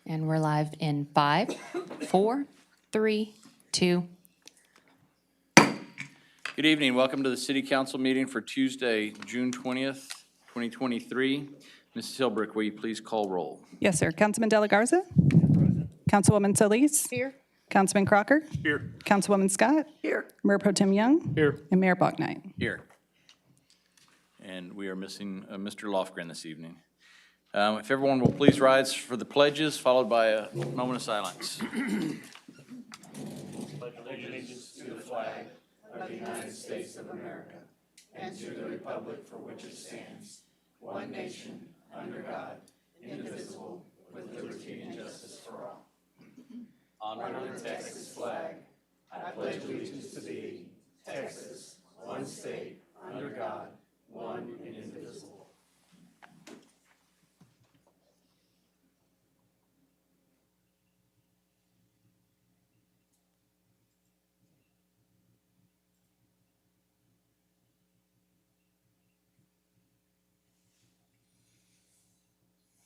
And we're live in 5, 4, 3, 2. Good evening. Welcome to the City Council meeting for Tuesday, June 20th, 2023. Mrs. Hilbrick, will you please call roll? Yes, sir. Councilman De La Garza? Councilwoman Solis? Here. Councilman Crocker? Here. Councilwoman Scott? Here. Mayor Pro Tem Young? Here. And Mayor Bachnight. Here. And we are missing Mr. Lofgren this evening. If everyone will please rise for the pledges, followed by a moment of silence. Pledge allegiance to the flag of the United States of America and to the republic for which it stands, one nation, under God, indivisible, with liberty and justice for all. Under the Texas flag, I pledge allegiance to thee, Texas, one state, under God, one and indivisible.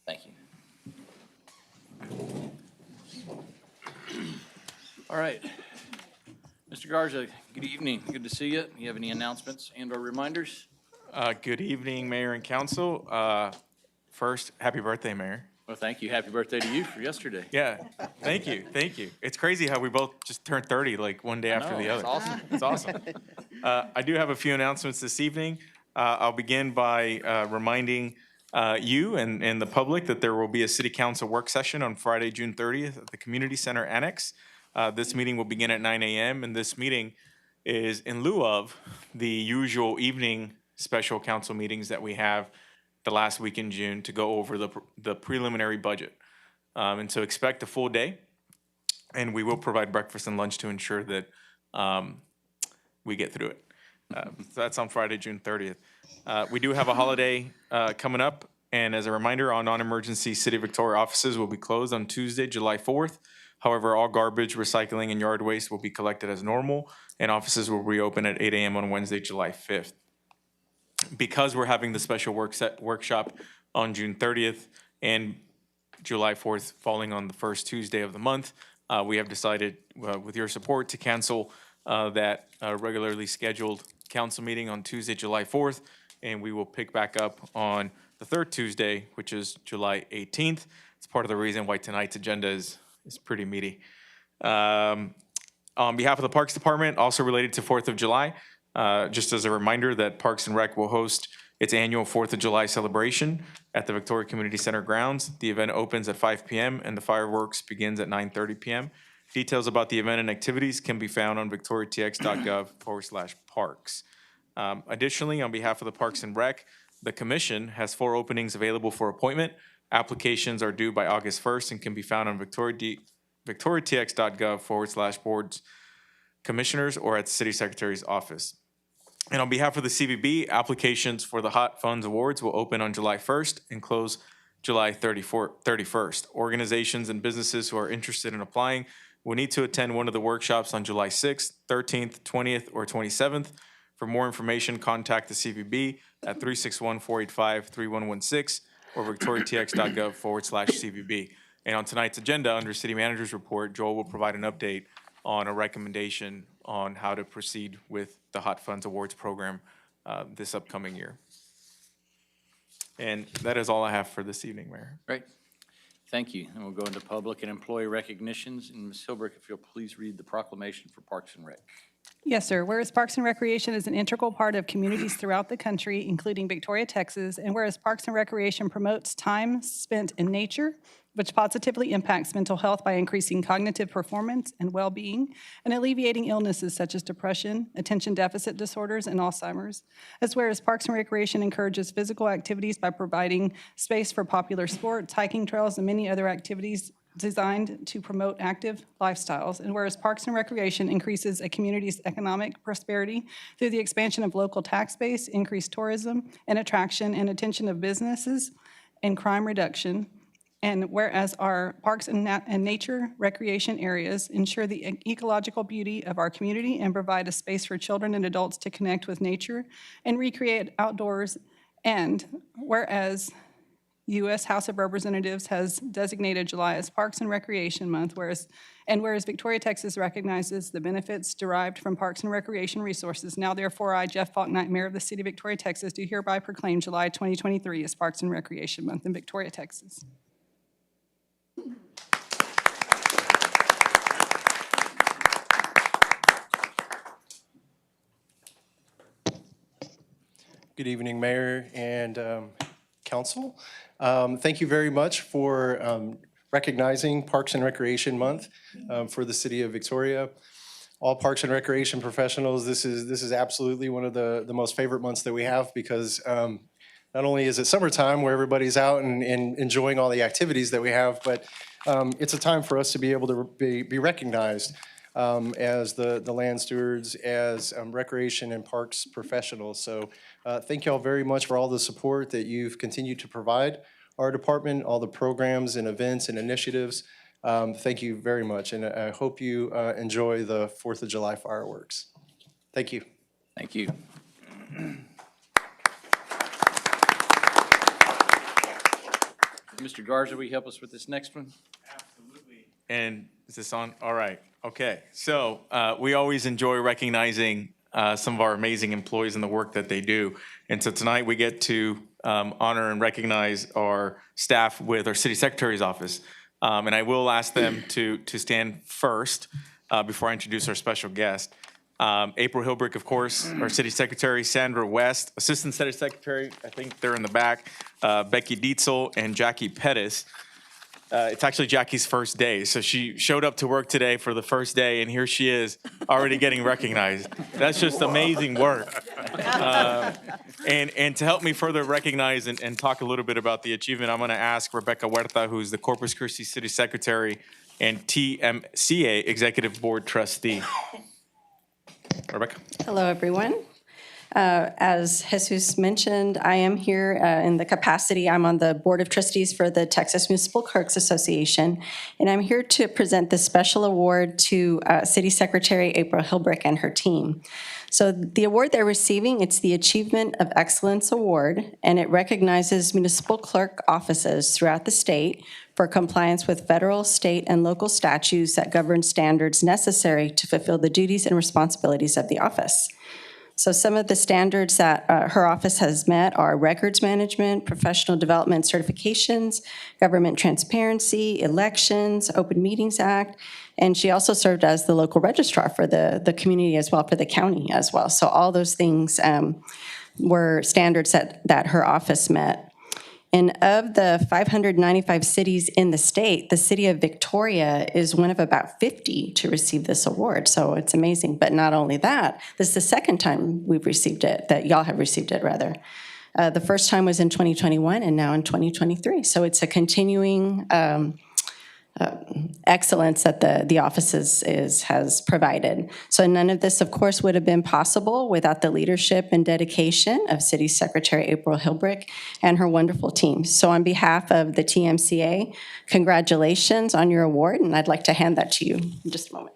Thank you. All right. Mr. Garza, good evening. Good to see you. You have any announcements and/or reminders? Good evening, Mayor and Council. First, happy birthday, Mayor. Well, thank you. Happy birthday to you for yesterday. Yeah, thank you, thank you. It's crazy how we both just turned 30 like one day after the It's other. awesome. It's awesome. I do have a few announcements this evening. I'll begin by reminding you and the public that there will be a City Council work session on Friday, June 30th at the Community Center Annex. This meeting will begin at 9 a.m. and this meeting is in lieu of the usual evening special council meetings that we have the last week in June to go over the preliminary budget. And so expect a full day, and we will provide breakfast and lunch to ensure that we get through it. So that's on Friday, June 30th. We do have a holiday coming up, and as a reminder, our non-emergency City of Victoria offices will be closed on Tuesday, July 4th. However, all garbage, recycling, and yard waste will be collected as normal, and offices will reopen at 8 a.m. on Wednesday, July 5th. Because we're having the special workshop on June 30th and July 4th falling on the first Tuesday of the month, we have decided, with your support, to cancel that regularly scheduled council meeting on Tuesday, July 4th, and we will pick back up on the third Tuesday, which is July 18th. It's part of the reason why tonight's agenda is pretty meaty. On behalf of the Parks Department, also related to 4th of July, just as a reminder that Parks and Rec will host its annual 4th of July celebration at the Victoria Community Center grounds. The event opens at 5 p.m. and the fireworks begins at 9:30 p.m. Details about the event and activities can be found on victoriatx.gov/parks. Additionally, on behalf of the Parks and Rec, the Commission has 4 openings available for appointment. Applications are due by August 1st and can be found on victoriatx.gov/boards commissioners or at the City Secretary's office. And on behalf of the CVB, applications for the Hot Funds Awards will open on July 1st and close July 31st. Organizations and businesses who are interested in applying will need to attend one of the workshops on July 6th, 13th, 20th, or 27th. For more information, contact the CVB at 361-485-3116 or victoriatx.gov/CVB. And on tonight's agenda, under City Manager's Report, Joel will provide an update on a recommendation on how to proceed with the Hot Funds Awards program this upcoming year. And that is all I have for this evening, Mayor. Great. Thank you. And we'll go into public and employee recognitions. And Ms. Hilbrick, if you'll please read the proclamation for Parks and Rec. Yes, sir. Whereas Parks and Recreation is an integral part of communities throughout the country, including Victoria, Texas, and whereas Parks and Recreation promotes time spent in nature, which positively impacts mental health by increasing cognitive performance and well-being and alleviating illnesses such as depression, attention deficit disorders, and Alzheimer's. As whereas Parks and Recreation encourages physical activities by providing space for popular sports, hiking trails, and many other activities designed to promote active lifestyles. And whereas Parks and Recreation increases a community's economic prosperity through the expansion of local tax base, increased tourism and attraction and attention of businesses, and crime reduction. And whereas our parks and nature recreation areas ensure the ecological beauty of our community and provide a space for children and adults to connect with nature and recreate outdoors. And whereas U.S. House of Representatives has designated July as Parks and Recreation Month, whereas Victoria, Texas recognizes the benefits derived from parks and recreation resources, now therefore I, Jeff Faulknight, Mayor of the City of Victoria, Texas, do hereby proclaim July 2023 as Parks and Recreation Month in Victoria, Texas. Good evening, Mayor and Council. Thank you very much for recognizing Parks and Recreation Month for the City of Victoria. All Parks and Recreation professionals, this is absolutely one of the most favorite months that we have because not only is it summertime where everybody's out and enjoying all the activities that we have, but it's a time for us to be able to be recognized as the land stewards, as recreation and parks professionals. So thank you all very much for all the support that you've continued to provide our department, all the programs and events and initiatives. Thank you very much, and I hope you enjoy the 4th of July fireworks. Thank you. Thank you. Mr. Garza, will you help us with this next one? And is this on? All right. Okay. So we always enjoy recognizing some of our amazing employees and the work that they do. And so tonight we get to honor and recognize our staff with our city secretary's office. And I will ask them to stand first before I introduce our special guest. April Hilbrick, of course, our city secretary, Sandra West, assistant city secretary, I think they're in the back, Becky Dietzel and Jackie Pettis. It's actually Jackie's first day, so she showed up to work today for the first day, and here she is, already getting recognized. That's just amazing work. And to help me further recognize and talk a little bit about the achievement, I'm going to ask Rebecca Huerta, who's the Corpus Christi City Secretary and TMCA Executive Board Trustee. Rebecca. Hello, everyone. As Jesus mentioned, I am here in the capacity, I'm on the Board of Trustees for the Texas Municipal Clerks Association, and I'm here to present this special award to City Secretary April Hilbrick and her team. So the award they're receiving, it's the Achievement of Excellence Award, and it recognizes municipal clerk offices throughout the state for compliance with federal, state, and local statutes that govern standards necessary to fulfill the duties and responsibilities of the office. So some of the standards that her office has met are records management, professional development certifications, government transparency, elections, Open Meetings Act, and she also served as the local registrar for the community as well, for the county as well. So all those things were standards that her office met. And of the 595 cities in the state, the city of Victoria is one of about 50 to receive this award. So it's amazing. But not only that, this is the second time we've received it, that y'all have received it, rather. The first time was in 2021 and now in 2023. So it's a continuing excellence that the office has provided. So none of this, of course, would have been possible without the leadership and dedication of City Secretary April Hilbrick and her wonderful team. So on behalf of the TMCA, congratulations on your award, and I'd like to hand that to you in just a moment.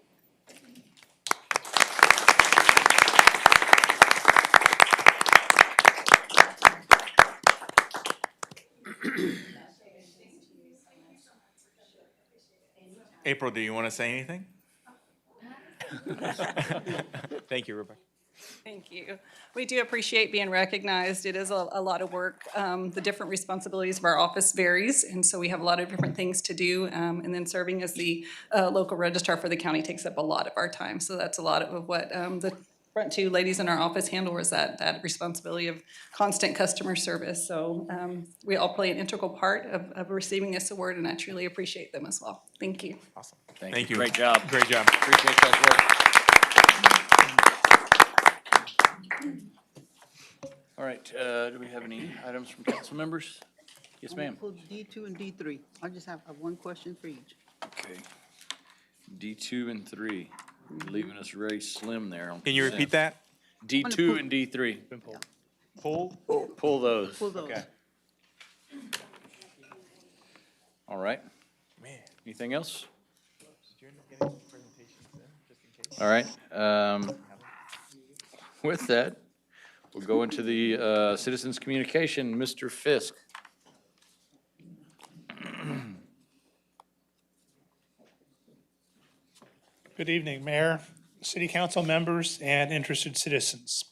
April, do you want to say anything? Thank you, Rebecca. Thank you. We do appreciate being recognized. It is a lot of work. The different responsibilities of our office varies, and so we have a lot of different things to do. And then serving as the local registrar for the county takes up a lot of our time. So that's a lot of what the front two ladies in our office handle, is that responsibility of constant customer service. So we all play an integral part of receiving this award, and I truly appreciate them as well. Thank you. Awesome. Thank you. Great Great job. Great job. Appreciate that work. All right, do we have any items from council members? Yes, ma'am. Pull D2 and D3. I just have one question for each. Okay. D2 and 3, leaving us very slim there. on Can you repeat consent. that? D2 and D3. Pull. Pull those. Pull those. Okay. All right. Man. Anything else? All right. With that, we'll go into the citizens' communication. Mr. Fisk. Good evening, Mayor, City Council members, and interested citizens.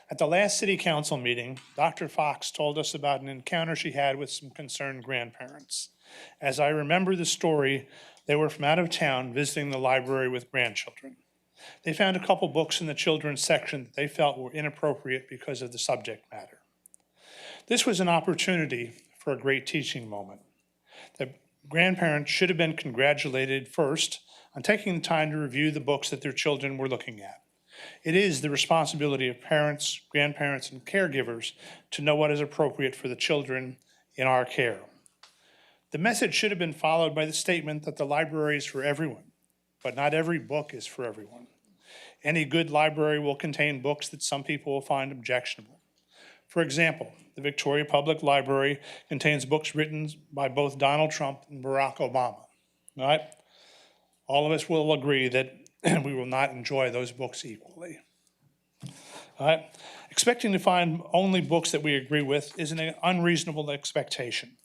At the last City Council meeting, Dr. Fox told us about an encounter she had with some concerned grandparents. As I remember the story, they were from out of town visiting the library with grandchildren. They found a couple books in the children's section that they felt were inappropriate because of the subject matter. This was an opportunity for a great teaching moment. The grandparents should have been congratulated first on taking the time to review the books that their children were looking at. It is the responsibility of parents, grandparents, and caregivers to know what is appropriate for the children in our care. The message should have been followed by the statement that the library is for everyone, but not every book is for everyone. Any good library will contain books that some people will find objectionable. For example, the Victoria Public Library contains books written by both Donald Trump and Barack Obama. All right? All of us will agree that we will not enjoy those books equally. All right? Expecting to find only books that we agree with is an unreasonable expectation.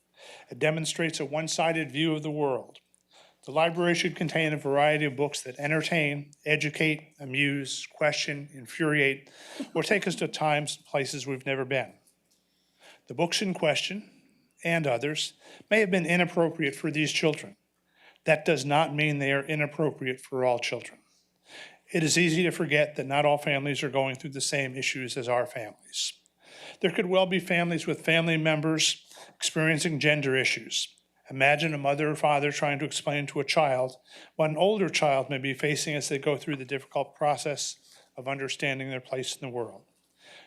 It demonstrates a one-sided view of the world. The library should contain a variety of books that entertain, educate, amuse, question, infuriate, or take us to times and places we've never been. The books in question, and others, may have been inappropriate for these children. That does not mean they are inappropriate for all children. It is easy to forget that not all families are going through the same issues as our families. There could well be families with family members experiencing gender issues. Imagine a mother or father trying to explain to a child what an older child may be facing as they go through the difficult process of understanding their place in the world.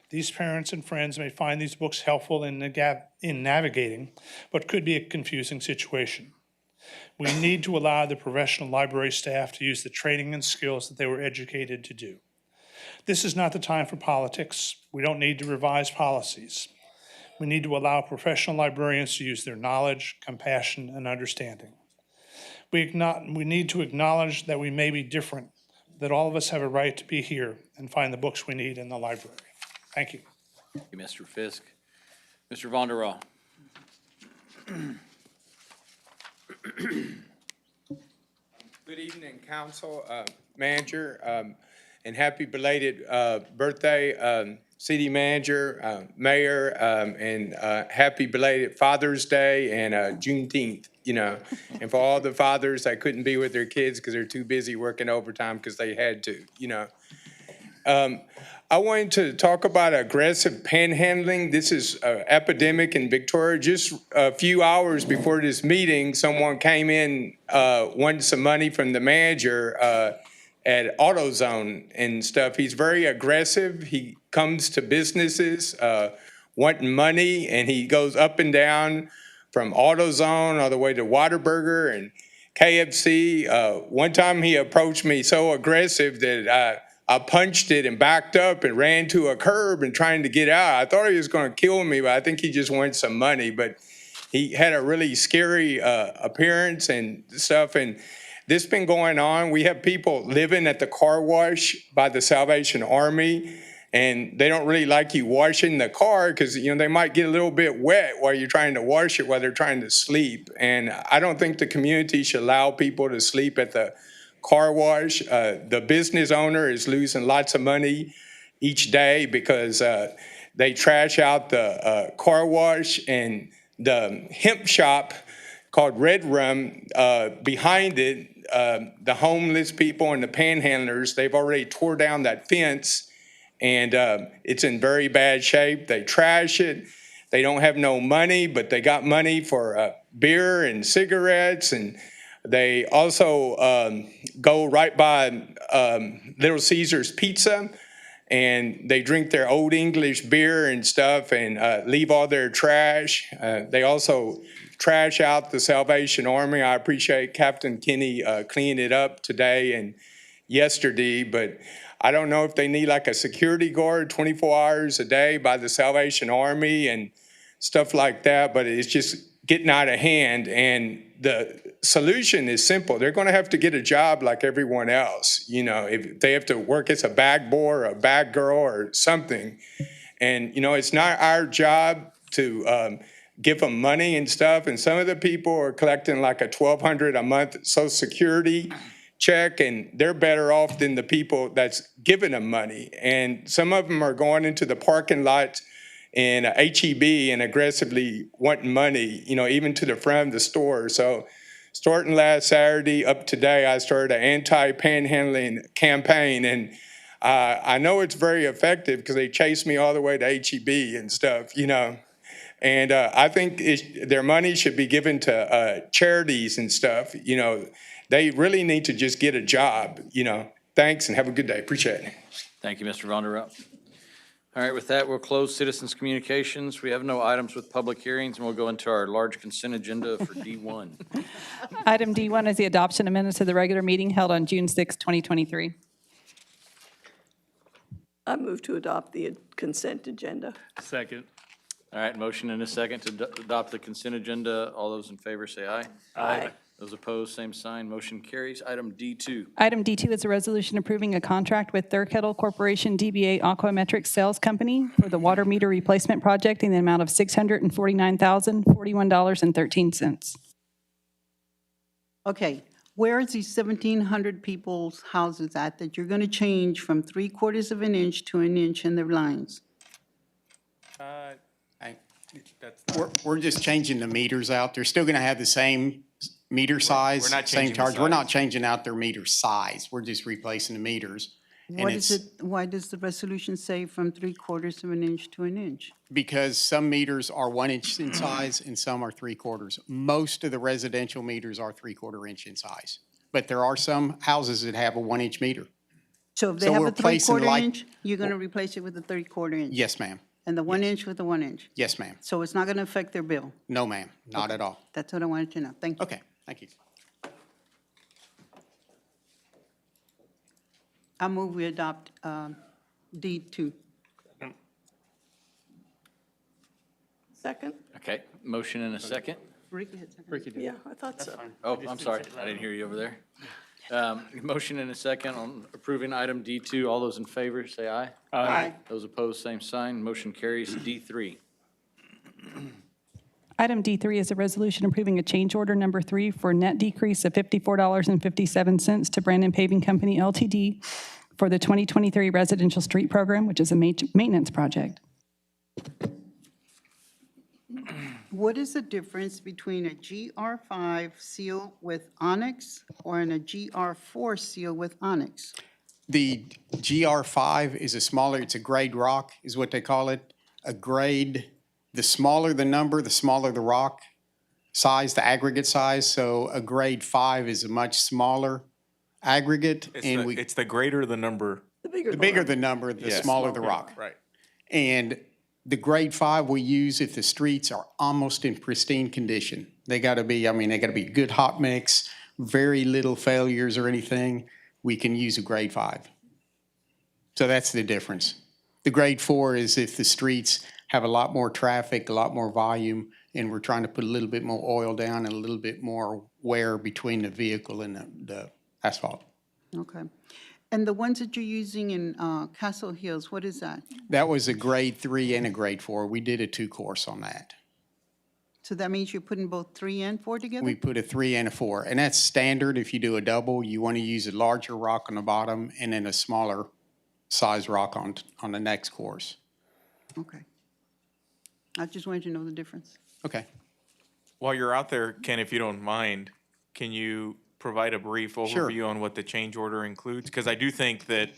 These parents and friends may find these books helpful in navigating what could be a confusing situation. We need to allow the professional library staff to use the training and skills that they were educated to do. This is not the time for politics. We don't need to revise policies. We need to allow professional librarians to use their knowledge, compassion, and understanding. We need to acknowledge that we may be different, that all of us have a right to be here and find the books we need in the library. Thank you. Thank you, Mr. Fisk. Mr. Von der Rohe. Good evening, council, manager, and happy belated birthday, city manager, mayor, and happy belated Father's Day and Juneteenth, you know. And for all the fathers that couldn't be with their kids because they're too busy working overtime because they had to, you know. I wanted to talk about aggressive panhandling. This is an epidemic in Victoria. Just a few hours before this meeting, someone came in, wanted some money from the manager at AutoZone and stuff. He's very aggressive. He comes to businesses wanting money, and he goes up and down from AutoZone all the way to Whataburger and KFC. One time he approached me so aggressive that I punched it and backed up and ran to a curb and trying to get out. I thought he was going to kill me, but I think he just wanted some money. But he had a really scary appearance and stuff. And this been going on. We have people living at the car wash by the Salvation Army, and they don't really like you washing the car because, you know, they might get a little bit wet while you're trying to wash it while they're trying to sleep. And I don't think the community should allow people to sleep at the car wash. The business owner is losing lots of money each day because they trash out the car wash, and the hemp shop called Red Rum, behind it, the homeless people and the panhandlers, they've already tore down that fence, and it's in very bad shape. They trash it. They don't have no money, but they got money for beer and cigarettes, and they also go right by Little Caesar's Pizza, and they drink their Old English beer and stuff and leave all their trash. They also trash out the Salvation Army. I appreciate Captain Kenny cleaning it up today and yesterday, but I don't know if they need like a security guard 24 hours a day by the Salvation Army and stuff like that, but it's just getting out of hand. And the solution is simple. They're going to have to get a job like everyone else. You know, if they have to work as a bag boy or a bag girl or something. And, you know, it's not our job to give them money and stuff. And some of the people are collecting like a $1,200 a month Social Security check, and they're better off than the people that's giving them money. And some of them are going into the parking lots in HEB and aggressively wanting money, even to the front of the store. So starting last Saturday up today, I started an anti-panhandling campaign, and I know it's very effective because they chase me all the way to HEB and stuff, And I think their money should be given to charities and stuff. They really need to just get a job. Thanks and have a good day. Appreciate it. Thank you, Mr. Vonderop. All right, with that, we'll close citizens' communications. We have no items with public hearings, and we'll go into our large consent agenda for D1. Item D1 is the adoption of minutes of the regular meeting held on June 6, 2023. I move to adopt the consent agenda. Second. All right, motion and a second to adopt the consent agenda. All those in favor say aye. Aye. Those opposed, same sign. Motion carries. Item D2. Item D2 is a resolution approving a contract with Thirkettle Corporation, DBA Aqua-Metric Sales Company for the water meter replacement project in the amount of $649,041.13. Okay, where is these 1,700 people's houses at that you're going to change from 3/4 of an inch to an inch in their lines? We're just changing the meters out. They're still going to have the same meter size, we're not same changing the charge. We're not size. changing out their meter size. We're just replacing the meters. And What is it's it, why does the resolution say from 3/4 of an inch to an inch? because some meters are 1 inch in size and some are 3/4. Most of the residential meters are 3/4 inch in size. But there are some houses that have a 1 inch meter. So if they So have we're a replacing 3/4 like- inch, you're going to replace it with a 3/4 inch? Yes, ma'am. And the 1 inch with the 1 inch? Yes, ma'am. So it's not going to affect their bill? No, ma'am, not at all. That's what I wanted to know. Thank you. Okay, thank you. I move we adopt D2. Second? Okay, motion and a second. Ricky had seconded. Yeah, I thought so. Oh, I'm sorry. I didn't hear you over there. Motion and a second on approving item D2. All those in favor, say aye. Aye. Those opposed, same sign. Motion carries. D3. Item D3 is a resolution approving a change order number 3 for net decrease of $54.57 to Brandon Paving Company LTD for the 2023 residential street program, which is a maintenance project. What is the difference between a GR5 seal with onyx or a GR4 seal with onyx? The GR5 is it's a grade rock, is what they call it. A grade, the smaller the number, the smaller the rock size, the aggregate size. So a grade 5 is a much smaller aggregate. It's the greater the number. The bigger The bigger the number, the smaller the rock. Right. And the grade 5 we use if the streets are almost in pristine condition. They gotta be good hot mix, very little failures or anything. We can use a grade 5. So that's the difference. The grade 4 is if the streets have a lot more traffic, a lot more volume, and we're trying to put a little bit more oil down and a little bit more wear between the vehicle and the asphalt. Okay. And the ones that you're using in Castle Hills, what is that? That was a grade 3 and a grade 4. We did a 2-course on that. So that means you're putting both 3 and 4 together? We put a 3 and a 4, and that's standard. If you do a double, you want to use a larger rock on the bottom and then a smaller size rock on the next course. Okay. I just wanted to know the difference. Okay. While you're out there, Ken, if you don't mind, can you provide a brief Sure. overview on what the change order includes? Because I do think that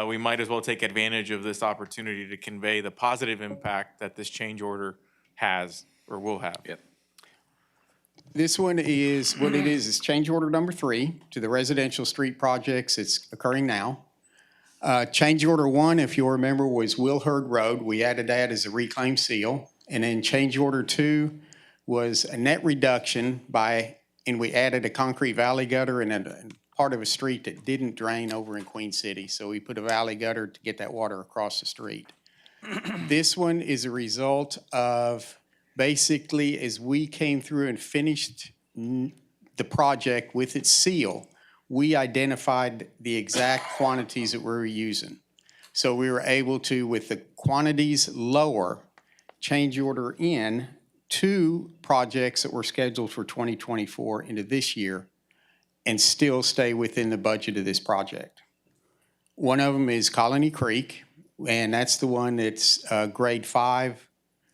we might as well take advantage of this opportunity to convey the positive impact that this change order has or will have. Yep. This one is, what it is change order number 3 to the residential street projects. It's occurring now. Change order 1, if you'll remember, was Wilherd Road. We added that as a reclaim seal. And then change order 2 was a net reduction and we added a concrete valley gutter and a part of a street that didn't drain over in Queen City. So we put a valley gutter to get that water across the street. This one is a result of basically as we came through and finished the project with its seal, we identified the exact quantities that we were using. So we were able to, with the quantities lower, change order in 2 projects that were scheduled for 2024 into this year and still stay within the budget of this project. One of them is Colony Creek, and that's the one that's grade 5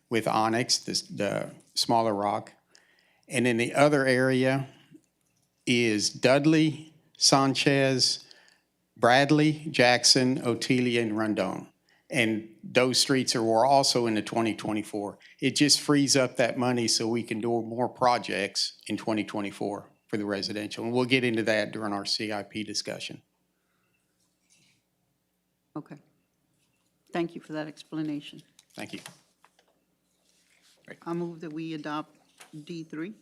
with onyx, the smaller rock. And then the other area is Dudley, Sanchez, Bradley, Jackson, Otelia, and Rondon. And those streets were also in the 2024. It just frees up that money so we can do more projects in 2024 for the residential. And we'll get into that during our CIP discussion. Okay. Thank you for that explanation. Thank you. I move that we adopt D3.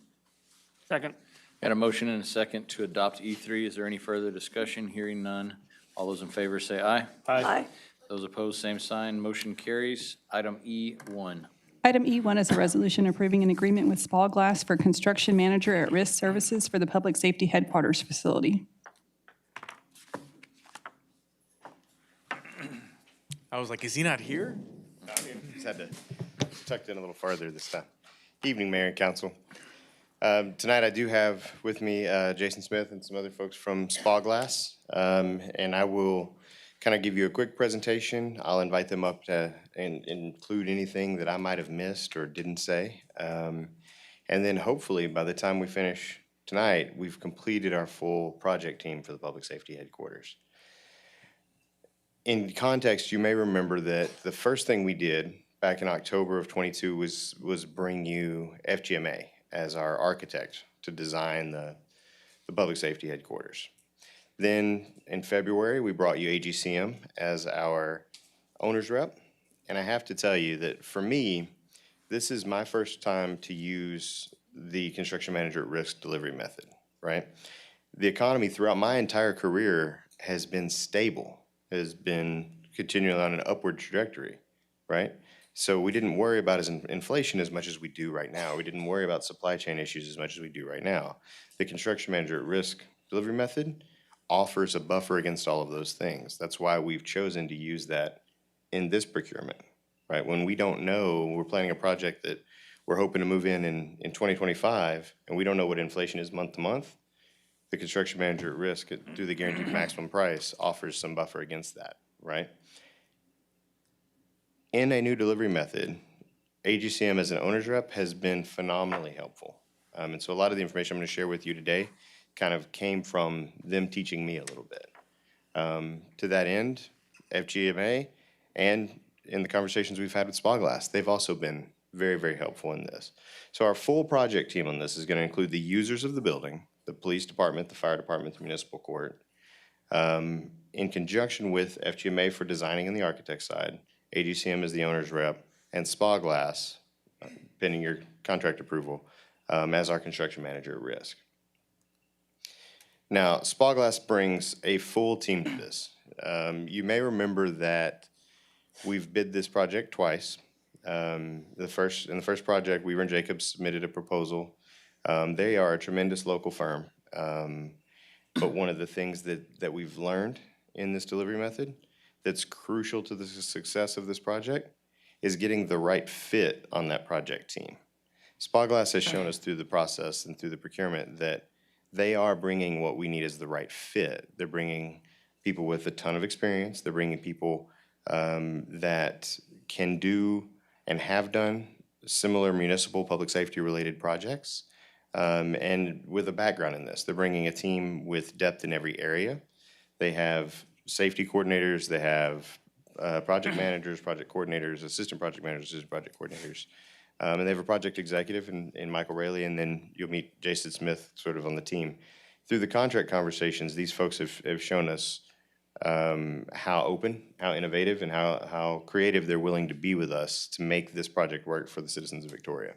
Second. Got a motion and a second to adopt E3. Is there any further discussion? Hearing none. All those in favor say aye. Aye. Those opposed, same sign. Motion carries. Item E1. Item E1 is a resolution approving an agreement with Spall Glass for construction manager at risk services for the Public Safety Headquarters facility. I was like, is he not here? Just had to tuck it in a little farther this time. Evening, Mayor and Council. Tonight I do have with me Jason Smith and some other folks from Spa Glass, and I will kind of give you a quick presentation. I'll invite them up to include anything that I might have missed or didn't say. And then hopefully by the time we finish tonight, we've completed our full project team for the Public Safety Headquarters. In context, you may remember that the first thing we did back in October of '22 was bring you FGMA as our architect to design the Public Safety Headquarters. Then in February, we brought you AGCM as our owner's rep. And I have to tell you that for me, this is my first time to use the construction manager at risk delivery method, right? The economy throughout my entire career has been stable, has been continually on an upward trajectory, right? So we didn't worry about inflation as much as we do right now. We didn't worry about supply chain issues as much as we do right now. The construction manager at risk delivery method offers a buffer against all of those things. That's why we've chosen to use that in this procurement, right? When we don't know, we're planning a project that we're hoping to move in 2025, and we don't know what inflation is month to month, the construction manager at risk through the guaranteed maximum price offers some buffer against that, right? In a new delivery method, AGCM as an owner's rep has been phenomenally helpful. And so a lot of the information I'm going to share with you today kind of came from them teaching me a little bit. To that end, FGMA and in the conversations we've had with Spa Glass, they've also been very, very helpful in this. So our full project team on this is going to include the users of the building, the police department, the fire department, the municipal court, in conjunction with FGMA for designing and the architect side, AGCM is the owner's rep, and Spa Glass, pending your contract approval, as our construction manager at risk. Now, Spa Glass brings a full team to this. You may remember that we've bid this project twice. In the first project, Weaver and Jacobs submitted a proposal. They are a tremendous local firm, but one of the things that we've learned in this delivery method that's crucial to the success of this project is getting the right fit on that project team. Spa Glass has shown us through the process and through the procurement that they are bringing what we need as the right fit. They're bringing people with a ton of experience. They're bringing people that can do and have done similar municipal public safety related projects, and with a background in this. They're bringing a team with depth in every area. They have safety coordinators, they have project managers, project coordinators, assistant project managers, assistant project coordinators. And they have a project executive in Michael Raley, and then you'll meet Jason Smith sort of on the team. Through the contract conversations, these folks have shown us how open, how innovative, and how creative they're willing to be with us to make this project work for the citizens of Victoria.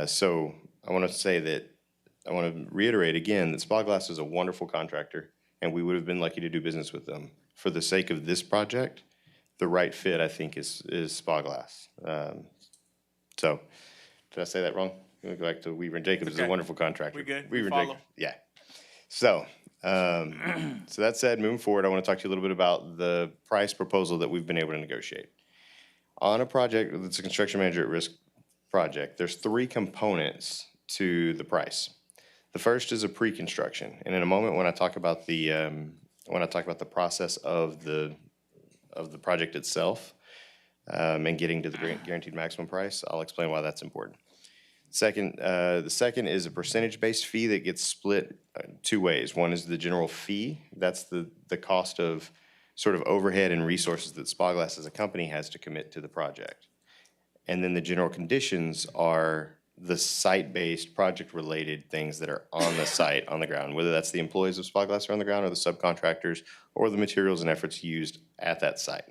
So I want to reiterate again that Spa Glass is a wonderful contractor, and we would have been lucky to do business with them. For the sake of this project, the right fit, I think, is Spa Glass. So, did I say that wrong? We'll go back to Weaver and Jacobs. Is a wonderful contractor. We good? Weaver We and follow? Jacobs. Yeah. So, so that said, moving forward, I want to talk to you a little bit about the price proposal that we've been able to negotiate. On a project that's a construction manager at risk project, there's three components to the price. The first is a pre-construction, and in a moment, when I talk about the process of the project itself, and getting to the guaranteed maximum price, I'll explain why that's important. The second is a percentage-based fee that gets split two ways. One is the general fee. That's the cost of sort of overhead and resources that Spyglass as a company has to commit to the project. And then the general conditions are the site-based, project-related things that are on the site, on the ground, whether that's the employees of Spyglass who are on the ground or the subcontractors or the materials and efforts used at that site.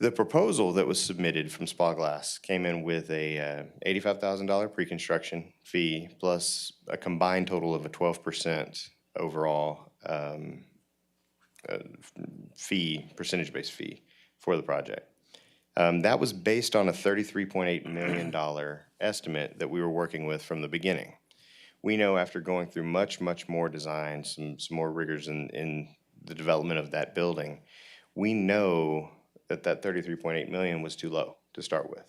The proposal that was submitted from Spyglass came in with a $85,000 pre-construction fee plus a combined total of a 12% overall fee, percentage-based fee for the project. That was based on a $33.8 million estimate that we were working with from the beginning. We know after going through much more design, some more rigors in the development of that building, we know that 33.8 million was too low to start with.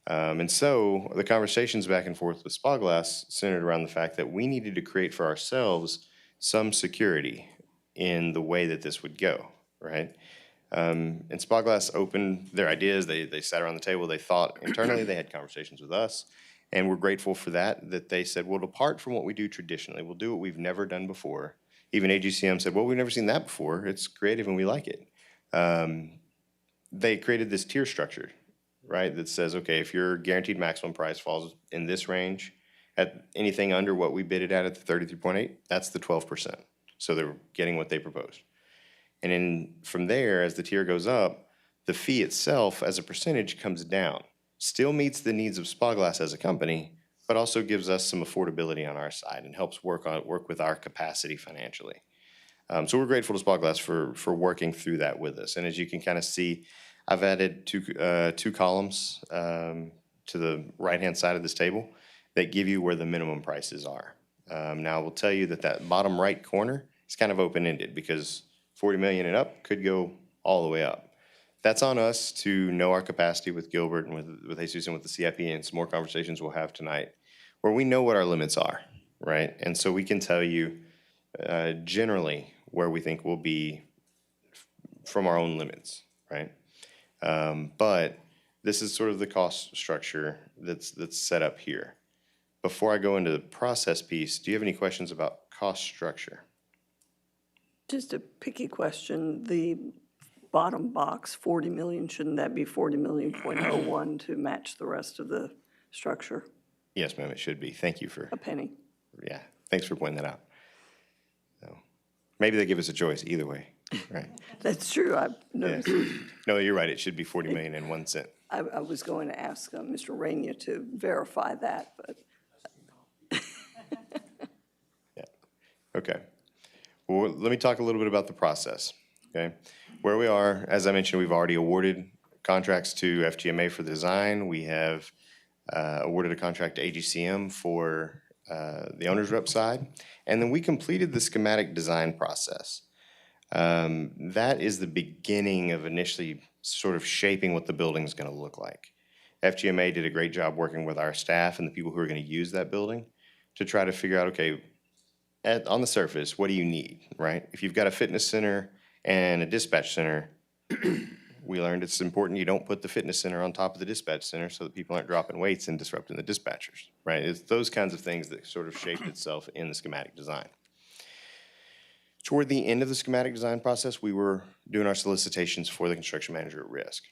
And so the conversations back and forth with Spyglass centered around the fact that we needed to create for ourselves some security in the way that this would go, right? And Spyglass opened their ideas. They sat around the table. They thought internally. They had conversations with us. And we're grateful for that they said, well, apart from what we do traditionally, we'll do what we've never done before. Even AGCM said, well, we've never seen that before. It's creative and we like it. They created this tier structure, right, that says, okay, if your guaranteed maximum price falls in this range, at anything under what we bid it at the 33.8, that's the 12%. So they're getting what they proposed. And then from there, as the tier goes up, the fee itself as a percentage comes down. Still meets the needs of Spyglass as a company, but also gives us some affordability on our side and helps work with our capacity financially. So we're grateful to Spyglass for working through that with us. And as you can kind of see, I've added two columns to the right-hand side of this table that give you where the minimum prices are. Now, I will tell you that bottom right corner is kind of open-ended because 40 million and up could go all the way up. That's on us to know our capacity with Gilbert and with Jesus and with the CIP and some more conversations we'll have tonight where we know what our limits are, right? And so we can tell you generally where we think we'll be from our own limits, right? But this is sort of the cost structure that's set up here. Before I go into the process piece, do you have any questions about cost structure? Just a picky question, the bottom box, 40 million, shouldn't that be 40 million.01 to match the rest of the structure? Yes, ma'am, it should be. Thank you for, A penny. yeah, thanks for pointing that out. So, maybe they give us a choice either way, right? That's true, I've noticed. No, you're right, it should be 40 million and 1 cent. I was going to ask Mr. Rainier to verify that, but Yeah, okay. Well, let me talk a little bit about the process, okay? Where we are, as I mentioned, we've already awarded contracts to FGMA for the design. We have awarded a contract to AGCM for the owner's rep side. And then we completed the schematic design process. That is the beginning of initially sort of shaping what the building is going to look like. FGMA did a great job working with our staff and the people who are going to use that building to try to figure out, okay, on the surface, what do you need, right? If you've got a fitness center and a dispatch center, we learned it's important you don't put the fitness center on top of the dispatch center so that people aren't dropping weights and disrupting the dispatchers, right? It's those kinds of things that sort of shaped itself in the schematic design. Toward the end of the schematic design process, we were doing our solicitations for the construction manager at risk.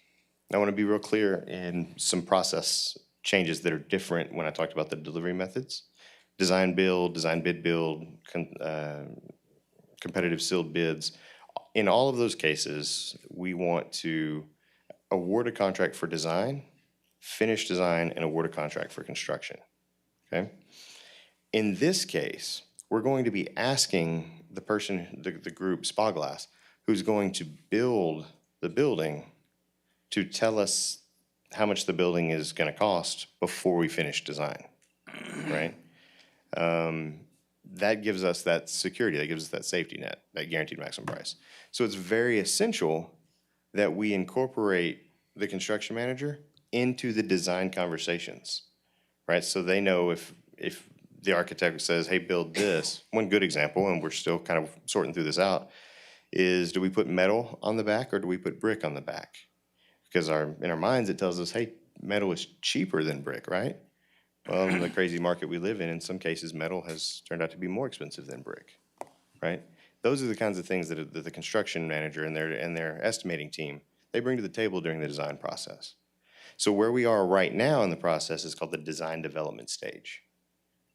I want to be real clear in some process changes that are different when I talked about the delivery methods. Design build, design bid build, competitive sealed bids. In all of those cases, we want to award a contract for design, finish design, and award a contract for construction, okay? In this case, we're going to be asking the person, the group, Spyglass, who's going to build the building to tell us how much the building is going to cost before we finish design, right? That gives us that security, that gives us that safety net, that guaranteed maximum price. So it's very essential that we incorporate the construction manager into the design conversations, right? So they know if the architect says, hey, build this. One good example, and we're still kind of sorting through this out, is do we put metal on the back or do we put brick on the back? Because in our minds, it tells us, hey, metal is cheaper than brick, right? Well, in the crazy market we live in some cases, metal has turned out to be more expensive than brick, right? Those are the kinds of things that the construction manager and their estimating team, they bring to the table during the design process. So where we are right now in the process is called the design development stage,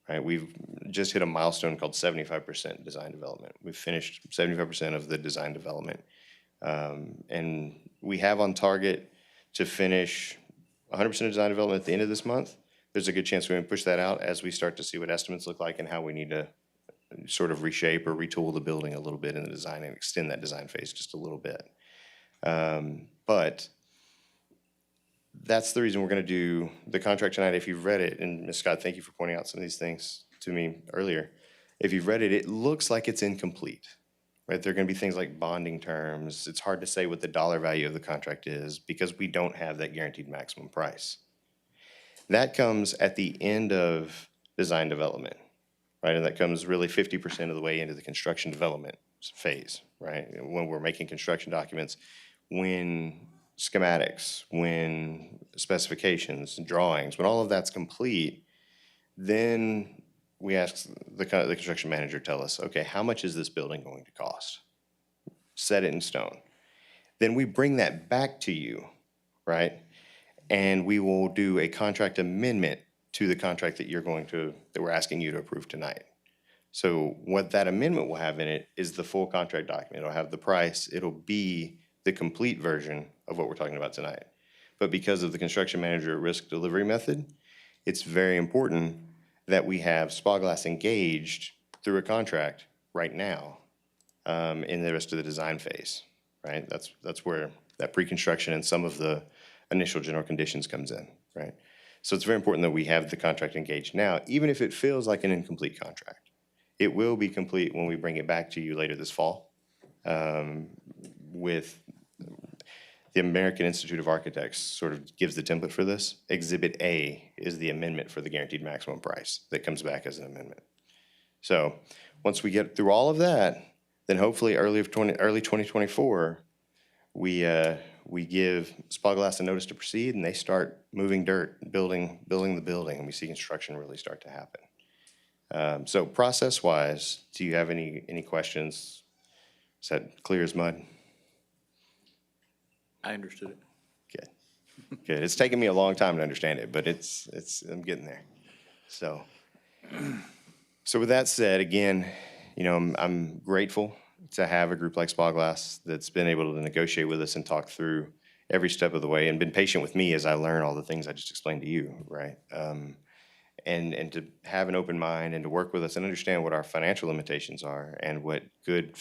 right? We've just hit a milestone called 75% design development. We've finished 75% of the design development. And we have on target to finish 100% of design development at the end of this month. There's a good chance we're going to push that out as we start to see what estimates look like and how we need to sort of reshape or retool the building a little bit in the design and extend that design phase just a little bit. But that's the reason we're going to do the contract tonight. If you've read it, and Ms. Scott, thank you for pointing out some of these things to me earlier. If you've read it, it looks like it's incomplete, right? There are going to be things like bonding terms. It's hard to say what the dollar value of the contract is because we don't have that guaranteed maximum price. That comes at the end of design development, right? And that comes really 50% of the way into the construction development phase, right? When we're making construction documents, when schematics, when specifications, drawings, when all of that's complete, then we ask the construction manager, tell us, okay, how much is this building going to cost? Set it in stone. Then we bring that back to you, right? And we will do a contract amendment to the contract that we're asking you to approve tonight. So what that amendment will have in it is the full contract document. It'll have the price. It'll be the complete version of what we're talking about tonight. But because of the construction manager risk delivery method, it's very important that we have Spoglass engaged through a contract right now in the rest of the design phase, right? That's where that pre-construction and some of the initial general conditions comes in, right? So it's very important that we have the contract engaged now, even if it feels like an incomplete contract. It will be complete when we bring it back to you later this fall with the American Institute of Architects sort of gives the template for this. Exhibit A is the amendment for the guaranteed maximum price that comes back as an amendment. So once we get through all of that, then hopefully early 2024, we give Spoglass a notice to proceed, and they start moving dirt, building the building, and we see construction really start to happen. So process-wise, do you have any questions? Is that clear as mud? I understood it. Good. Good. It's taken me a long time to understand it, but I'm getting there. So with that said, again, I'm grateful to have a group like Spoglass that's been able to negotiate with us and talk through every step of the way and been patient with me as I learn all the things I just explained to you, right? And to have an open mind and to work with us and understand what our financial limitations are and what good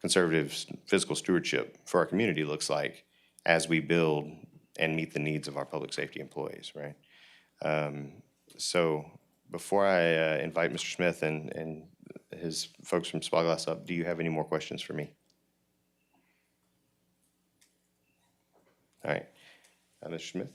conservative fiscal stewardship for our community looks like as we build and meet the needs of our public safety employees, right? So before I invite Mr. Smith and his folks from Spoglass up, do you have any more questions for me? All right. Mr. Smith?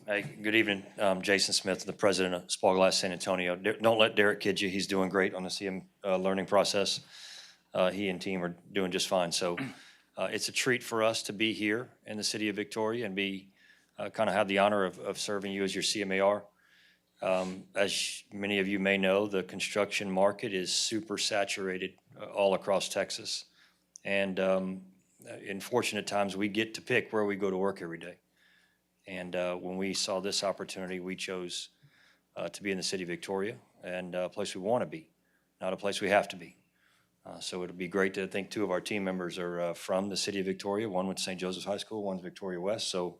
Hey, good evening. I'm Jason Smith, the president of Spoglass San Antonio. Don't let Derek kid you. He's doing great on the CM learning process. He and team are doing just fine. So it's a treat for us to be here in the city of Victoria and kind of have the honor of serving you as your CMAR. As many of you may know, the construction market is super saturated all across Texas. And in fortunate times, we get to pick where we go to work every day. And when we saw this opportunity, we chose to be in the city of Victoria and a place we want to be, not a place we have to be. So it'll be great to think two of our team members are from the city of Victoria. One went to St. Joseph's High School, one's Victoria West. So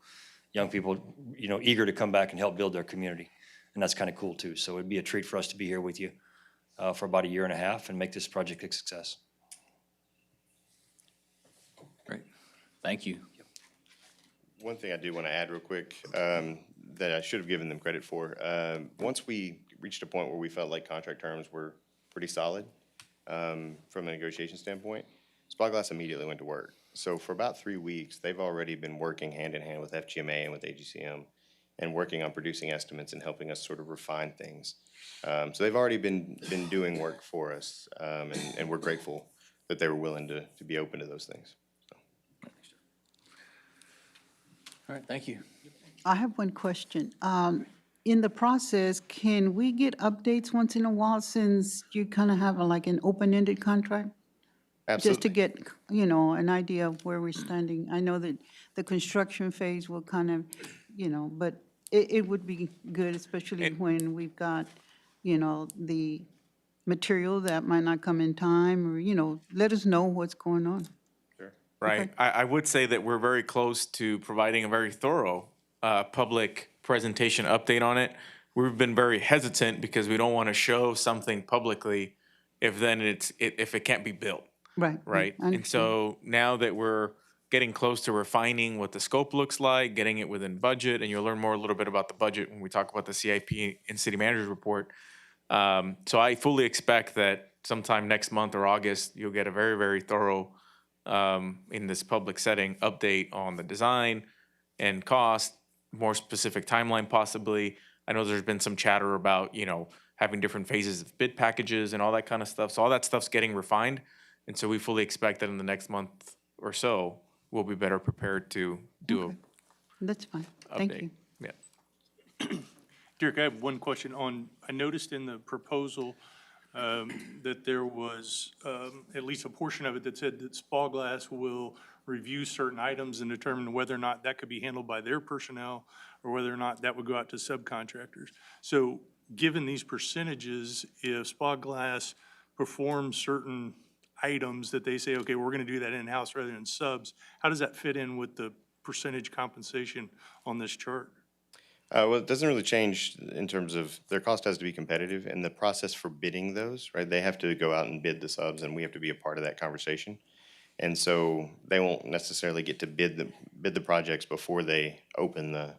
young people, eager to come back and help build their community. And that's kind of cool too. So it'd be a treat for us to be here with you for about 1.5 years and make this project a success. Great. Thank you. One thing I do want to add real quick that I should have given them credit for. Once we reached a point where we felt like contract terms were pretty solid from a negotiation standpoint, Spyglass immediately went to work. So for about 3 weeks, they've already been working hand in hand with FGMA and with AGCM and working on producing estimates and helping us sort of refine things. So they've already been doing work for us, and we're grateful that they were willing to be open to those things. All right, thank you. I have one question. In the process, can we get updates once in a while since you kind of have like an open-ended contract? Just to Absolutely. get, an idea of where we're standing. I know that the construction phase will kind of, but it would be good, especially when we've got, the material that might not come in time, or, let us know what's going on. Right. I would say that we're very close to providing a very thorough public presentation update on it. We've been very hesitant because we don't want to show something publicly if then if it can't be built. Right. Right. I And understand. so now that we're getting close to refining what the scope looks like, getting it within budget, and you'll learn more a little bit about the budget when we talk about the CIP and city manager's report. So I fully expect that sometime next month or August, you'll get a very, very thorough, in this public setting, update on the design and cost, more specific timeline possibly. I know there's been some chatter about, having different phases of bid packages and all that kind of stuff. So all that stuff's getting refined. And so we fully expect that in the next month or so, we'll be better prepared to do a That's fine. Thank update. you. Yeah. Derek, I have one question on, I noticed in the proposal that there was at least a portion of it that said that Spyglass will review certain items and determine whether or not that could be handled by their personnel or whether or not that would go out to subcontractors. So given these percentages, if Spyglass performs certain items that they say, okay, we're going to do that in-house rather than subs, how does that fit in with the percentage compensation on this chart? Well, it doesn't really change in terms of their cost has to be competitive, and the process for bidding those, right? They have to go out and bid the subs, and we have to be a part of that conversation. And so they won't necessarily get to bid the projects before they open the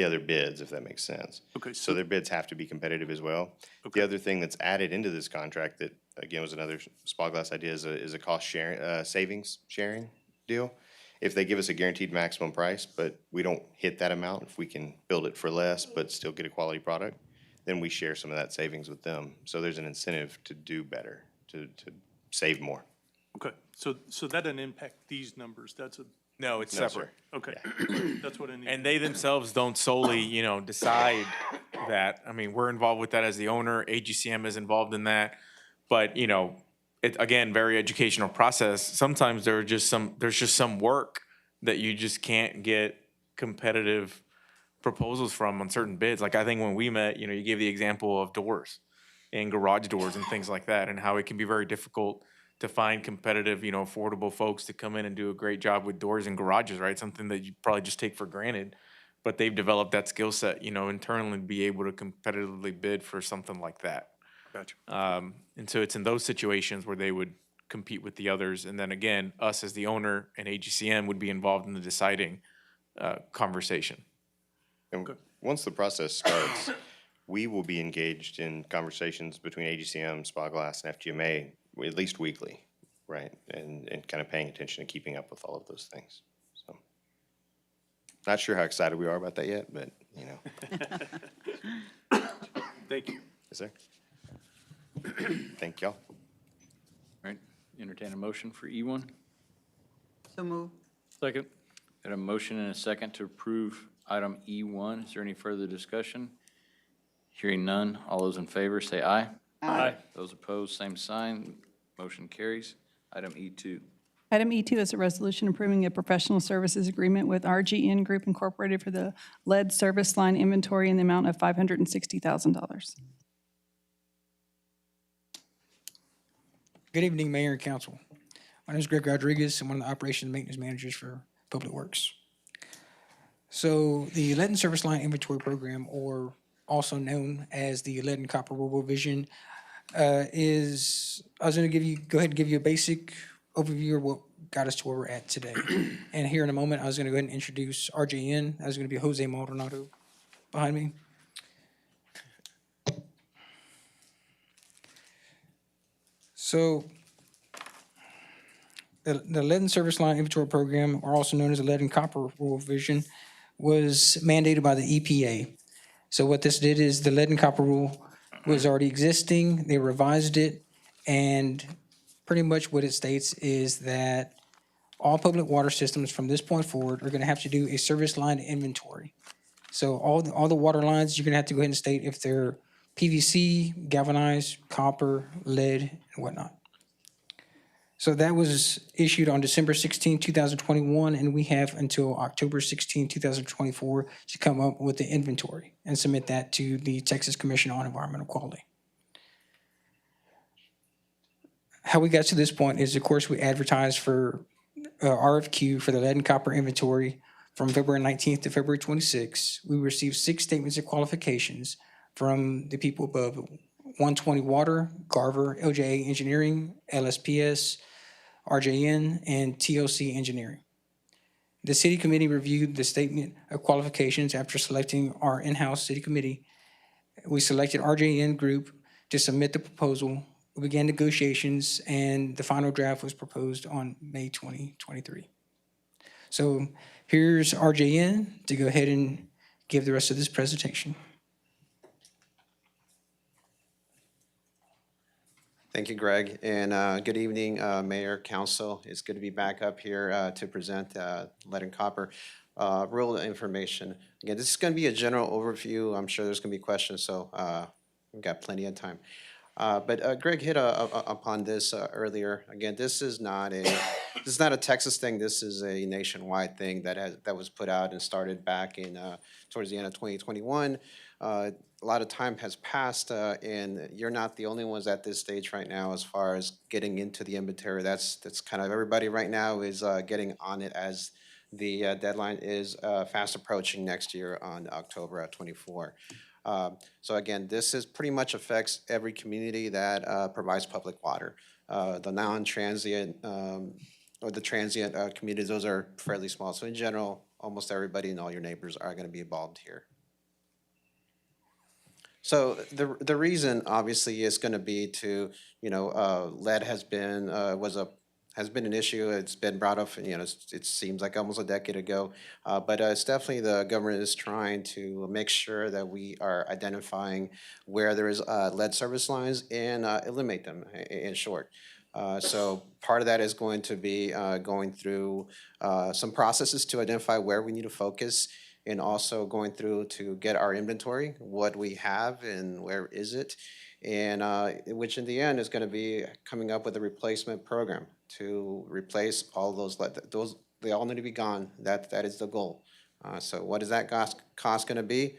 other bids, if that makes sense. Okay, So their bids have to be competitive as well. The other thing that's added into this contract that, again, was another Spyglass idea is a cost sharing, savings sharing deal. If they give us a guaranteed maximum price, but we don't hit that amount, if we can build it for less but still get a quality product, then we share some of that savings with them. So there's an incentive to do better, to save more. Okay, so that doesn't impact these numbers, that's a, No, it's No, separate. sir. okay, that's what I need. And they themselves don't solely, decide that. I mean, we're involved with that as the owner. AGCM is involved in that. But, it, again, very educational process. Sometimes there's just some work that you just can't get competitive proposals from on certain bids. Like I think when we met, you gave the example of doors and garage doors and things like that, and how it can be very difficult to find competitive, affordable folks to come in and do a great job with doors and garages, right? Something that you probably just take for granted. But they've developed that skill set, internally to be able to competitively bid for something like that. Gotcha. And so it's in those situations where they would compete with the others. And then again, us as the owner and AGCM would be involved in the deciding conversation. And once the process starts, we will be engaged in conversations between AGCM, Spyglass, and FGMA at least weekly, right? And kind of paying attention and keeping up with all of those things. So, not sure how excited we are about that yet, but, Thank you. Yes, sir. Thank y'all. All right, entertain a motion for E1. So move. Second. Got a motion and a second to approve item E1. Is there any further discussion? Hearing none, all those in favor say aye. Aye. Those opposed, same sign. Motion carries. Item E2. Item E2 is a resolution approving a professional services agreement with RGN Group Incorporated for the lead service line inventory in the amount of $560,000. Good evening, Mayor and Council. My name is Greg Rodriguez. I'm one of the Operations and Maintenance Managers for Public Works. So the Lead and Service Line Inventory Program, or also known as the Lead and Copper Revision, I was going to go ahead and give you a basic overview of what got us to where we're at today. And here in a moment, I was going to go ahead and introduce RJN. That was going to be Jose Maldonado behind me. So the lead and service line inventory program, or also known as the lead and copper rule revision, was mandated by the EPA. So what this did is the lead and copper rule was already existing, they revised it, and pretty much what it states is that all public water systems from this point forward are gonna have to do a service line inventory. So all the water lines, you're gonna have to go ahead and state if they're PVC, galvanized, copper, lead, and whatnot. So that was issued on December 16, 2021, and we have until October 16, 2024 to come up with the inventory and submit that to the Texas Commission on Environmental Quality. How we got to this point is, of course, we advertised for RFQ for the lead and copper inventory from February 19th to February 26th. We received 6 statements of qualifications from the people above: 120 Water, Garver, LJA Engineering, LSPS, RJN, and TOC Engineering. The city committee reviewed the statement of qualifications after selecting our in-house city committee. We selected RJN Group to submit the proposal. We began negotiations, and the final draft was proposed on May 2023. So here's RJN to go ahead and give the rest of this presentation. Thank you, Greg, and good evening, Mayor, Council. It's good to be back up here to present lead and copper real information. Again, this is going to be a general overview. I'm sure there's going to be questions, so we've got plenty of time. But Greg hit upon this earlier. Again, this is not a Texas thing. This is a nationwide thing that was put out and started back in towards the end of 2021. A lot of time has passed, and you're not the only ones at this stage right now as far as getting into the inventory. That's kind of everybody right now is getting on it, as the deadline is fast approaching next year on October 24. So again, this is pretty much affects every community that provides public water. The non-transient or the transient communities, those are fairly small. So in general, almost everybody and all your neighbors are going to be involved here. So the reason obviously is going to be to, lead has been an issue. It's been brought up, it seems like almost a decade ago. But it's definitely the government is trying to make sure that we are identifying where there is lead service lines and eliminate them, in short. So part of that is going to be going through some processes to identify where we need to focus, and also going through to get our inventory, what we have and where is it, and which in the end is going to be coming up with a replacement program to replace all those. They all need to be gone. That is the goal. So what is that cost going to be?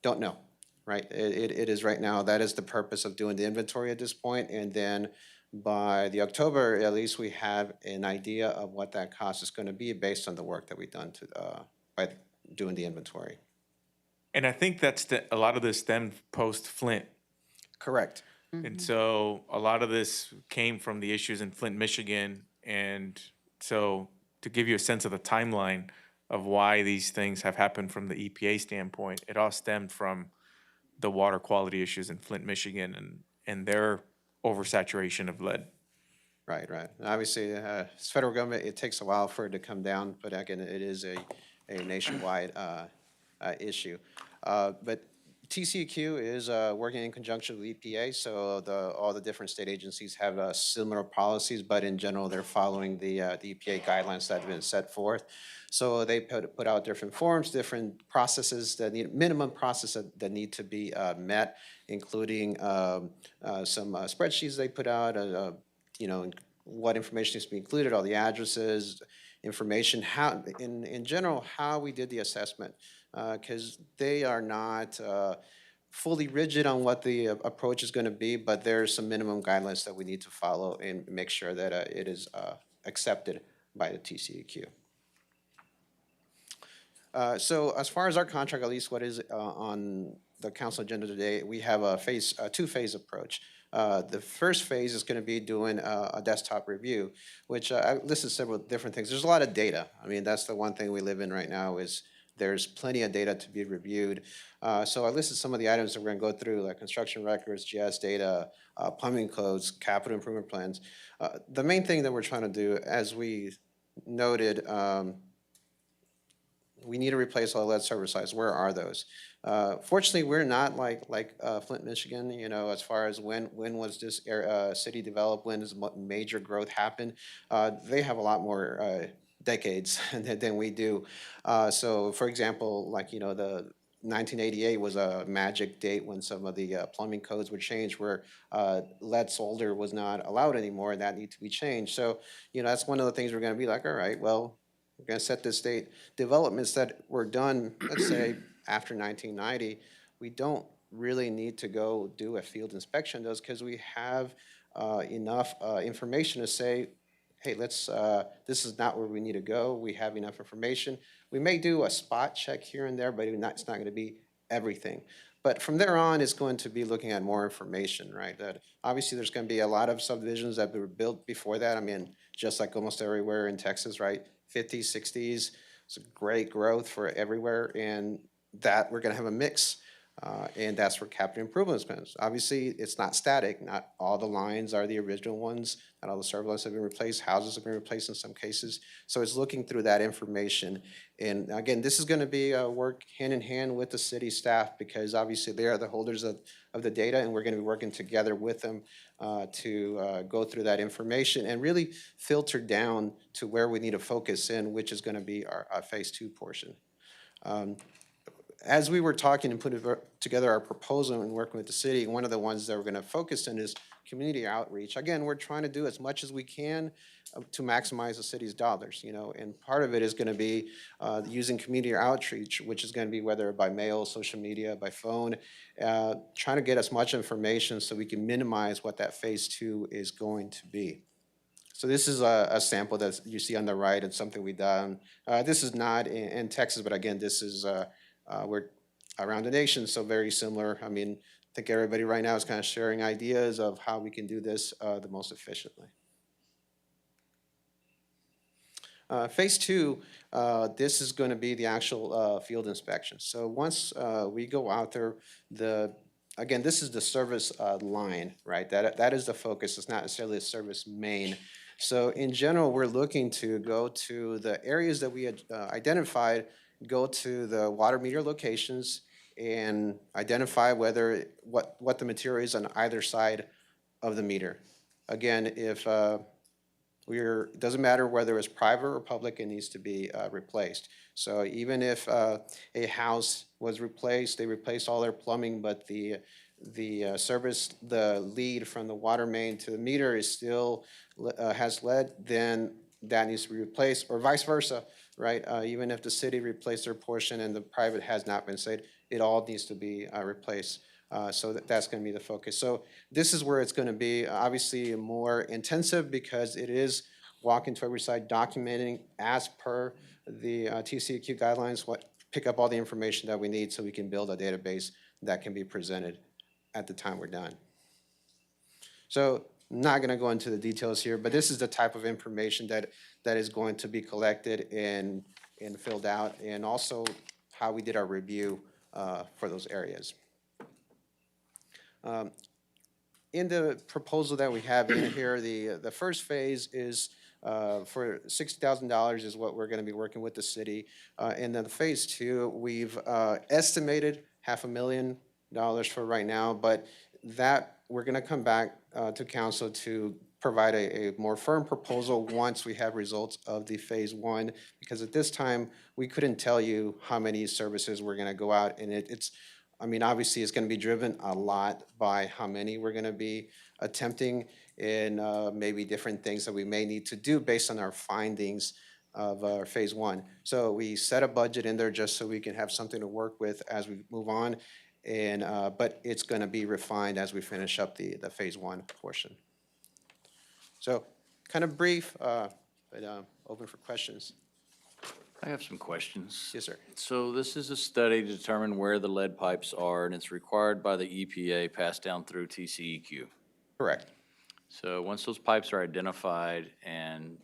Don't know, right? It is right now. That is the purpose of doing the inventory at this point, and then by the October, at least we have an idea of what that cost is going to be based on the work that we've done by doing the inventory. And I think that's a lot of this stemmed post-Flint. Correct. And so a lot of this came from the issues in Flint, Michigan. And so to give you a sense of the timeline of why these things have happened from the EPA standpoint, it all stemmed from the water quality issues in Flint, Michigan, and their oversaturation of lead. Right. Obviously, it's federal government, it takes a while for it to come down, but again, it is a nationwide issue. But TCEQ is working in conjunction with EPA, so all the different state agencies have similar policies, but in general, they're following the EPA guidelines that have been set forth. So they put out different forms, different processes that need, minimum processes that need to be met, including some spreadsheets they put out, what information needs to be included, all the addresses, information, how, in general, how we did the assessment, because they are not fully rigid on what the approach is going to be, but there's some minimum guidelines that we need to follow and make sure that it is accepted by the TCEQ. So as far as our contract, at least what is on the council agenda today, we have a two-phase approach. The first phase is going to be doing a desktop review, which I listed several different things. There's a lot of data. I mean, that's the one thing we live in right now is there's plenty of data to be reviewed. So I listed some of the items that we're going to go through, like construction records, GIS data, plumbing codes, capital improvement plans. The main thing that we're trying to do, as we noted, we need to replace all lead server sites. Where are those? Fortunately, we're not like Flint, Michigan, you know, as far as when was this city developed, when does major growth happen? They have a lot more decades than we do. So for example, like, you know, the 1988 was a magic date when some of the plumbing codes were changed, where lead solder was not allowed anymore, and that needed to be changed. So, you know, that's one of the things we're going to be like, all right, well, we're going to set this date. Developments that were done, let's say, after 1990, we don't really need to go do a field inspection of those, because we have enough information to say, hey, let's, this is not where we need to go. We have enough information. We may do a spot check here and there, but it's not going to be everything. But from there on, it's going to be looking at more information, right? That obviously there's going to be a lot of subdivisions that were built before that. I mean, just like almost everywhere in Texas, right? 50s, 60s, it's a great growth for everywhere, and that we're going to have a mix. And that's where capital improvements comes. Obviously, it's not static. Not all the lines are the original ones. Not all the server lines have been replaced. Houses have been replaced in some cases. So it's looking through that information. And again, this is going to be work hand in hand with the city staff, because obviously they are the holders of the data, and we're going to be working together with them to go through that information and really filter down to where we need to focus in, which is going to be our phase 2 portion. As we were talking and putting together our proposal and working with the city, one of the ones that we're going to focus on is community outreach. Again, we're trying to do as much as we can to maximize the city's dollars, you know, and part of it is going to be using community outreach, which is going to be whether by mail, social media, by phone, trying to get as much information so we can minimize what that phase 2 is going to be. So this is a sample that you see on the right. It's something we've done. This is not in Texas, but again, this is we're around the nation, so very similar. I mean, I think everybody right now is kind of sharing ideas of how we can do this the most efficiently. Phase 2, this is going to be the actual field inspection. So once we go out there, again, this is the service line, right? That is the focus. It's not necessarily a service main. So in general, we're looking to go to the areas that we had identified, go to the water meter locations and identify whether what the material is on either side of the meter. Again, if it doesn't matter whether it's private or public, it needs to be replaced. So even if a house was replaced, they replaced all their plumbing, but the lead from the water main to the meter is still has lead, then that needs to be replaced, or vice versa, right? Even if the city replaced their portion and the private has not been saved, it all needs to be replaced. So that's going to be the focus. So this is where it's going to be obviously more intensive, because it is walking to every side, documenting as per the TCEQ guidelines, pick up all the information that we need so we can build a database that can be presented at the time we're done. So I'm not going to go into the details here, but this is the type of information that is going to be collected and filled out, and also how we did our review for those areas. In the proposal that we have in here, the first phase is for $60,000 is what we're going to be working with the city. And then the phase 2, we've estimated $500,000 for right now, but that we're going to come back to council to provide a more firm proposal once we have results of the phase 1, because at this time we couldn't tell you how many services we're going to go out, and I mean, obviously it's going to be driven a lot by how many we're going to be attempting, and maybe different things that we may need to do based on our findings of our phase 1. So we set a budget in there just so we can have something to work with as we move on, and but it's going to be refined as we finish up the phase 1 portion. So kind of brief, but open for questions. I have some questions. Yes, sir. So this is a study to determine where the lead pipes are, and it's required by the EPA, passed down through TCEQ. Correct. So once those pipes are identified, and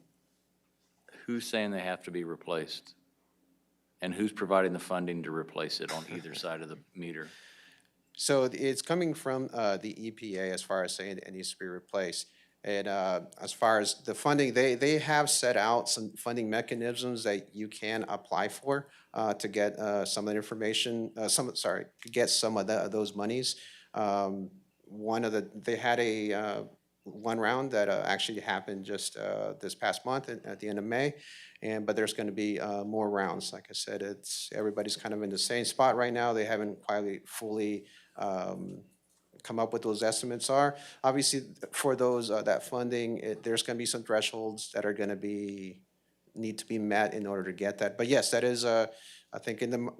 who's saying they have to be replaced? And who's providing the funding to replace it on either side of the meter? So it's coming from the EPA as far as saying it needs to be replaced. And as far as the funding, they have set out some funding mechanisms that you can apply for to get some of the information, to get some of those monies. They had a one round that actually happened just this past month at the end of May. But there's going to be more rounds. Like I said, everybody's kind of in the same spot right now. They haven't quite fully come up with those estimates are. Obviously, for those, that funding, there's going to be some thresholds that are going to need to be met in order to get that. But yes, that is, I think in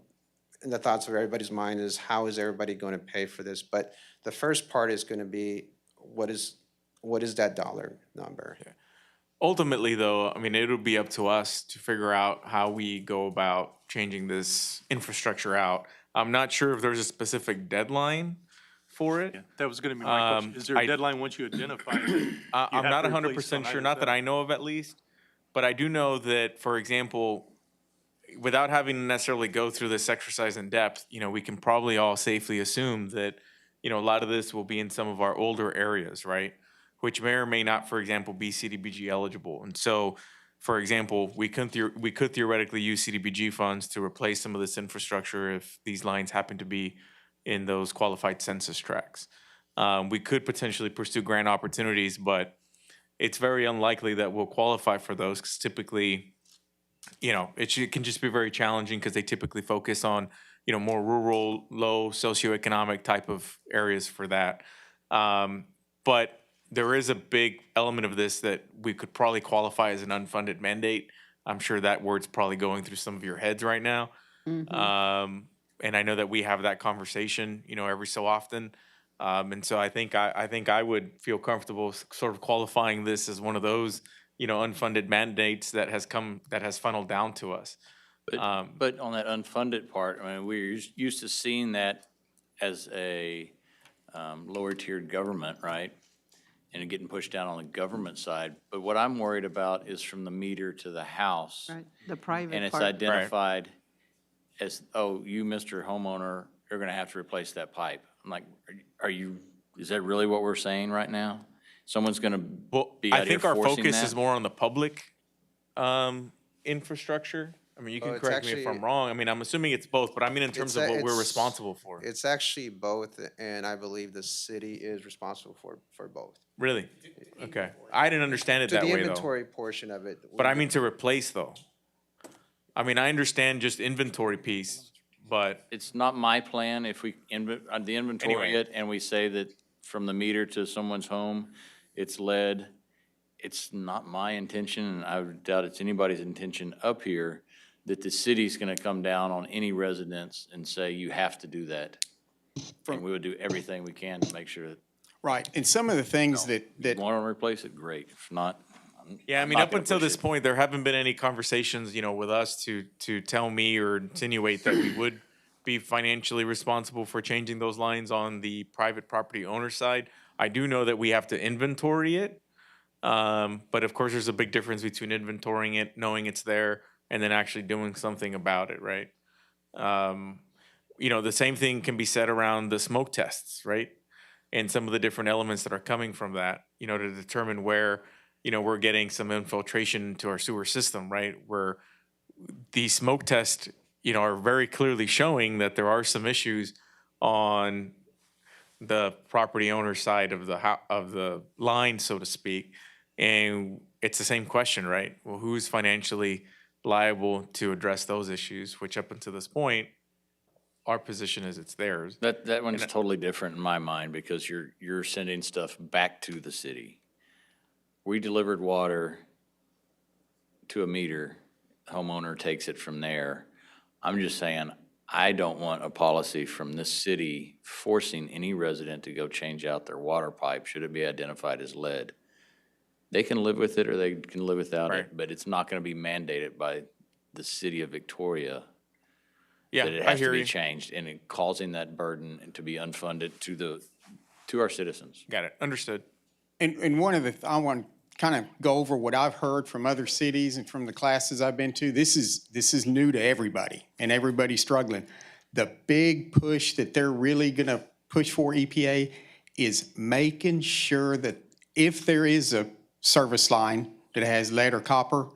the thoughts of everybody's mind is how is everybody going to pay for this? But the first part is going to be what is that dollar number? Yeah. Ultimately, though, I mean, it'll be up to us to figure out how we go about changing this infrastructure out. I'm not sure if there's a specific deadline for it. That was going to be my question. Is there a deadline once you identify it? I'm not 100% sure, not that I know of at least, but I do know that, for example, without having to necessarily go through this exercise in depth, we can probably all safely assume that, a lot of this will be in some of our older areas, right? Which may or may not, for example, be CDBG eligible. And so, for example, we could theoretically use CDBG funds to replace some of this infrastructure if these lines happen to be in those qualified census tracts. We could potentially pursue grant opportunities, but it's very unlikely that we'll qualify for those because typically, it can just be very challenging because they typically focus on, more rural, low socioeconomic type of areas for that. But there is a big element of this that we could probably qualify as an unfunded mandate. I'm sure that word's probably going through some of your heads right now. And I know that we have that conversation, every so often. And so I think I would feel comfortable sort of qualifying this as one of those, unfunded mandates that has funneled down to us. But on that unfunded part, I mean, we're used to seeing that as a lower tiered government, right? And getting pushed down on the government side. But what I'm worried about is from the meter to the house. Right, the private part. And it's identified as, oh, you, Mr. Homeowner, you're gonna have to replace that pipe. I'm like, is that really what we're saying right now? Someone's gonna be out I here think our forcing focus that? is more on the public infrastructure. I mean, you can it's correct me if I'm actually- wrong. I mean, I'm assuming it's both, but I mean in terms of what we're responsible for. It's actually both, and I believe the city is responsible for both. Really? Okay. I didn't understand it To that the way, though. inventory portion of it. But I mean to replace, though. I mean, I understand just inventory piece, but It's not my plan if we the inventory Anyway. it and we say that from the meter to someone's home, it's lead. It's not my intention, and I would doubt it's anybody's intention up here, that the city's gonna come down on any residents and say, you have to do that. And we would do everything we can to make sure that, Right, and some of the things that if you wanna replace it, great. If not, yeah, I I'm mean, not up gonna until push this it. point, there haven't been any conversations, with us to tell me or insinuate that we would be financially responsible for changing those lines on the private property owner side. I do know that we have to inventory it. But of course, there's a big difference between inventorying it, knowing it's there, and then actually doing something about it, right? The same thing can be said around the smoke tests, right? And some of the different elements that are coming from that, to determine where, we're getting some infiltration into our sewer system, right? Where these smoke tests, are very clearly showing that there are some issues on the property owner side of the line, so to speak. And it's the same question, right? Well, who's financially liable to address those issues, which up until this point, our position is it's theirs. That one's totally different in my mind because you're sending stuff back to the city. We delivered water to a meter, homeowner takes it from there. I'm just saying, I don't want a policy from this city forcing any resident to go change out their water pipe should it be identified as lead. They can live with it or they can live without it, but it's not gonna be mandated by the city of Victoria Yeah, that it I has to hear be you. changed and it causing that burden and to be unfunded to our citizens. Got it. Understood. And one of the, I want to kind of go over what I've heard from other cities and from the classes I've been to. This is new to everybody, and everybody's struggling. The big push that they're really going to push for, EPA, is making sure that if there is a service line that has lead or copper,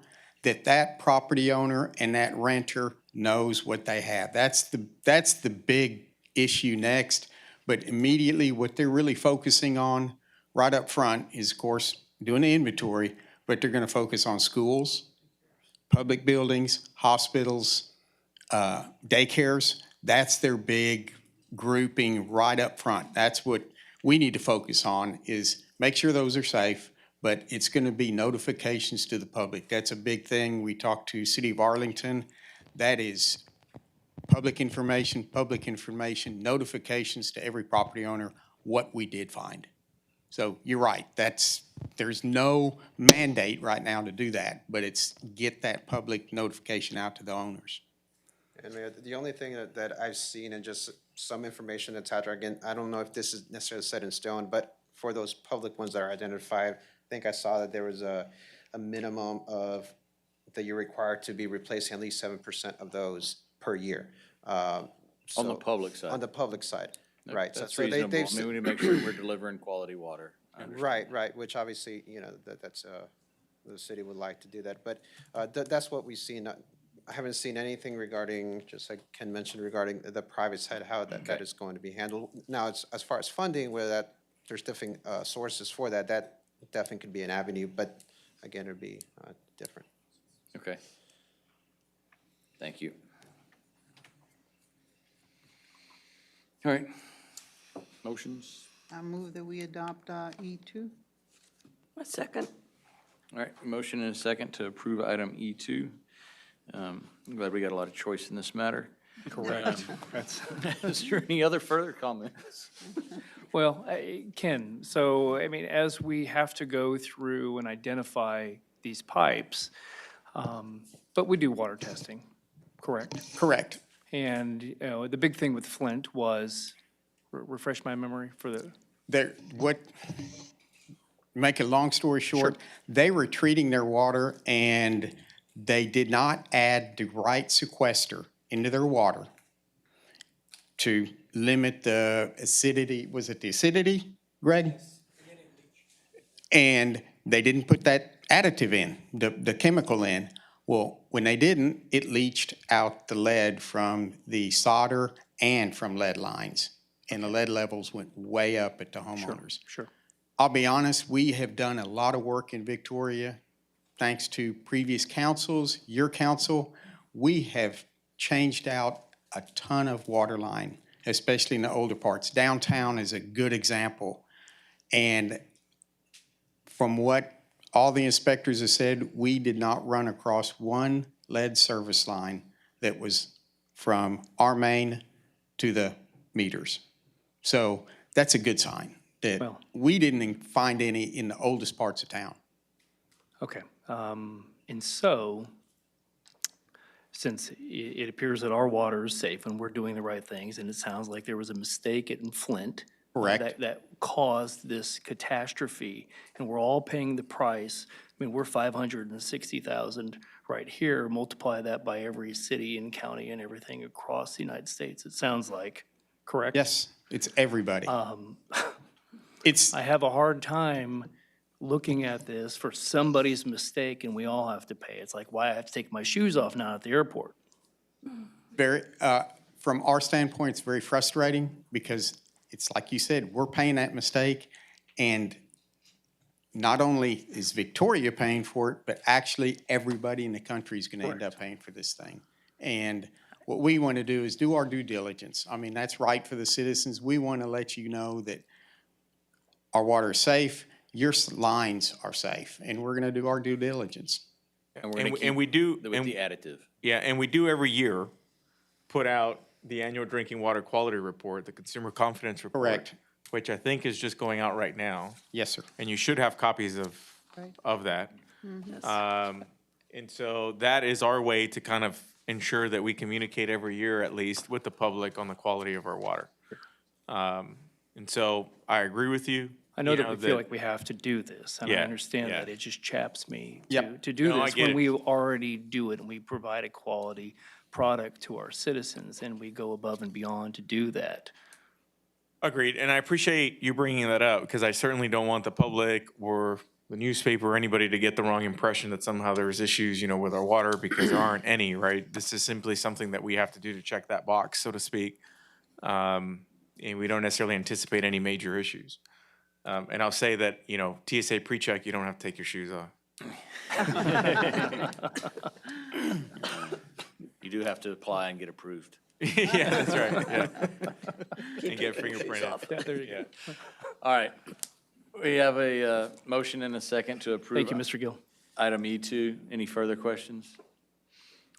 that property owner and that renter knows what they have. That's the big issue next. But immediately, what they're really focusing on right up front is, of course, doing the inventory, but they're going to focus on schools, public buildings, hospitals, daycares. That's their big grouping right up front. That's what we need to focus on, is make sure those are safe, but it's going to be notifications to the public. That's a big thing. We talked to City of Arlington. That is public information, notifications to every property owner what we did find. So you're right, there's no mandate right now to do that, but it's get that public notification out to the owners. And Mayor, the only thing that I've seen, and just some information that's out there, again, I don't know if this is necessarily set in stone, but for those public ones that are identified, I think I saw that there was a minimum of, that you're required to be replacing at least 7% of those per year. On the public side. On the public side, right. That's So they- reasonable. they've I mean, we need to make sure we're delivering quality water. I understand. Right, which obviously, that's, the city would like to do that. But that's what we've seen. I haven't seen anything regarding, just like Ken mentioned, regarding the private side, how that is going to be handled. Now, as far as funding, where there's different sources for that definitely could be an avenue, but again, it'd be different. Okay. Thank you. All right. Motions? I move that we adopt E2. A second. All right, motion and a second to approve item E2. I'm glad we got a lot of choice in this matter. Correct. Is there any other further comments? Well, Ken, so, I mean, as we have to go through and identify these pipes, but we do water testing, correct? Correct. And, you know, the big thing with Flint was, refresh my memory for the, Make a long story short, they were treating their water and they did not add the right sequester into their water to limit the acidity. Was it the acidity, Greg? And they didn't put that additive in, the chemical in. Well, when they didn't, it leached out the lead from the solder and from lead lines. And the lead levels went way up at the homeowners. sure. I'll be honest, we have done a lot of work in Victoria, thanks to previous councils, your council. We have changed out a ton of water line, especially in the older parts. Downtown is a good example. And from what all the inspectors have said, we did not run across one lead service line that was from our main to the meters. So that's a good sign that we didn't find any in the oldest parts of town. okay. And so, since it appears that our water is safe and we're doing the right things, and it sounds like there was a mistake in Flint. Correct. That caused this catastrophe, and we're all paying the price. I mean, we're 560,000 right here. Multiply that by every city and county and everything across the United States, it sounds like, correct? Yes, it's everybody. I have a hard time looking at this for somebody's mistake, and we all have to pay. It's like, why I have to take my shoes off now at the airport? From our standpoint, it's very frustrating because it's like you said, we're paying that mistake, and not only is Victoria paying for it, but actually everybody in the country is going to end up paying for this thing. And what we want to do is do our due diligence. I mean, that's right for the citizens. We want to let you know that our water is safe, your lines are safe, and we're going to do our due diligence. And we're going to And we do, with the additive. yeah, and we do every year put out the annual drinking water quality report, the consumer confidence report. Correct. Which I think is just going out right now. Yes, sir. And you should have copies of that. And so that is our way to kind of ensure that we communicate every year at least with the public on the quality of our water. And so I agree with you. I know you that know, we feel like we have to do this, and I Yeah, understand yeah. that. It just chaps me Yep. to do No, I this get when it. we already do it and we provide a quality product to our citizens, and we go above and beyond to do that. Agreed, and I appreciate you bringing that up, because I certainly don't want the public or the newspaper or anybody to get the wrong impression that somehow there's issues, you know, with our water, because there aren't any, right? This is simply something that we have to do to check that box, so to speak. And we don't necessarily anticipate any major issues. And I'll say that, you know, TSA pre-check, you don't have to take your shoes off. You do have to apply and get approved. Yeah, that's right, yeah. And get fingerprinted. Yeah, there you go. All right. We have a motion and a second to approve. Thank you, Mr. Gill. Item E2. Any further questions?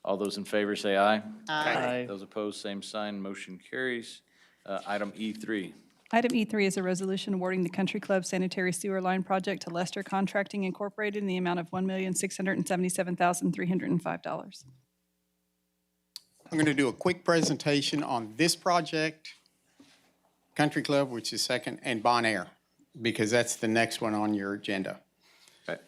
All those in favor say aye. Aye. Those opposed, same sign. Motion carries. Item E3. Item E3 is a resolution awarding the Country Club Sanitary Sewer Line Project to Lester Contracting Incorporated in the amount of $1,677,305. I'm going to do a quick presentation on this project, Country Club, which is second, and Bon Air, because that's the next one on your agenda. Okay.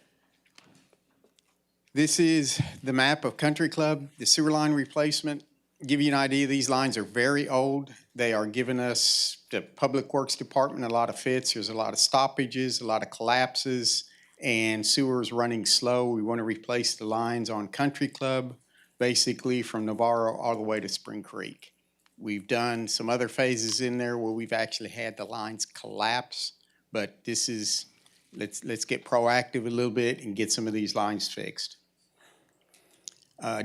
This is the map of Country Club, the sewer line replacement. Give you an idea, these lines are very old. They are giving us, the Public Works Department, a lot of fits. There's a lot of stoppages, a lot of collapses, and sewers running slow. We want to replace the lines on Country Club, basically from Navarro all the way to Spring Creek. We've done some other phases in there where we've actually had the lines collapse, but this is, let's get proactive a little bit and get some of these lines fixed.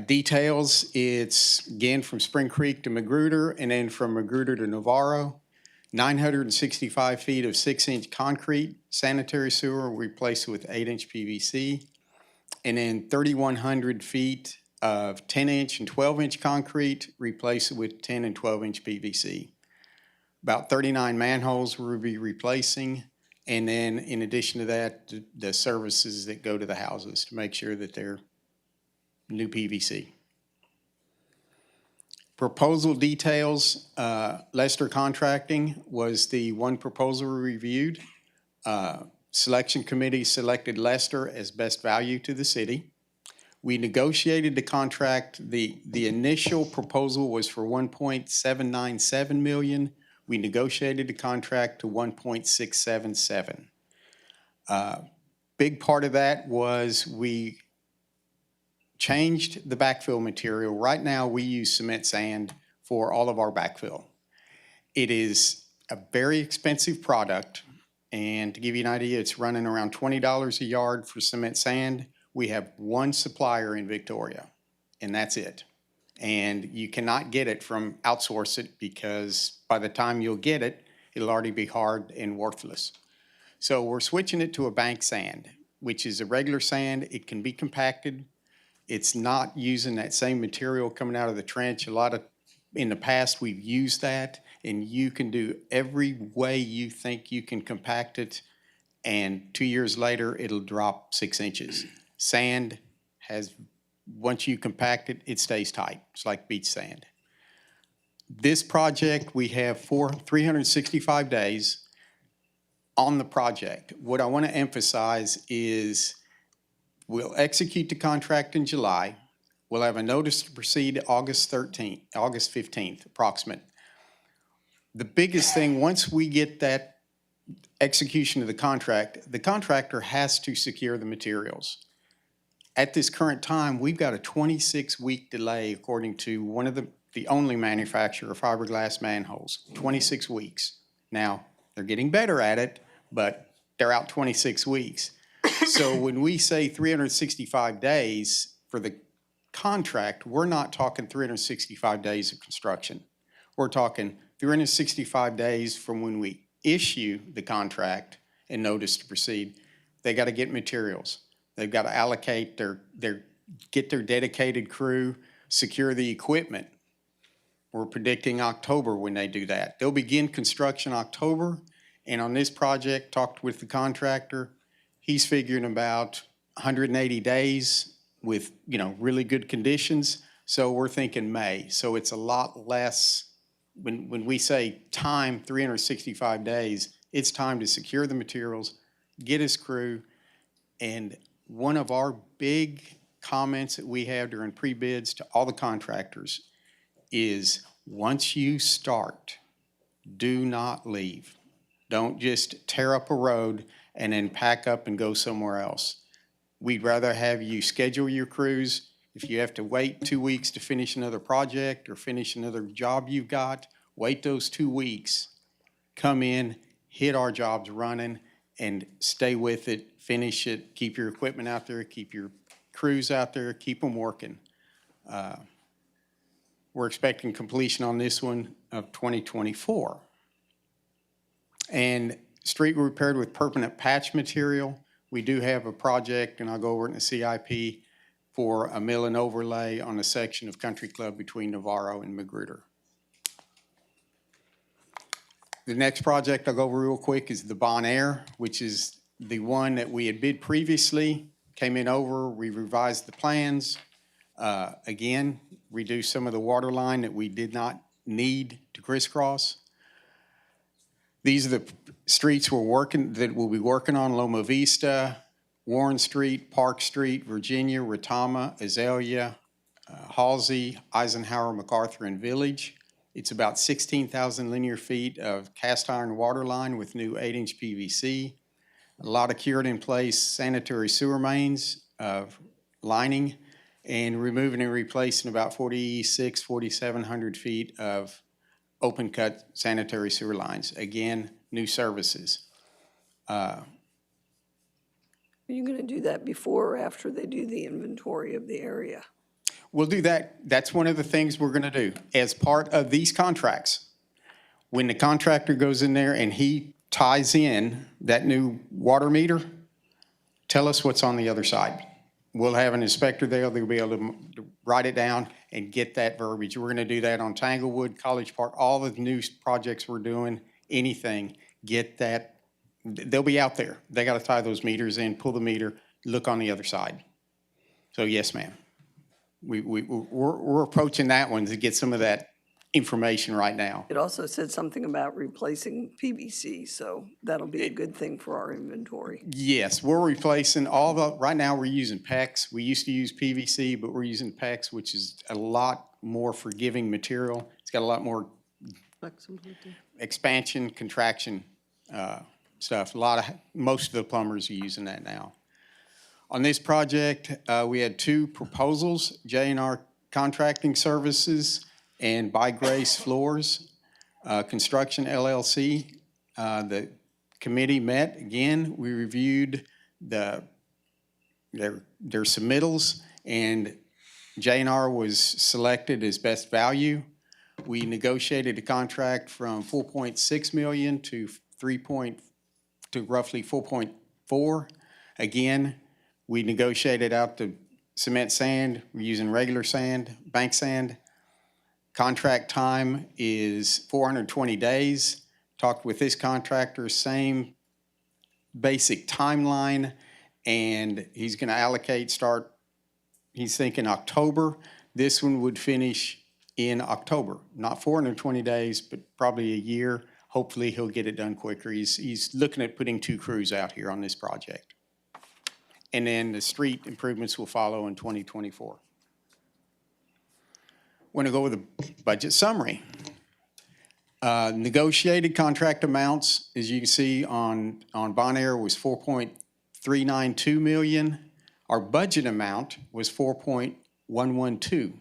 Details, it's again from Spring Creek to Magruder and then from Magruder to Navarro. 965 feet of 6-inch concrete sanitary sewer replaced with 8-inch PVC. And then 3,100 feet of 10-inch and 12-inch concrete replaced with 10 and 12-inch PVC. About 39 manholes we'll be replacing. And then in addition to that, the services that go to the houses to make sure that they're new PVC. Proposal details, Lester Contracting was the one proposal we reviewed. Selection committee selected Lester as best value to the city. We negotiated the contract. The initial proposal was for $1.797 million. We negotiated the contract to $1.677. Big part of that was we changed the backfill material. Right now, we use cement sand for all of our backfill. It is a very expensive product, and to give you an idea, it's running around $20 a yard for cement sand. We have one supplier in Victoria, and that's it. And you cannot get it from outsource it because by the time you'll get it, it'll already be hard and worthless. So we're switching it to a bank sand, which is a regular sand. It can be compacted. It's not using that same material coming out of the trench. In the past, we've used that, and you can do every way you think you can compact it, and 2 years later, it'll drop 6 inches. Sand has, once you compact it, it stays tight. It's like beach sand. This project, we have 365 days on the project. What I want to emphasize is we'll execute the contract in July. We'll have a notice to proceed August 15th, approximate. The biggest thing, once we get that execution of the contractor has to secure the materials. At this current time, we've got a 26-week delay according to one of the only manufacturer of fiberglass manholes, 26 weeks. Now, they're getting better at it, but they're out 26 weeks. So when we say 365 days for the contract, we're not talking 365 days of construction. We're talking 365 days from when we issue the contract and notice to proceed. They got to get materials. They've got to allocate get their dedicated crew, secure the equipment. We're predicting October when they do that. They'll begin construction October, and on this project, talked with the contractor, he's figuring about 180 days with, really good conditions. So we're thinking May. So it's a lot less, when we say time, 365 days, It's time to secure the materials, get his crew. And one of our big comments that we have during pre-bids to all the contractors is, once you start, do not leave. Don't just tear up a road and then pack up and go somewhere else. We'd rather have you schedule your crews. If you have to wait 2 weeks to finish another project or finish another job you've got, wait those 2 weeks. Come in, hit our jobs running, and stay with it, finish it, keep your equipment out there, keep your crews out there, keep them working. We're expecting completion on this one of 2024. And street repaired with permanent patch material. We do have a project, and I'll go over it in the CIP, for a mill and overlay on a section of Country Club between Navarro and Magruder. The next project I'll go over real quick is the Bon Air, which is the one that we had bid previously, came in over, we revised the plans. Again, reduced some of the water line that we did not need to crisscross. These are the streets we'll be working on: Loma Vista, Warren Street, Park Street, Virginia, Retama, Azalea, Halsey, Eisenhower, MacArthur, and Village. It's about 16,000 linear feet of cast iron water line with new 8-inch PVC. A lot of cured in place sanitary sewer mains lining, and removing and replacing about 4,700 feet of open cut sanitary sewer lines. Again, new services. Are you going to do that before or after they do the inventory of the area? We'll do that. That's one of the things we're going to do as part of these contracts. When the contractor goes in there and he ties in that new water meter, tell us what's on the other side. We'll have an inspector there. They'll be able to write it down and get that verbiage. We're going to do that on Tanglewood, College Park, all the new projects we're doing, anything, get that. They'll be out there. They got to tie those meters in, pull the meter, look on the other side. So yes, ma'am. We're approaching that one to get some of that information right now. It also said something about replacing PVC, so that'll be a good thing for our inventory. Yes, we're replacing all the, right now we're using PEX. We used to use PVC, but we're using PEX, which is a lot more forgiving material. It's got a lot more Flexibility. expansion, contraction stuff. Most of the plumbers are using that now. On this project, we had 2 proposals: J&R Contracting Services and By Grace Floors Construction LLC. The committee met again. We reviewed their submittals, and J&R was selected as best value. We negotiated a contract from $4.6 million to roughly $4.4. Again, we negotiated out the cement sand. We're using regular sand, bank sand. Contract time is 420 days. Talked with this contractor, same basic timeline, and he's going to he's thinking October. This one would finish in October. Not 420 days, but probably a year. Hopefully he'll get it done quicker. He's looking at putting 2 crews out here on this project. And then the street improvements will follow in 2024. Want to go with a budget summary. Negotiated contract amounts, as you can see on Bon Air, was $4.392 million. Our budget amount was $4.112.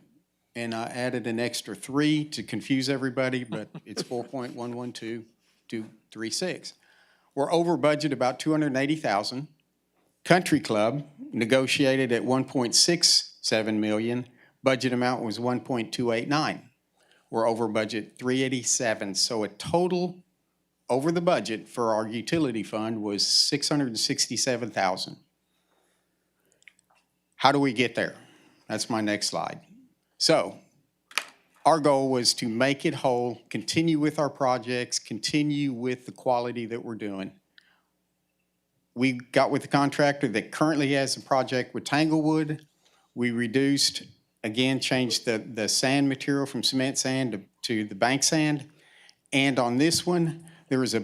And I added an extra 3 to confuse everybody, but it's 4.112,236. We're over budget about $280,000. Country Club negotiated at $1.67 million. Budget amount was $1.289. We're over budget $387. So a total over the budget for our utility fund was $667,000. How do we get there? That's my next slide. So our goal was to make it whole, continue with our projects, continue with the quality that we're doing. We got with the contractor that currently has a project with Tanglewood. We reduced, again, changed the sand material from cement sand to the bank sand. And on this one, there was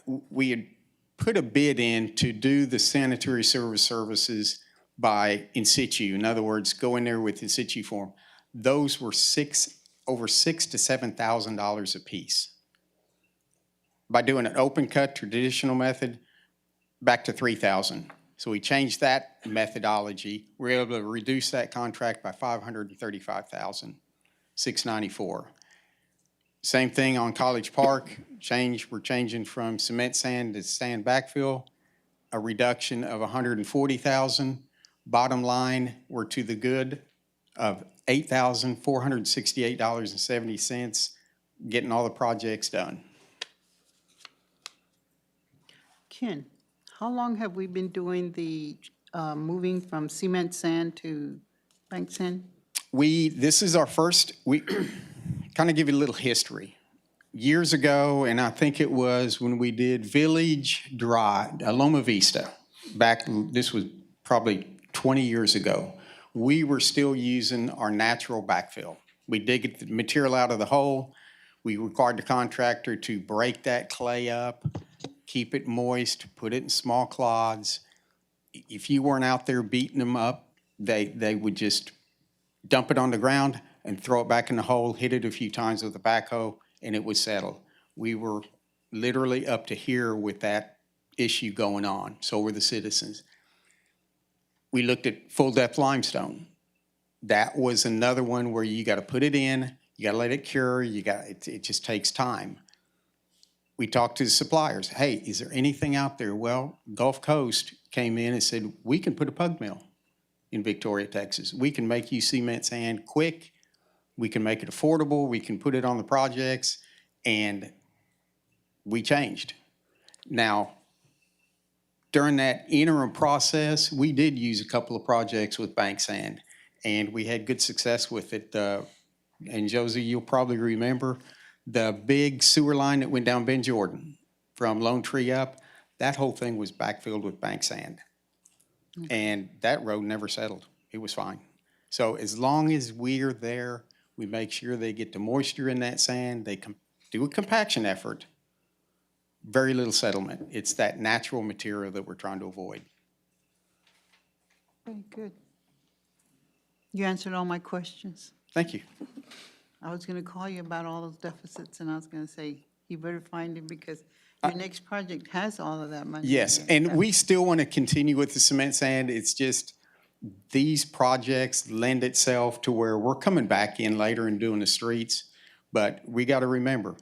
we had put a bid in to do the sanitary services by in situ. In other words, go in there with in situ form. Those were over $6,000 to $7,000 a piece. By doing an open cut traditional method, back to $3,000. So we changed that methodology. We were able to reduce that contract by $535,694. Same thing on College Park. We're changing from cement sand to sand backfill, a reduction of $140,000. Bottom line, we're to the good of $8,468.70, getting all the projects done. Ken, how long have we been doing the moving from cement sand to bank sand? This is our first, we kind of give you a little history. Years ago, and I think it was when we did Village Drive, Loma Vista, this was probably 20 years ago, we were still using our natural backfill. We dig the material out of the hole. We required the contractor to break that clay up, keep it moist, put it in small clods. If you weren't out there beating them up, they would just dump it on the ground and throw it back in the hole, hit it a few times with a backhoe, and it would settle. We were literally up to here with that issue going on. So were the citizens. We looked at full depth limestone. That was another one where you got to put it in, you got to let it cure, it just takes time. We talked to the suppliers. Hey, is there anything out there? Well, Gulf Coast came in and said, we can put a pug mill in Victoria, Texas. We can make you cement sand quick. We can make it affordable. We can put it on the projects. And we changed. Now, during that interim process, we did use a couple of projects with bank sand, and we had good success with it. And Josie, you'll probably remember the big sewer line that went down Ben Jordan from Lone Tree up, that whole thing was backfilled with bank sand. And that road never settled. It was fine. So as long as we're there, we make sure they get the moisture in that sand, they do a compaction effort, very little settlement. It's that natural material that we're trying to avoid. Very good. You answered all my questions. Thank you. I was going to call you about all those deficits, and I was going to say, you better find it because your next project has all of that money. Yes, and we still want to continue with the cement sand. It's just these projects lend itself to where we're coming back in later and doing the streets. But we got to remember,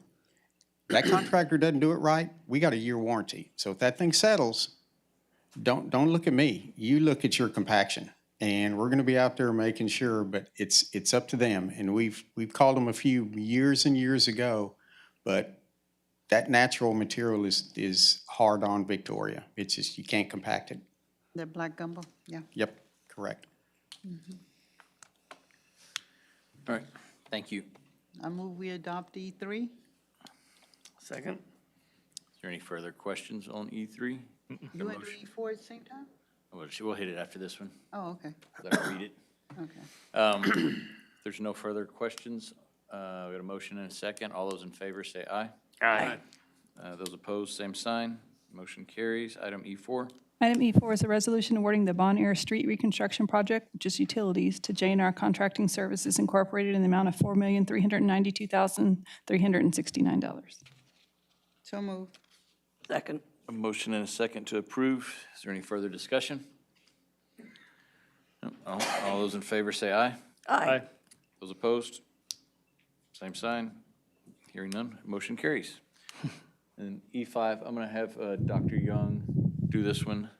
that contractor doesn't do it right, we got a year warranty. So if that thing settles, don't look at me. You look at your compaction. And we're going to be out there making sure, but it's up to them. And we've called them a few years and years ago, but that natural material is hard on Victoria. It's just, you can't compact it. That black gumbo, yeah. Yep, correct. All right, thank you. I move we adopt E3. Second? Is there any further questions on E3? You want to do E4 at the same time? We'll hit it after this one. Oh, okay, Let her read it. okay. There's no further questions. We got a motion and a second. All those in favor say aye. Aye. Those opposed, same sign. Motion carries. Item E4. Item E4 is a resolution awarding the Bon Air Street Reconstruction Project, which is utilities, to J&R Contracting Services Incorporated in the amount of $4,392,369. So moved. Second. A motion and a second to approve. Is there any further discussion? No? All those in favor say aye. Aye. Those opposed, same sign. Hearing none, motion carries. And E5, I'm going to have Dr. Young do this one.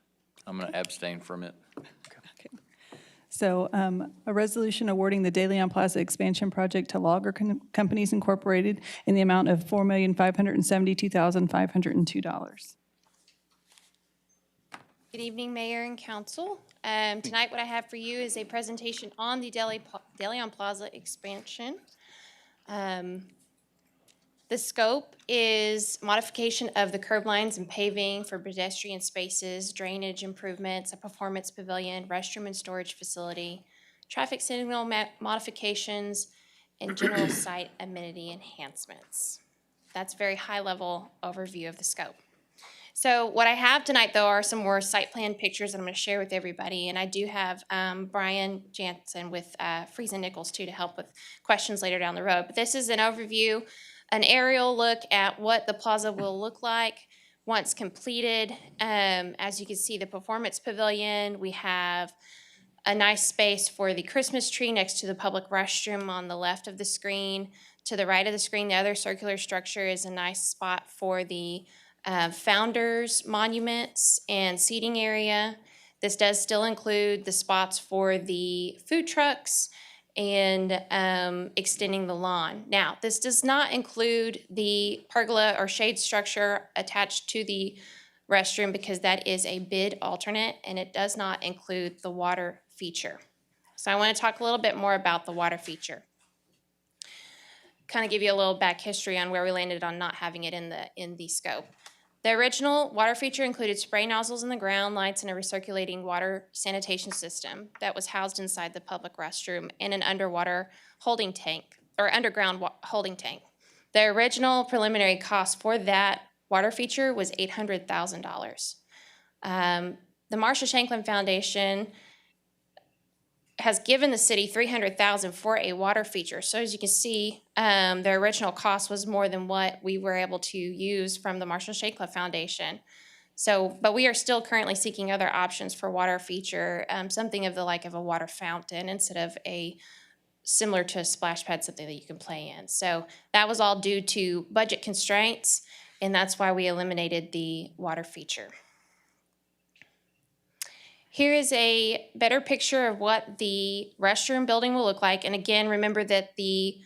I'm going to abstain from it. So a resolution awarding the De Leon Plaza expansion project to Logger Companies Incorporated in the amount of $4,572,502. Good evening, Mayor and Council. Tonight, what I have for you is a presentation on the De Leon Plaza expansion. The scope is modification of the curb lines and paving for pedestrian spaces, drainage improvements, a performance pavilion, restroom and storage facility, traffic signal modifications, and general site amenity enhancements. That's a very high-level overview of the scope. So what I have tonight, though, are some more site plan pictures that I'm going to share with everybody. And I do have Brian Jansen with Friesen Nichols, too, to help with questions later down the road. But this is an overview, an aerial look at what the plaza will look like once completed. As you can see, the Performance Pavilion, we have a nice space for the Christmas tree next to the public restroom on the left of the screen. To the right of the screen, the other circular structure is a nice spot for the founders' monuments and seating area. This does still include the spots for the food trucks and extending the lawn. Now, this does not include the pergola or shade structure attached to the restroom because that is a bid alternate, and it does not include the water feature. So I want to talk a little bit more about the water feature. Kind of give you a little back history on where we landed on not having it in the scope. The original water feature included spray nozzles in the ground, lights, and a recirculating water sanitation system that was housed inside the public restroom and an underwater holding tank, or underground holding tank. The original preliminary cost for that water feature was $800,000. The Marshall Shanklin Foundation has given the city $300,000 for a water feature. So as you can see, the original cost was more than what we were able to use from the Marshall Shanklin Foundation. So, but we are still currently seeking other options for water feature, something of the like of a water fountain instead of a similar to a splash pad, something that you can play in. So that was all due to budget constraints, and that's why we eliminated the water feature. Here is a better picture of what the restroom building will look like. And again, remember that the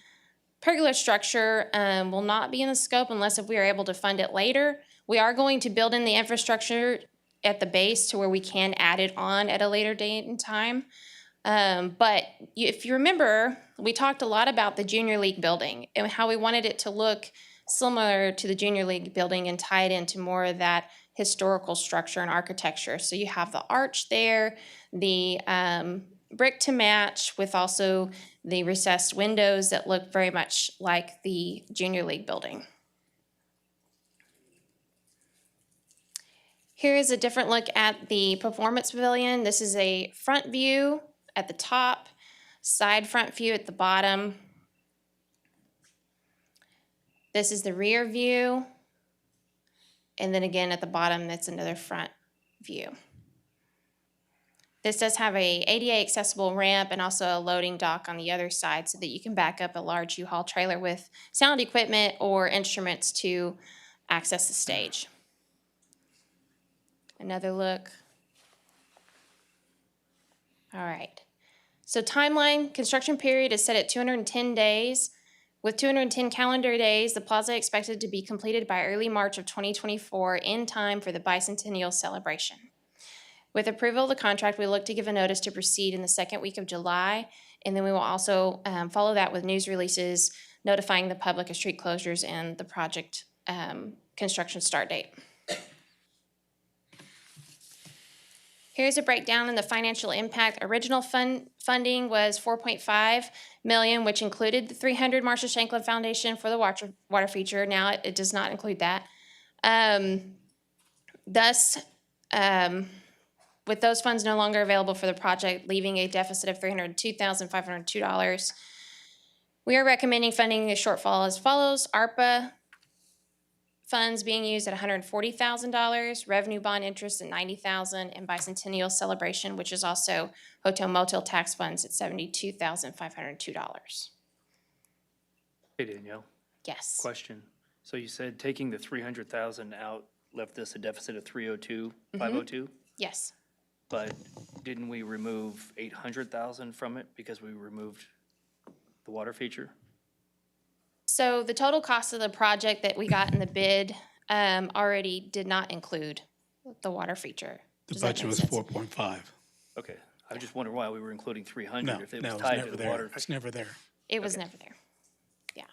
pergola structure will not be in the scope unless if we are able to fund it later. We are going to build in the infrastructure at the base to where we can add it on at a later date and time. But if you remember, we talked a lot about the Junior League building and how we wanted it to look similar to the Junior League building and tie it into more of that historical structure and architecture. So you have the arch there, the brick to match with also the recessed windows that look very much like the Junior League building. Here is a different look at the Performance Pavilion. This is a front view at the top, side front view at the bottom. This is the rear view. And then again at the bottom, that's another front view. This does have a ADA accessible ramp and also a loading dock on the other side so that you can back up a large U-Haul trailer with sound equipment or instruments to access the stage. Another look. All right. So timeline, construction period is set at 210 days. With 210 calendar days, the plaza expected to be completed by early March of 2024 in time for the bicentennial celebration. With approval of the contract, we look to give a notice to proceed in the second week of July, and then we will also follow that with news releases notifying the public of street closures and the project construction start date. Here's a breakdown in the financial impact. Original funding was $4.5 million, which included the 300 Marshall Shanklin Foundation for the water feature. Now it does not include that. Thus, with those funds no longer available for the project, leaving a deficit of $302,502, we are recommending funding the shortfall as follows. ARPA funds being used at $140,000, revenue bond interest at $90,000, and bicentennial celebration, which is also hotel motel tax funds at $72,502. Hey, Danielle. Yes. Question. So you said taking the 300,000 out left us a deficit of 302,502? Yes. But didn't we remove 800,000 from it because we removed the water feature? So the total cost of the project that we got in the bid already did not include the water feature. The Does that budget make was sense? 4.5. Okay, I just wonder why we were including 300 No, if it no, was it was tied to never the there. water. It's never there. It was never there. Yeah.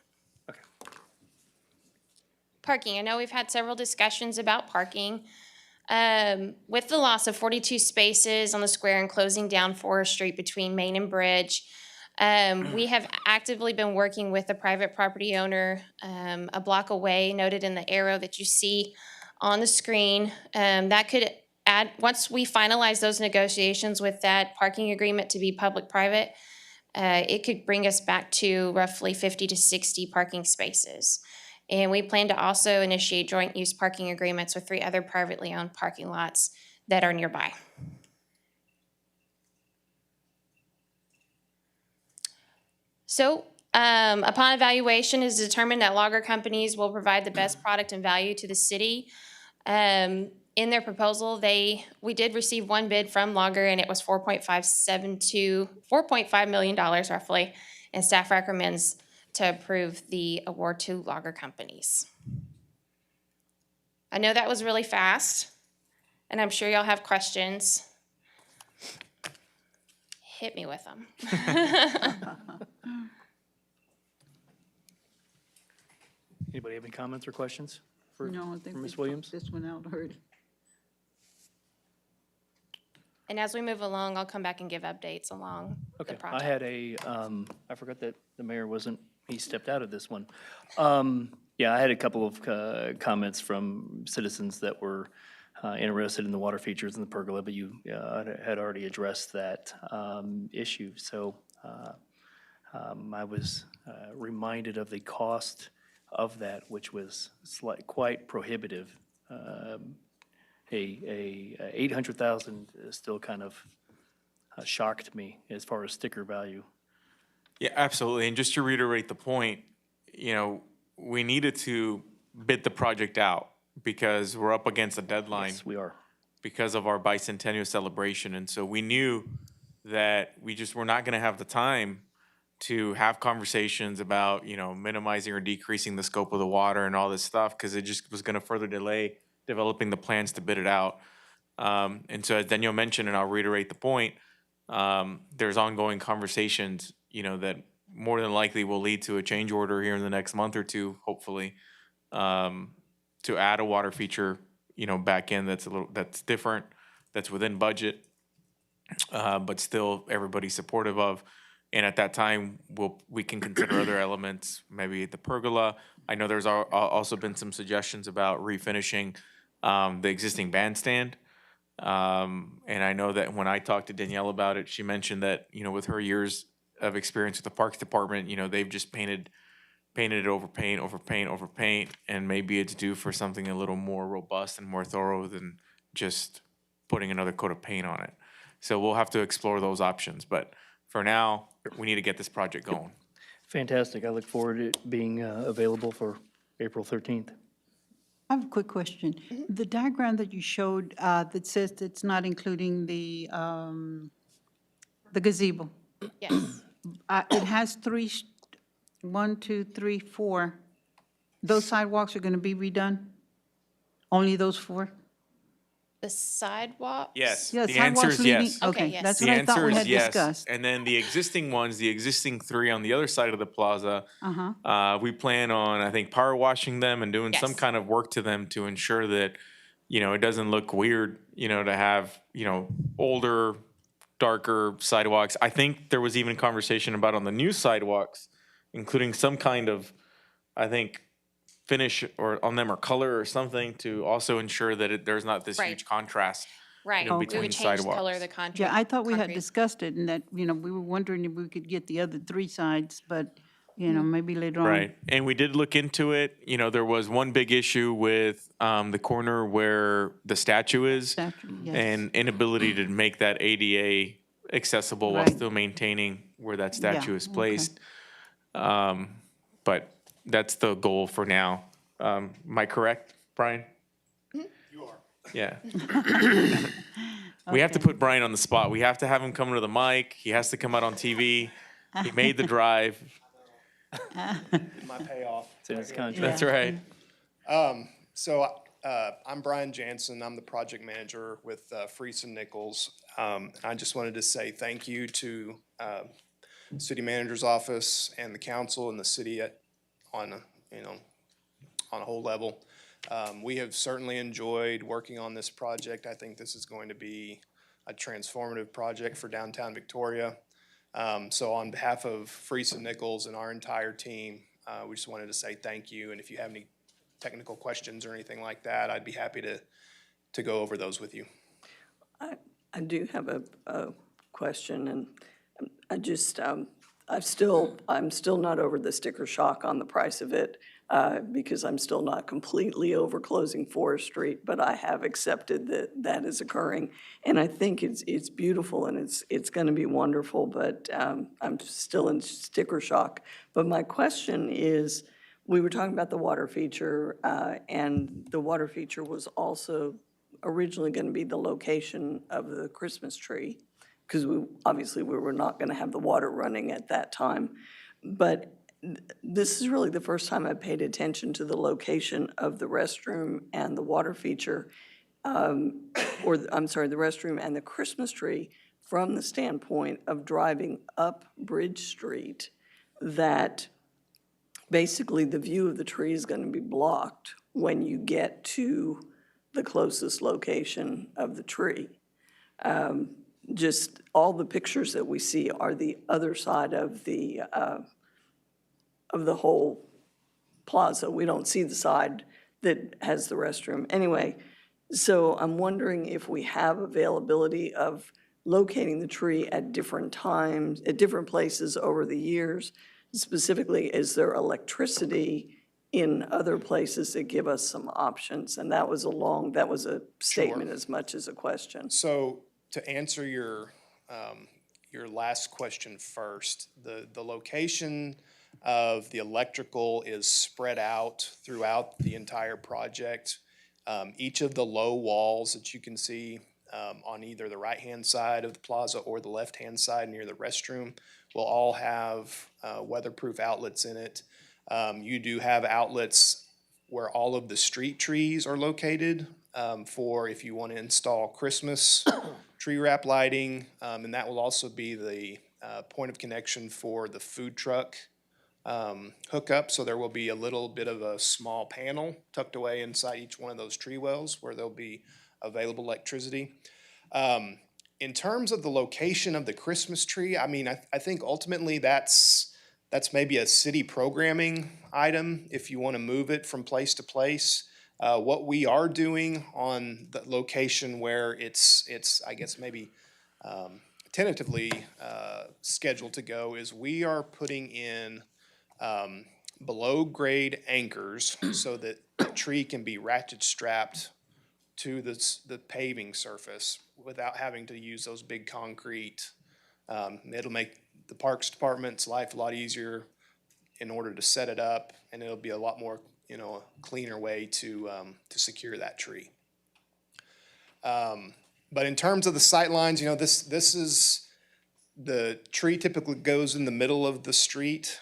Okay. Parking. I know we've had several discussions about parking. With the loss of 42 spaces on the square and closing down Forest Street between Main and Bridge, we have actively been working with the private property owner a block away, noted in the arrow that you see on the screen. That could add, once we finalize those negotiations with that parking agreement to be public-private, it could bring us back to roughly 50 to 60 parking spaces. And we plan to also initiate joint use parking agreements with 3 other privately owned parking lots that are nearby. So upon evaluation, it is determined that logger companies will provide the best product and value to the city. In their proposal, we did receive one bid from Logger, and it was $4.5 million roughly, and staff recommends to approve the award to Logger companies. I know that was really fast, and I'm sure y'all have questions. Hit me with them. Anybody have any comments or questions for No, I think Ms. we Williams? this one out already. And as we move along, I'll come back and give updates along the Okay, project. I had I forgot that the mayor wasn't, he stepped out of this one. Yeah, I had a couple of comments from citizens that were interested in the water features in the pergola, but you had already addressed that issue. So I was reminded of the cost of that, which was quite prohibitive. $800,000 still kind of shocked me as far as sticker value. Yeah, absolutely. And just to reiterate the point, we needed to bid the project out because we're up against a deadline. Yes, we are. Because of our bicentennial celebration. And so we knew that we just were not going to have the time to have conversations about, minimizing or decreasing the scope of the water and all this stuff, because it just was going to further delay developing the plans to bid it out. And so as Danielle mentioned, and I'll reiterate the point, there's ongoing conversations, that more than likely will lead to a change order here in the next month or two, hopefully, to add a water feature, back in that's different, that's within budget, but still everybody's supportive of. And at that time, we can consider other elements, maybe the pergola. I know there's also been some suggestions about refinishing the existing bandstand. And I know that when I talked to Danielle about it, she mentioned that, with her years of experience with the Parks Department, they've just painted it over paint, and maybe it's due for something a little more robust and more thorough than just putting another coat of paint on it. So we'll have to explore those options. But for now, we need to get this project going. Fantastic. I look forward to it being available for April 13th. I have a quick question. The diagram that you showed that says it's not including the gazebo. Yes. It has 3, 1, 2, 3, 4. Those sidewalks are going to be redone? Only those 4? The sidewalks? Yes, Yeah, the answer sidewalks is leading- yes. Okay, yes. that's The what I thought answer we is had yes. discussed. And then the existing ones, the existing 3 on the other side of the plaza, we plan on, I think, power washing them and doing some Yes. kind of work to them to ensure that, it doesn't look weird, to have, older, darker sidewalks. I think there was even conversation about on the new sidewalks, including some kind of, I think, finish or on them or color or something to also ensure that there's not this Right. huge contrast. Right. know, We between would change the color sidewalks. of the concrete. Yeah, I thought we had concrete. discussed it and that, we were wondering if we could get the other 3 sides, but, maybe later on. Right, and we did look into it. There was one big issue with the corner where the statue is, Statue, yes. and inability to make that ADA accessible while Right. still maintaining where that Yeah, statue is okay. placed. But that's the goal for now. Am I correct, Brian? You are. Yeah. We have to put Brian on the spot. We have to have him come to the mic. He has to come out on TV. He made the drive. My payoff. It's in his contract. That's right. So I'm Brian Jansen. I'm the project manager with Freese and Nichols. I just wanted to say thank you to city manager's office and the council and the city on a whole level. We have certainly enjoyed working on this project. I think this is going to be a transformative project for downtown Victoria. So on behalf of Freese and Nichols and our entire team, we just wanted to say thank you. And if you have any technical questions or anything like that, I'd be happy to go over those with you. I do have a question, and I just, I'm still not over the sticker shock on the price of it, because I'm still not completely over closing Forest Street, but I have accepted that that is occurring. And I think it's beautiful and it's gonna be wonderful, but I'm still in sticker shock. But my question is, we were talking about the water feature, and the water feature was also originally gonna be the location of the Christmas tree, because obviously we were not gonna have the water running at that time. But this is really the first time I paid attention to the location of the restroom and the water feature, the restroom and the Christmas tree from the standpoint of driving up Bridge Street, that basically the view of the tree is going to be blocked when you get to the closest location of the tree. Just all the pictures that we see are the other side of the whole plaza. We don't see the side that has the restroom. Anyway, so I'm wondering if we have availability of locating the tree at different times, at different places over the years. Specifically, is there electricity in other places that give us some options? And that was a statement as much as a question. So to answer your last question first, the location of the electrical is spread out throughout the entire project. Each of the low walls that you can see on either the right-hand side of the plaza or the left-hand side near the restroom will all have weatherproof outlets in it. You do have outlets where all of the street trees are located for if you want to install Christmas tree wrap lighting, and that will also be the point of connection for the food truck hookup. So there will be a little bit of a small panel tucked away inside each one of those tree wells where there'll be available electricity. In terms of the location of the Christmas tree, I mean, I think ultimately that's maybe a city programming item if you want to move it from place to place. What we are doing on the location where it's I guess maybe tentatively scheduled to go is we are putting in below grade anchors so that the tree can be ratchet strapped to the paving surface without having to use those big concrete. It'll make the Parks Department's life a lot easier in order to set it up, and it'll be a lot more, a cleaner way to secure that tree. But in terms of the sight lines, this is, the tree typically goes in the middle of the street,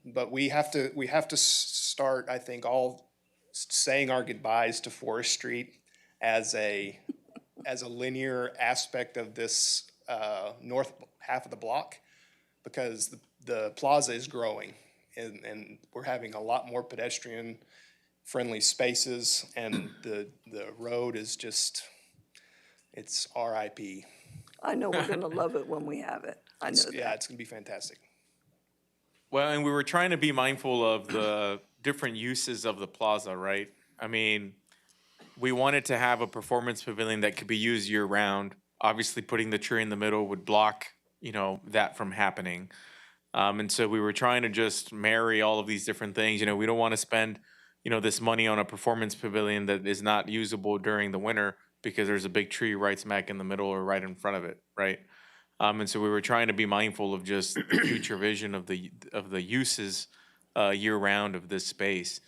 but we have to start, I think, all saying our goodbyes to Forest Street as a linear aspect of this north half of the block, because the plaza is growing and we're having a lot more pedestrian friendly spaces, and the road is just, it's RIP. I know we're gonna love it when we have it. I know that. Yeah, it's gonna be fantastic. Well, and we were trying to be mindful of the different uses of the plaza, right? I mean, we wanted to have a performance pavilion that could be used year-round. Obviously, putting the tree in the middle would block, that from happening. And so we were trying to just marry all of these different things. We don't want to spend, this money on a performance pavilion that is not usable during the winter because there's a big tree right smack in the middle or right in front of it, right? And so we were trying to be mindful of just the future vision of the uses year-round of this space.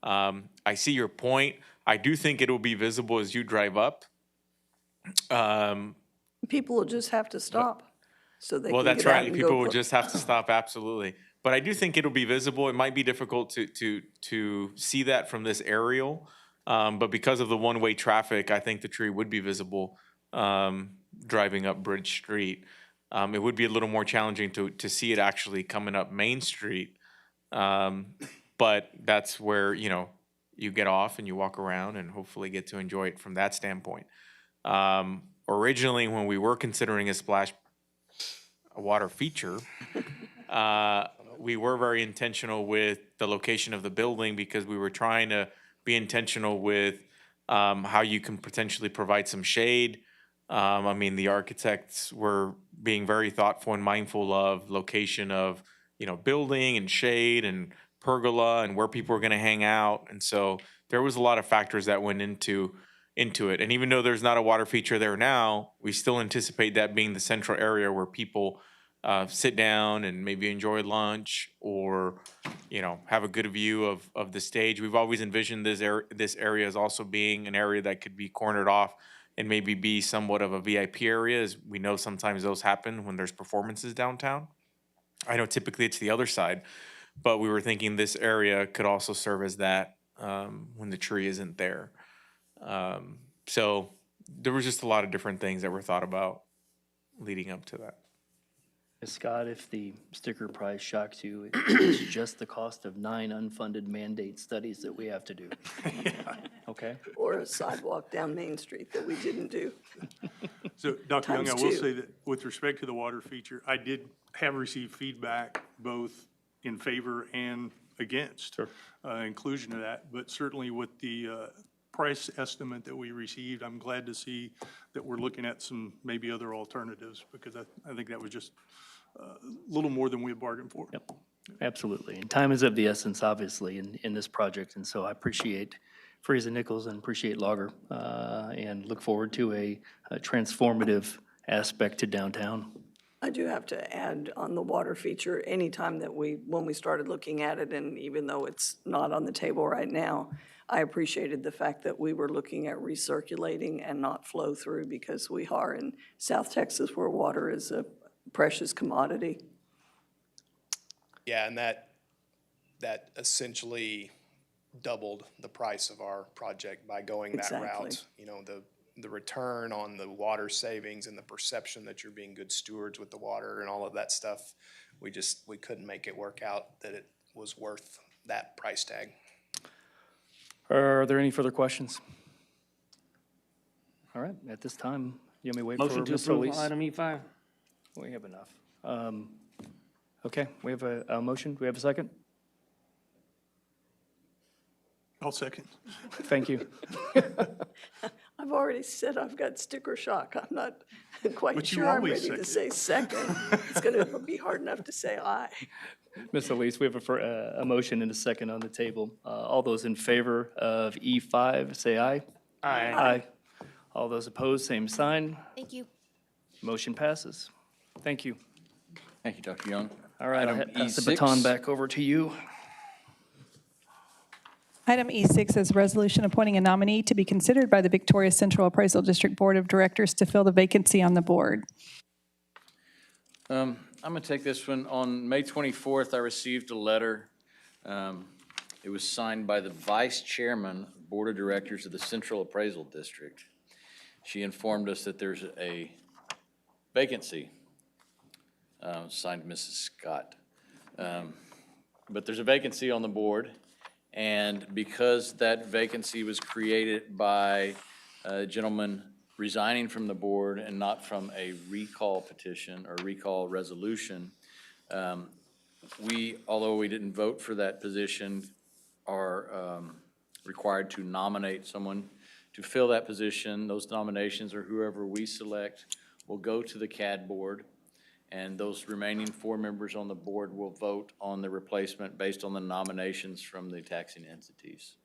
I see your point. I do think it will be visible as you drive up. People will just have to stop so they Well, can that's get out right. and People go. will just have to stop, absolutely. But I do think it'll be visible. It might be difficult to see that from this aerial. But because of the one-way traffic, I think the tree would be visible driving up Bridge Street. It would be a little more challenging to see it actually coming up Main Street. But that's where, you get off and you walk around and hopefully get to enjoy it from that standpoint. Originally, when we were considering a water feature, we were very intentional with the location of the building because we were trying to be intentional with how you can potentially provide some shade. I mean, the architects were being very thoughtful and mindful of location of, building and shade and pergola and where people were going to hang out. And so there was a lot of factors that went into it. And even though there's not a water feature there now, we still anticipate that being the central area where people sit down and maybe enjoy lunch or, have a good view of the stage. We've always envisioned this area as also being an area that could be cornered off and maybe be somewhat of a VIP area, as we know sometimes those happen when there's performances downtown. I know typically it's the other side, but we were thinking this area could also serve as that when the tree isn't there. So there was just a lot of different things that were thought about leading up to that. Scott, if the sticker price shocks you, it's just the cost of 9 unfunded mandate studies that we have to do. Okay? Or a sidewalk down Main Street that we didn't do. So, Dr. Young, I Times will 2. say that with respect to the water feature, I did have received feedback both in favor and against inclusion of that. But certainly with the price estimate that we received, I'm glad to see that we're looking at some maybe other alternatives, because I think that was just a little more than we had bargained for. Yep, absolutely. And time is of the essence, obviously, in this project. And so I appreciate Freese and Nichols and appreciate Lager and look forward to a transformative aspect to downtown. I do have to add on the water feature, anytime that when we started looking at it, and even though it's not on the table right now, I appreciated the fact that we were looking at recirculating and not flow through, because we are in South Texas where water is a precious commodity. Yeah, and that essentially doubled the price of our project by going that Exactly. route. The return on the water savings and the perception that you're being good stewards with the water and all of that stuff, we couldn't make it work out that it was worth that price tag. Are there any further questions? All right, at this time, you want me to wait for Motion to Ms. approve Solis? item E5. We have enough. Okay, we have a motion. Do we have a second? I'll second. Thank you. I've already said I've got sticker shock. I'm not quite But you sure I'm always ready to say second. It's going to be hard enough to say aye. Ms. Elise, we have a motion and a second on the table. All those in favor of E5, say aye. Aye. Aye. All those opposed, same sign. Thank you. Motion passes. Thank you. Thank you, Dr. Young. All right, I'll Item pass the E6. baton back over to you. Item E6 is a resolution appointing a nominee to be considered by the Victoria Central Appraisal District Board of Directors to fill the vacancy on the board. I'm going to take this one. On May 24th, I received a letter. It was signed by the Vice Chairman, Board of Directors of the Central Appraisal District. She informed us that there's a vacancy, signed Mrs. Scott. But there's a vacancy on the board, and because that vacancy was created by a gentleman resigning from the board and not from a recall petition or recall resolution, although we didn't vote for that position, are required to nominate someone to fill that position. Those nominations, or whoever we select, will go to the CAD board, and those remaining 4 members on the board will vote on the replacement based on the nominations from the taxing entities.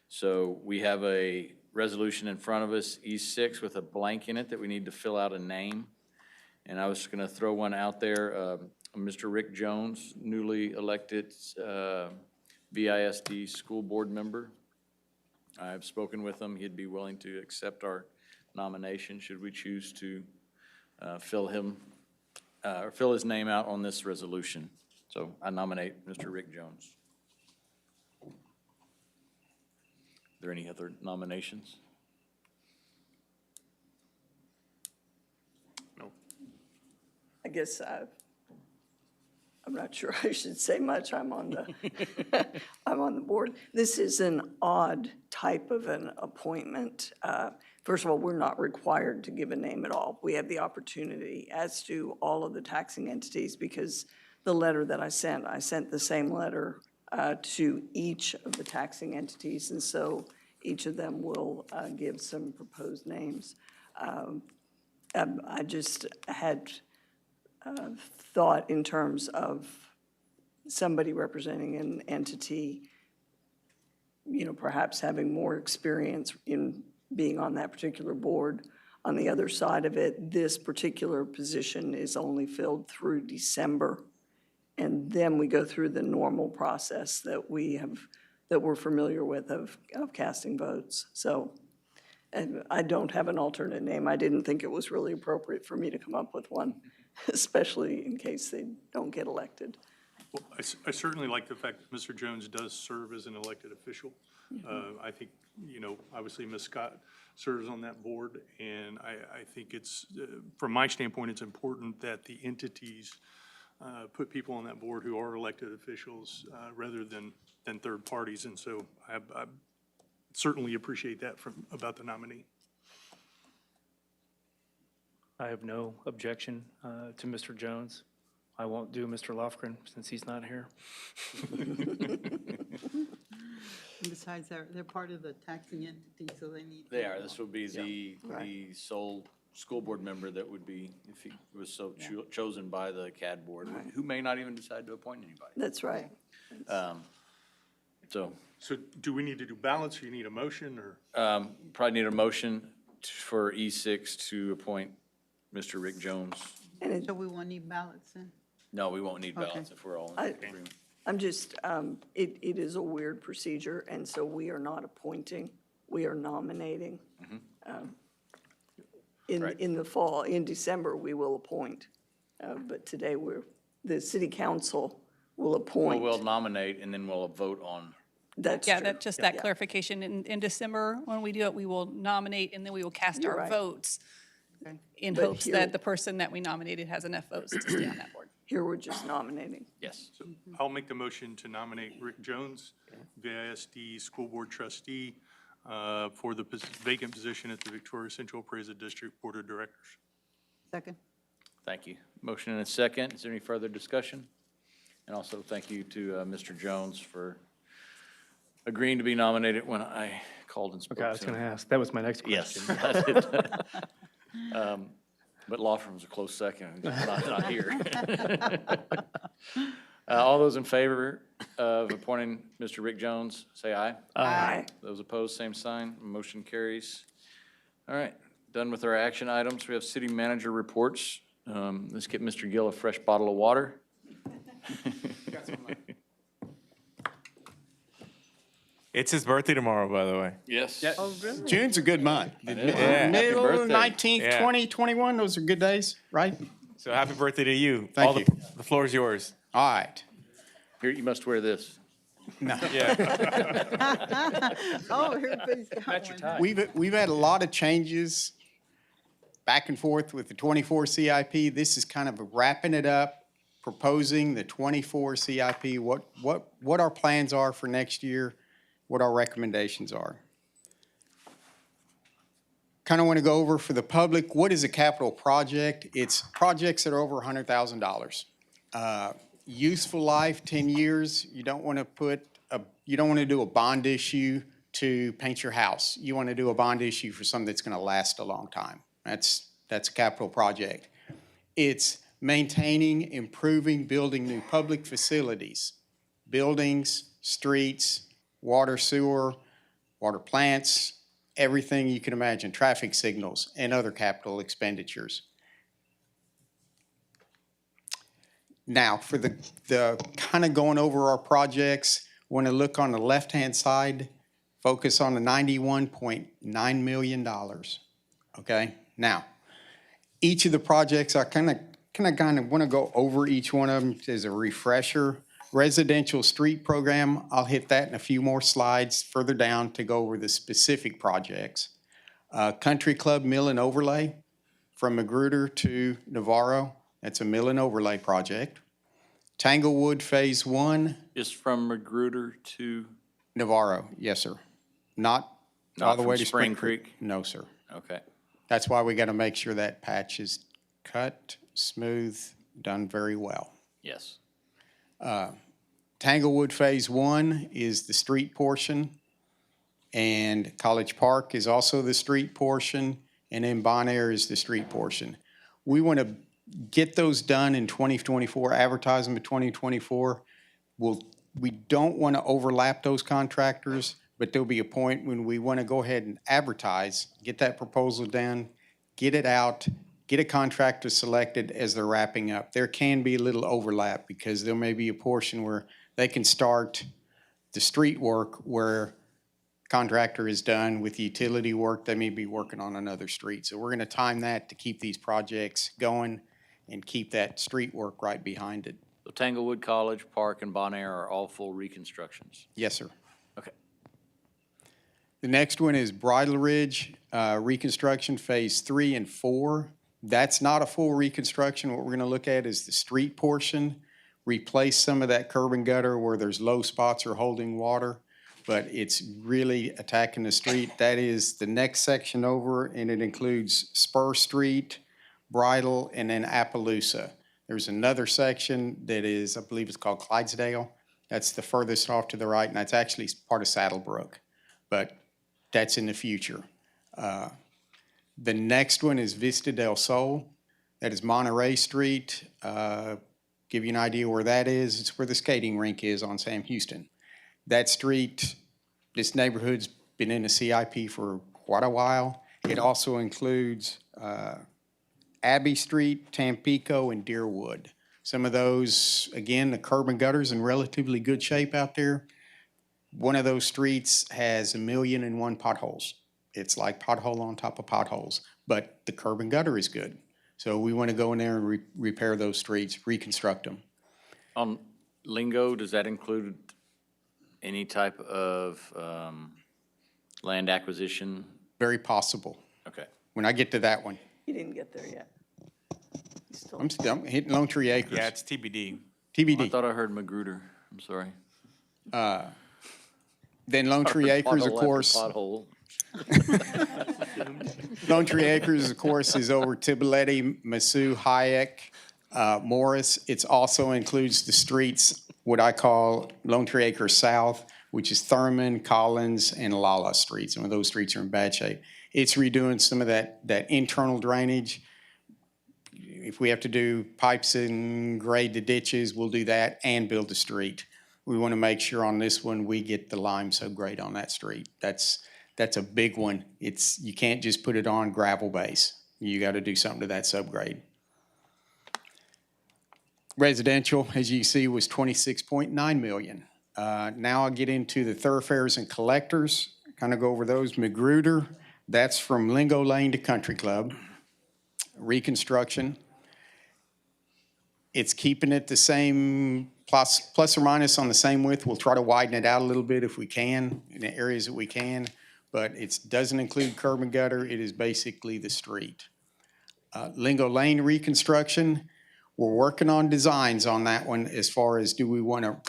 So we have a resolution in front of us, E6, with a blank in it that we need to fill out a name. And I was going to throw one out there. Mr. Rick Jones, newly elected VISD school board member. I've spoken with him. He'd be willing to accept our nomination should we choose to fill his name out on this resolution. So I nominate Mr. Rick Jones. Are there any other nominations? No. I guess I'm not sure I should say much. I'm on the board. This is an odd type of an appointment. First of all, we're not required to give a name at all. We have the opportunity, as do all of the taxing entities, because the letter that I sent the same letter to each of the taxing entities, and so each of them will give some proposed names. I just had thought in terms of somebody representing an entity, perhaps having more experience in being on that particular board. On the other side of it, this particular position is only filled through December. And then we go through the normal process that we're familiar with of casting votes. So, and I don't have an alternate name. I didn't think it was really appropriate for me to come up with one, especially in case they don't get elected. Well, I certainly like the fact that Mr. Jones does serve as an elected official. I think, obviously Ms. Scott serves on that board, and I think it's, from my standpoint, it's important that the entities put people on that board who are elected officials rather than third parties, and so I certainly appreciate that about the nominee. I have no objection to Mr. Jones. I won't do Mr. Lofgren since he's not here. Besides, they're part of the taxing entity, so they need. They are. This would be the sole school board member that would be, if he was so chosen by the CAD board, who may not even decide to appoint anybody. That's right. So do we need to do ballots, or you need a motion, or? Probably need a motion for E6 to appoint Mr. Rick Jones. So we won't need ballots then? No, we won't need Okay. ballots if we're all in agreement. I'm just, it is a weird procedure, and so we are not appointing, we are nominating. In the fall, in December, we will appoint, but today the city council will appoint. We'll nominate, and then we'll vote on. That's Yeah, true. that, just that clarification. In December, when we do it, we will nominate and then we will cast You're our right. votes in But hopes here- that the person that we nominated has enough votes to stay on that board. Here, we're just nominating. Yes. So I'll make the motion to nominate Rick Jones, VISD School Board Trustee, for the vacant position at the Victoria Central Appraisal District Board of Directors. Second. Thank you. Motion and a second. Is there any further discussion? And also thank you to Mr. Jones for agreeing to be nominated when I called and spoke to him. Okay, I was going to ask. That was my next question. Yes. But Lofgren's a close second, not here. All those in favor of appointing Mr. Rick Jones, say aye. Aye. Those opposed, same sign. Motion carries. All right, done with our action items. We have city manager reports. Let's get Mr. Gill a fresh bottle of water. It's his birthday tomorrow, by the way. Yes. Oh, really? June's a good month. Yeah. Middle, birthday. 19th, Yeah. 20, 21, those are good days, right? So happy birthday to you. Thank you. The floor is yours. All right. Here, you must wear this. Yeah. Oh, everybody's got one. We've had a lot of changes back and forth with the 24 CIP. This is kind of wrapping it up, proposing the 24 CIP, what our plans are for next year, what our recommendations are. Kind of want to go over for the public, what is a capital project? It's projects that are over $100,000. Useful life, 10 years. You don't want to do a bond issue to paint your house. You want to do a bond issue for something that's going to last a long time. That's a capital project. It's maintaining, improving, building new public facilities, buildings, streets, water, sewer, water plants, everything you can imagine, traffic signals, and other capital expenditures. Now, for the kind of going over our projects, want to look on the left-hand side, focus on the $91.9 million, okay? Now, each of the projects, I kind of want to go over each one of them as a refresher. Residential street program, I'll hit that in a few more slides further down to go over the specific projects. Country Club Mill and Overlay from Magruder to Navarro, that's a mill and overlay project. Tanglewood Phase 1. Is from Magruder to? Navarro, yes, sir. Not all the from way to Spring Creek? No, sir. Okay. That's why we got to make sure that patch is cut, smooth, done very well. Yes. Tanglewood Phase 1 is the street portion, and College Park is also the street portion, and then Bon Air is the street portion. We want to get those done in 2024, advertise them in 2024. We don't want to overlap those contractors, but there'll be a point when we want to go ahead and advertise, get that proposal done, get it out, get a contractor selected as they're wrapping up. There can be a little overlap because there may be a portion where they can start the street work where contractor is done with the utility work. They may be working on another street. So we're going to time that to keep these projects going and keep that street work right behind it. So Tanglewood, College Park, and Bon Air are all full reconstructions. Yes, sir. Okay. The next one is Bridle Ridge reconstruction Phase 3 and 4. That's not a full reconstruction. What we're going to look at is the street portion, replace some of that curb and gutter where there's low spots or holding water, but it's really attacking the street. That is the next section over, and it includes Spur Street, Bridle, and then Appaloosa. There's another section that is, I believe it's called Clydesdale. That's the furthest off to the right, and that's actually part of Saddlebrook, but that's in the future. The next one is Vista del Sol. That is Monterey Street. Give you an idea where that is. It's where the skating rink is on Sam Houston. That street, this neighborhood's been in the CIP for quite a while. It also includes Abbey Street, Tampico, and Deerwood. Some of those, again, the curb and gutter's in relatively good shape out there. One of those streets has 1,000,001 potholes. It's like pothole on top of potholes, but the curb and gutter is good. So we want to go in there and repair those streets, reconstruct them. On Lingo, does that include any type of land acquisition? Very possible. Okay. When I get to that one. You didn't get there yet. I'm hitting Lone Tree Acres. Yeah, it's TBD. TBD. I thought I heard Magruder. I'm sorry. Then Lone Tree Acres, of course. Pothole. Lone Tree Acres, of course, is over Tiboletti, Masu, Hayek, Morris. It also includes the streets, what I call Lone Tree Acres South, which is Thurman, Collins, and Lala streets. Some of those streets are in bad shape. It's redoing some of that internal drainage. If we have to do pipes and grade the ditches, we'll do that and build the street. We want to make sure on this one we get the lime subgrade on that street. That's a big one. You can't just put it on gravel base. You got to do something to that subgrade. Residential, as you see, was $26.9 million. Now I'll get into the thoroughfares and collectors, kind of go over those. Magruder, that's from Lingo Lane to Country Club. Reconstruction. It's keeping it the same, plus or minus on the same width. We'll try to widen it out a little bit if we can, in the areas that we can, but it doesn't include curb and gutter. It is basically the street. Lingo Lane reconstruction, we're working on designs on that one as far as do we want to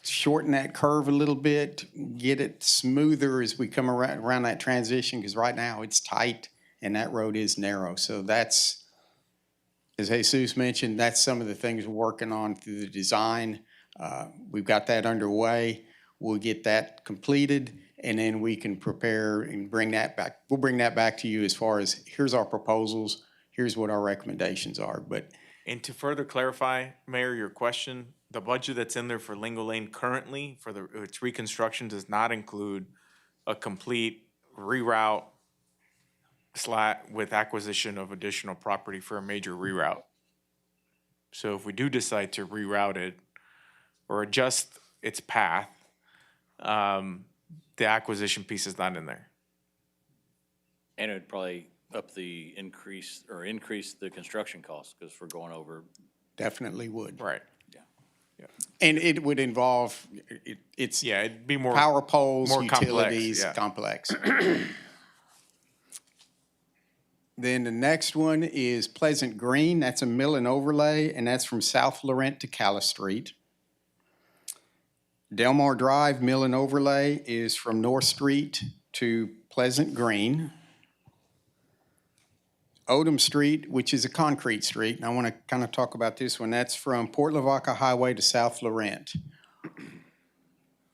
shorten that curve a little bit, get it smoother as we come around that transition, because right now it's tight and that road is narrow. So that's, as Jesus mentioned, that's some of the things we're working on through the design. We've got that underway. We'll get that completed, and then we can prepare and bring that back. We'll bring that back to you as far as here's our proposals, here's what our recommendations are. And to further clarify, Mayor, your question, the budget that's in there for Lingo Lane currently for its reconstruction does not include a complete reroute with acquisition of additional property for a major reroute. So if we do decide to reroute it or adjust its path, the acquisition piece is not in there. And it would probably increase the construction costs because we're going over. Definitely would. Right. Yeah. And it would involve, it'd be more power poles, more utilities, complex. Then the next one is Pleasant Green. That's a mill and overlay, and that's from South Laurent to Callis Street. Delmar Drive mill and overlay is from North Street to Pleasant Green. Odom Street, which is a concrete street, and I want to kind of talk about this one. That's from Port Lavaca Highway to South Laurent.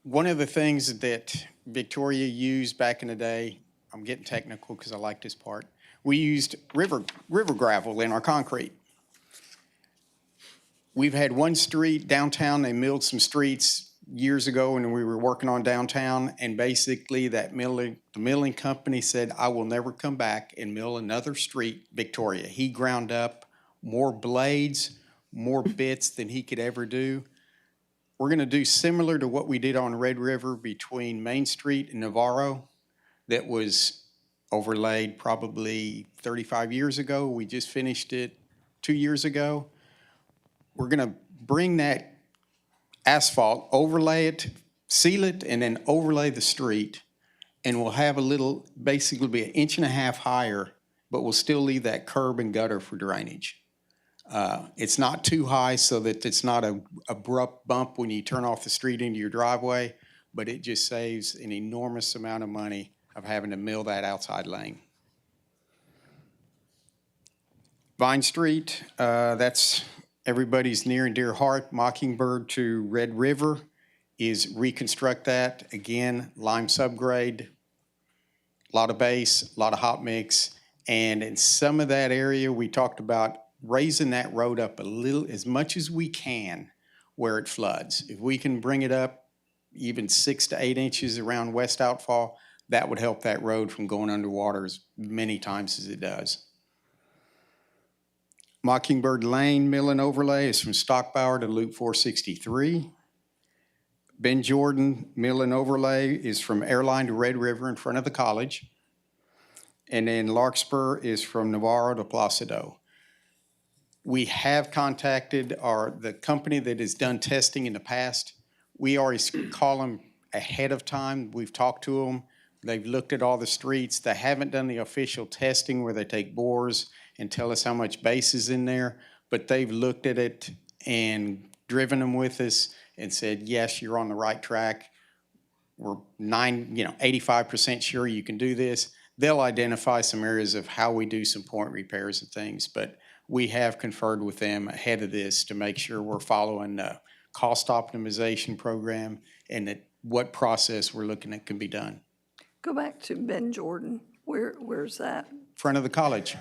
One of the things that Victoria used back in the day, I'm getting technical because I like this part, we used river gravel in our concrete. We've had one street downtown, they milled some streets years ago when we were working on downtown, and basically the milling company said, I will never come back and mill another street, Victoria. He ground up more blades, more bits than he could ever do. We're gonna do similar to what we did on Red River between Main Street and Navarro that was overlaid probably 35 years ago. We just finished it 2 years ago. We're gonna bring that asphalt, overlay it, seal it, and then overlay the street. And we'll have a little, basically be 1.5 inches higher, but we'll still leave that curb and gutter for drainage. It's not too high so that it's not an abrupt bump when you turn off the street into your driveway, but it just saves an enormous amount of money of having to mill that outside lane. Vine Street, that's everybody's near and dear heart. Mockingbird to Red River is reconstruct that. Again, lime subgrade, a lot of base, a lot of hot mix. And in some of that area, we talked about raising that road up a little, as much as we can where it floods. If we can bring it up even 6 to 8 inches around West Outfall, that would help that road from going underwater as many times as it does. Mockingbird Lane mill and overlay is from Stockbauer to Loop 463. Ben Jordan mill and overlay is from Airline to Red River in front of the college. And then Larkspur is from Navarro to Placido. We have contacted the company that has done testing in the past. We always call them ahead of time. We've talked to them. They've looked at all the streets. They haven't done the official testing where they take bores and tell us how much base is in there, but they've looked at it and driven them with us and said, yes, you're on the right track. We're 85% sure you can do this. They'll identify some areas of how we do some point repairs and things, but we have conferred with them ahead of this to make sure we're following the cost optimization program and that what process we're looking at can be done. Go back to Ben Jordan. Where's that? Front of the college,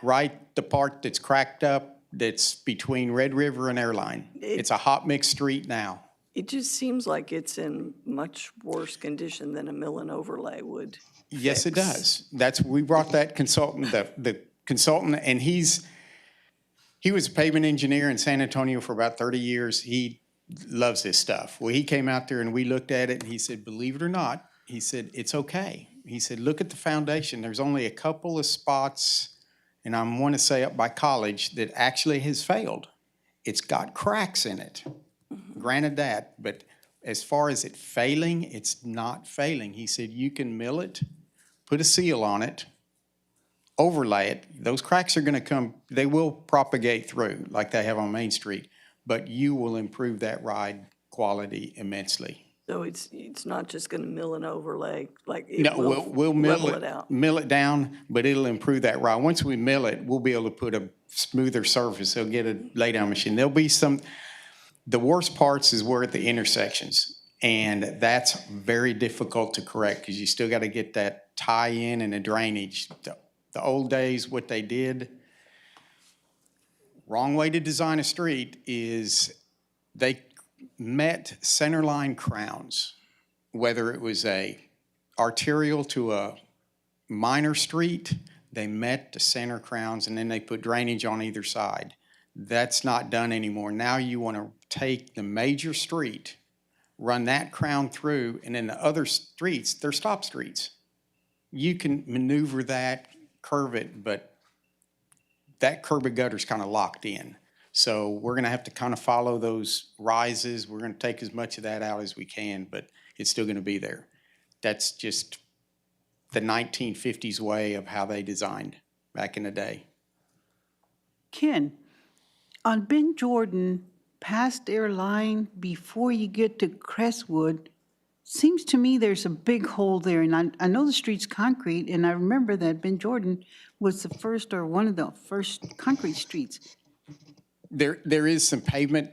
right, the part that's cracked up that's between Red River and Airline. It's a hot mix street now. It just seems like it's in much worse condition than a mill and overlay would Yes, it fix. does. We brought that consultant, the consultant, and he was a pavement engineer in San Antonio for about 30 years. He loves this stuff. Well, he came out there and we looked at it and he said, believe it or not, he said, it's okay. He said, look at the foundation. There's only a couple of spots, and I want to say up by college, that actually has failed. It's got cracks in it. Granted that, but as far as it failing, it's not failing. He said, you can mill it, put a seal on it, overlay it. Those cracks are going to come, they will propagate through like they have on Main Street, but you will improve that ride quality immensely. So it's not just going to mill and overlay, like it No, will we'll level it out. mill it down, but it'll improve that ride. Once we mill it, we'll be able to put a smoother surface. They'll get a laydown machine. There'll be the worst parts is where at the intersections, and that's very difficult to correct because you still got to get that tie-in and the drainage. The old days, what they did, wrong way to design a street is they met centerline crowns, whether it was a arterial to a minor street, they met the center crowns and then they put drainage on either side. That's not done anymore. Now you want to take the major street, run that crown through, and then the other streets, they're stop streets. You can maneuver that, curve it, but that curb and gutter's kind of locked in. So we're going to have to kind of follow those rises. We're going to take as much of that out as we can, but it's still going to be there. That's just the 1950s way of how they designed back in the day. Ken, on Ben Jordan, past Airline, before you get to Crestwood, seems to me there's a big hole there. And I know the street's concrete, and I remember that Ben Jordan was the first or one of the first concrete streets. There is some pavement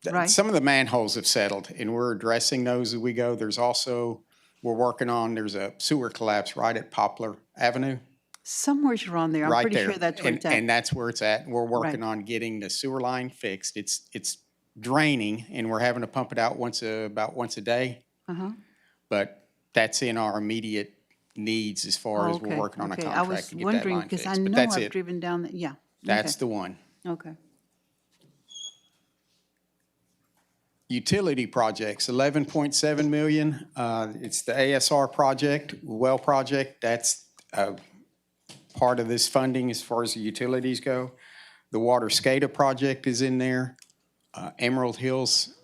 Right. Some of the manholes have settled, and we're addressing those as we go. There's also, there's a sewer collapse right at Poplar Avenue. Somewhere's around there. I'm Right pretty there. sure that's where it's at. And that's where it's at. We're working Right. on getting the sewer line fixed. It's draining, and we're having to pump it out about once a day. Uh-huh. But that's in our immediate needs as far as we're Okay, working on a okay. I contract was to get that wondering, line because fixed. I But know that's I've it. driven down, yeah. That's Okay. the one. Okay. Utility projects, 11.7 million. It's the ASR project, well project. That's part of this funding as far as the utilities go. The water SCADA project is in there. Emerald Hills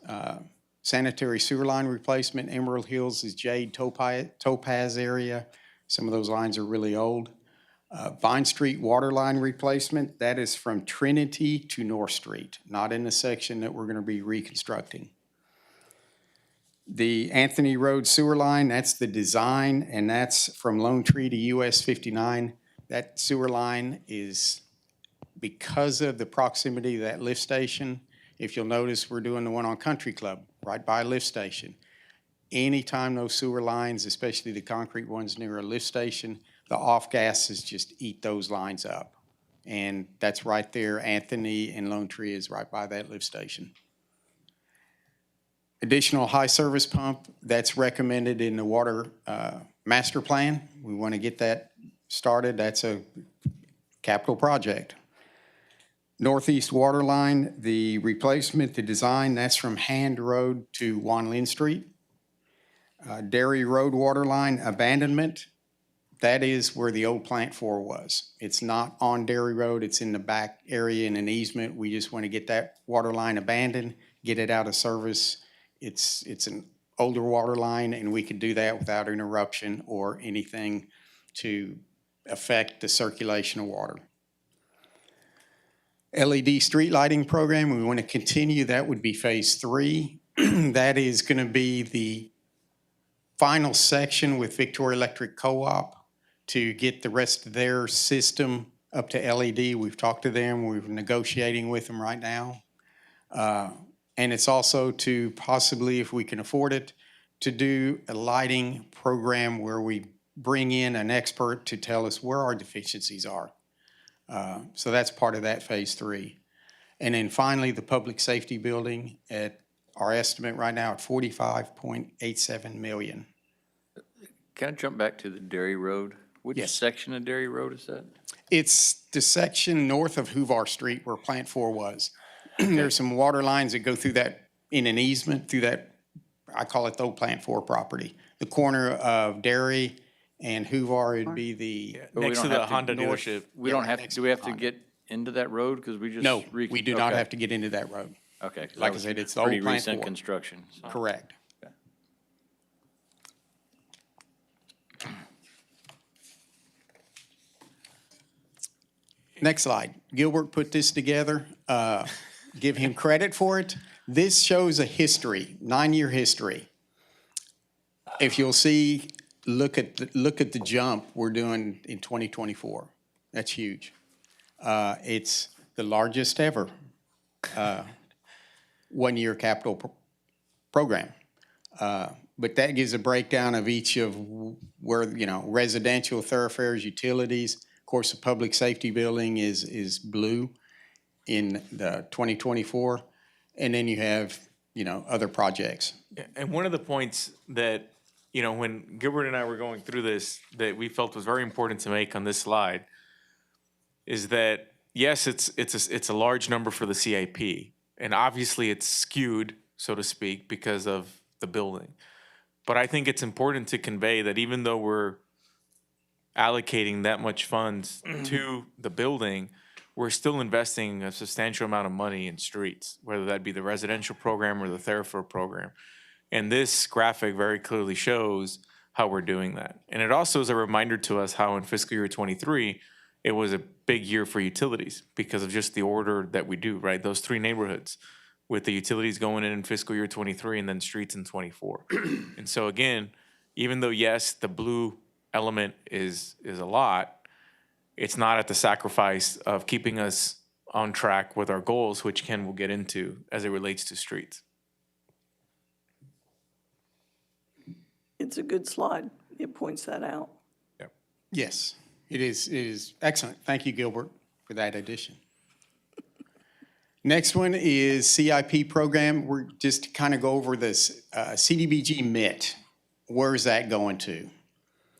sanitary sewer line replacement. Emerald Hills is Jade Topaz area. Some of those lines are really old. Vine Street water line replacement, that is from Trinity to North Street, not in the section that we're going to be reconstructing. The Anthony Road sewer line, that's the design, and that's from Lone Tree to US 59. That sewer line is, because of the proximity of that lift station, if you'll notice, we're doing the one on Country Club, right by a lift station. Anytime those sewer lines, especially the concrete ones near a lift station, the off gases just eat those lines up. And that's right there. Anthony and Lone Tree is right by that lift station. Additional high service pump, that's recommended in the water master plan. We want to get that started. That's a capital project. Northeast water line, the replacement, the design, that's from Hand Road to Wan Lin Street. Dairy Road water line abandonment, that is where the old Plant 4 was. It's not on Dairy Road, it's in the back area in an easement. We just want to get that water line abandoned, get it out of service. It's an older water line, and we can do that without interruption or anything to affect the circulation of water. LED street lighting program, we want to continue. That would be phase 3. That is going to be the final section with Victoria Electric Co-op to get the rest of their system up to LED. We've talked to them. We're negotiating with them right now. And it's also to possibly, if we can afford it, to do a lighting program where we bring in an expert to tell us where our deficiencies are. So that's part of that phase 3. And then finally, the public safety building at our estimate right now at $45.87 million. Can I jump back to the Dairy Road? Which Yes. section of Dairy Road is that? It's the section north of Huvar Street where Plant 4 was. There's some water lines that go through that in an easement through that, I call it the old Plant 4 property. The corner of Dairy and Huvar would be the. But we Next don't to the have Honda north- dealership. We don't have, do we have to get into that road? Because we just. No, we do not okay. have to get into that road. Okay. 'cause Like that I was said, it's the old pretty Plant recent 4. construction. so. Correct. Next slide. Gilbert put this together. Give him credit for it. This shows a history, 9-year history. If you'll see, look at the jump we're doing in 2024. That's huge. It's the largest ever one-year capital program. But that gives a breakdown of each of where, residential thoroughfares, utilities. Of course, the public safety building is blue in the 2024. And then you have, other projects. And one of the points that, when Gilbert and I were going through this, that we felt was very important to make on this slide is that, yes, it's a large number for the CIP. And obviously it's skewed, so to speak, because of the building. But I think it's important to convey that even though we're allocating that much funds to the building, we're still investing a substantial amount of money in streets, whether that be the residential program or the thoroughfare program. And this graphic very clearly shows how we're doing that. And it also is a reminder to us how in fiscal year 23, it was a big year for utilities because of just the order that we do, right? Those 3 neighborhoods with the utilities going in fiscal year 23 and then streets in 24. And so again, even though, yes, the blue element is a lot, it's not at the sacrifice of keeping us on track with our goals, which Ken will get into as it relates to streets. It's a good slide. It points that out. Yes, it is excellent. Thank you, Gilbert, for that addition. Next one is CIP program. We're just to kind of go over this CDBG MIT. Where is that going to?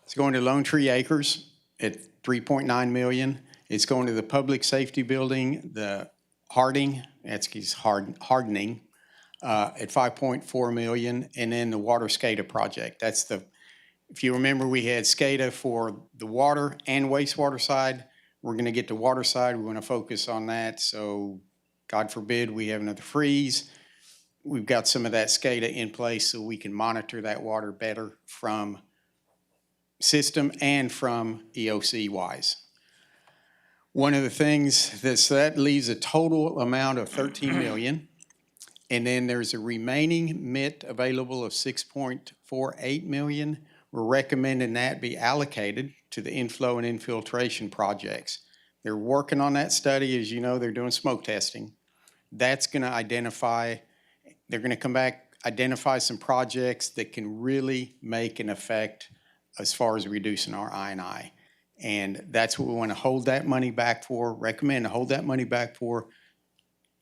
It's going to Lone Tree Acres at $3.9 million. It's going to the Public Safety Building, the hardening at $5.4 million, and then the Water SCADA project. That's the, if you remember, we had SCADA for the water and wastewater side. We're going to get the water side. We're going to focus on that. So God forbid we have another freeze. We've got some of that SCADA in place so we can monitor that water better from system and from EOC wise. One of the things that leaves a total amount of $13 million. And then there's a remaining MIT available of $6.48 million. We're recommending that be allocated to the inflow and infiltration projects. They're working on that study. As you know, they're doing smoke testing. That's going to identify, they're going to come back, identify some projects that can really make an effect as far as reducing our I&I. And that's what we want to hold that money back for, recommend to hold that money back for,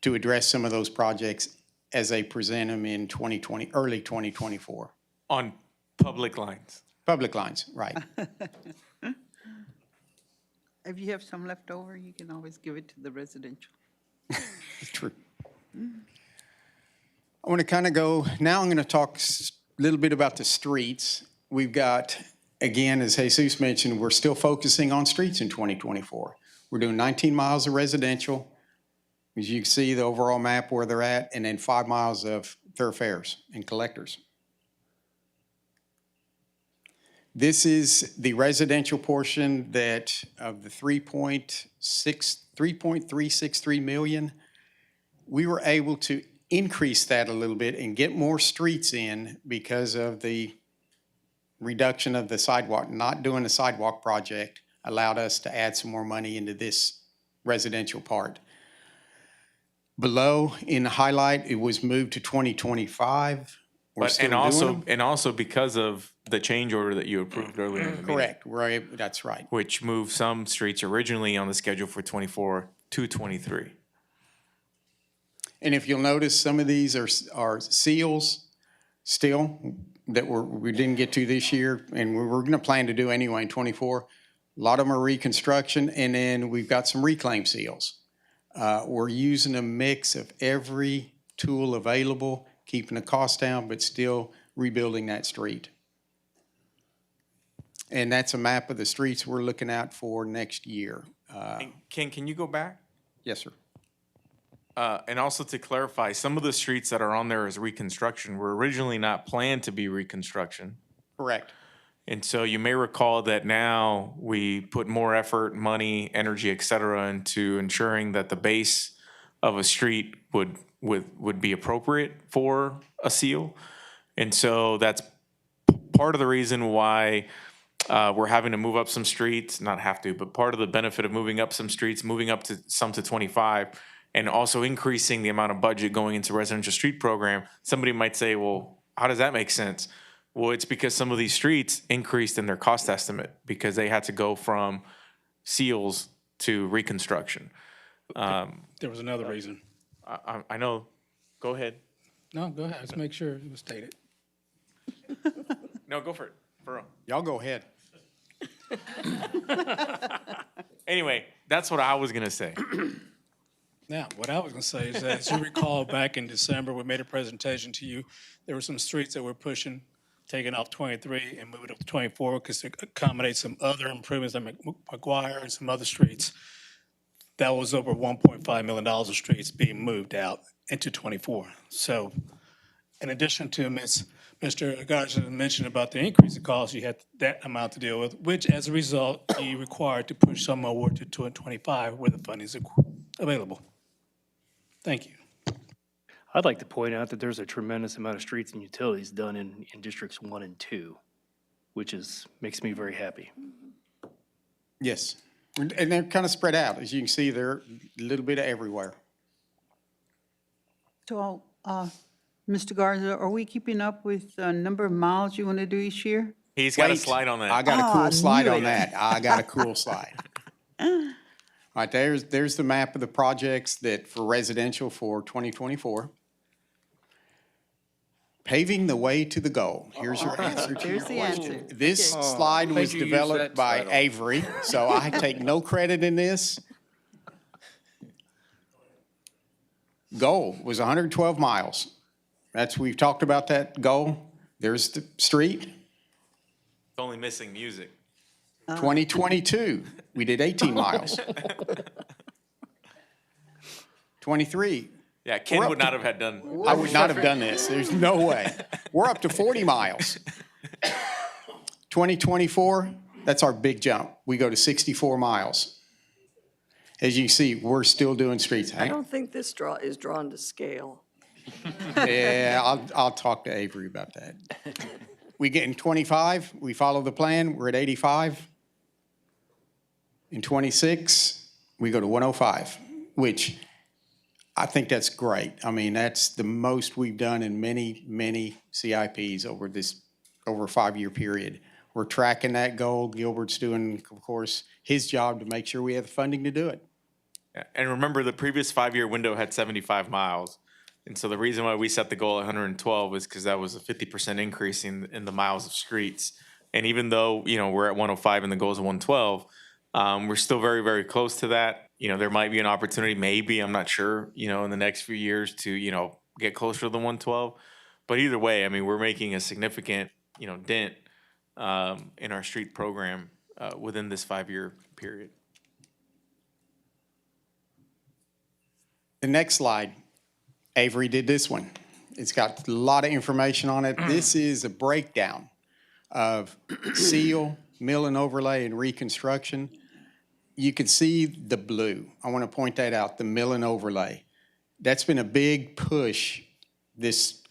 to address some of those projects as they present them in 2020, early 2024. On public lines. Public lines, right. If you have some left over, you can always give it to the residential. True. I want to kind of go, now I'm going to talk a little bit about the streets. We've got, again, as Jesus mentioned, we're still focusing on streets in 2024. We're doing 19 miles of residential. As you can see, the overall map where they're at, and then 5 miles of thoroughfares and collectors. This is the residential portion that of the 3.363 million. We were able to increase that a little bit and get more streets in because of the reduction of the sidewalk. Not doing the sidewalk project allowed us to add some more money into this residential part. Below in the highlight, it was moved to 2025. And also because of the change order that you approved earlier in the meeting. Correct, right, that's right. Which moved some streets originally on the schedule for 24 to 23. And if you'll notice, some of these are seals still that we didn't get to this year, and we're going to plan to do anyway in 24. A lot of them are reconstruction, and then we've got some reclaim seals. We're using a mix of every tool available, keeping the cost down, but still rebuilding that street. And that's a map of the streets we're looking at for next year. Ken, can you go back? Yes, sir. And also to clarify, some of the streets that are on there as reconstruction were originally not planned to be reconstruction. Correct. And so you may recall that now we put more effort, money, energy, et cetera, into ensuring that the base of a street would be appropriate for a seal. And so that's part of the reason why we're having to move up some streets, not have to, but part of the benefit of moving up some streets, moving up to some to 25, and also increasing the amount of budget going into residential street program. Somebody might say, well, how does that make sense? Well, it's because some of these streets increased in their cost estimate because they had to go from seals to reconstruction. There was another reason. I know. Go ahead. No, go ahead. Let's make sure it was stated. No, go for it. For real. Y'all go ahead. Anyway, that's what I was going to say. Now, what I was going to say is that, as you recall, back in December, we made a presentation to you. There were some streets that we're pushing, taking off 23 and moving up to 24 because to accommodate some other improvements like McGuire and some other streets. That was over $1.5 million of streets being moved out into 24. So in addition to Mr. Gardner mentioned about the increase in costs, you had that amount to deal with, which as a result, you required to push some more to 225 where the funding is available. Thank you. I'd like to point out that there's a tremendous amount of streets and utilities done in districts 1 and 2, which makes me very happy. Yes. And they're kind of spread out. As you can see, they're a little bit of everywhere. So, Mr. Garza, are we keeping up with the number of miles you want to do each year? He's got a Wait, slide on that. I got a Oh, cool I slide knew on it. that. I got a cool slide. All right, there's the map of the projects that for residential for 2024. Paving the way to the goal. Here's your answer to your There's the question. answer. This Okay. slide was you use developed that by title. Avery, so I take no credit in this. Goal was 112 miles. We've talked about that goal. There's the street. It's only missing music. 2022, we did 18 miles. 23, Yeah, Ken We're up would to- not have had done. I would not have done this. There's no way. We're up to 40 miles. 2024, that's our big jump. We go to 64 miles. As you see, we're still doing streets. I don't think this is drawn to scale. Yeah, I'll talk to Avery about that. We get in 25, we follow the plan, we're at 85. In 26, we go to 105, which I think that's great. I mean, that's the most we've done in many, many CIPs over a 5-year period. We're tracking that goal. Gilbert's doing, of course, his job to make sure we have the funding to do it. Yeah, and remember, the previous 5-year window had 75 miles. And so the reason why we set the goal at 112 is because that was a 50% increase in the miles of streets. And even though, we're at 105 and the goal is 112, we're still very, very close to that. There might be an opportunity, maybe, I'm not sure, in the next few years to, get closer to the 112. But either way, I mean, we're making a significant, dent in our street program within this 5-year period. The next slide, Avery did this one. It's got a lot of information on it. This is a breakdown of seal, mill and overlay, and reconstruction. You can see the blue. I want to point that out, the mill and overlay. That's been a big push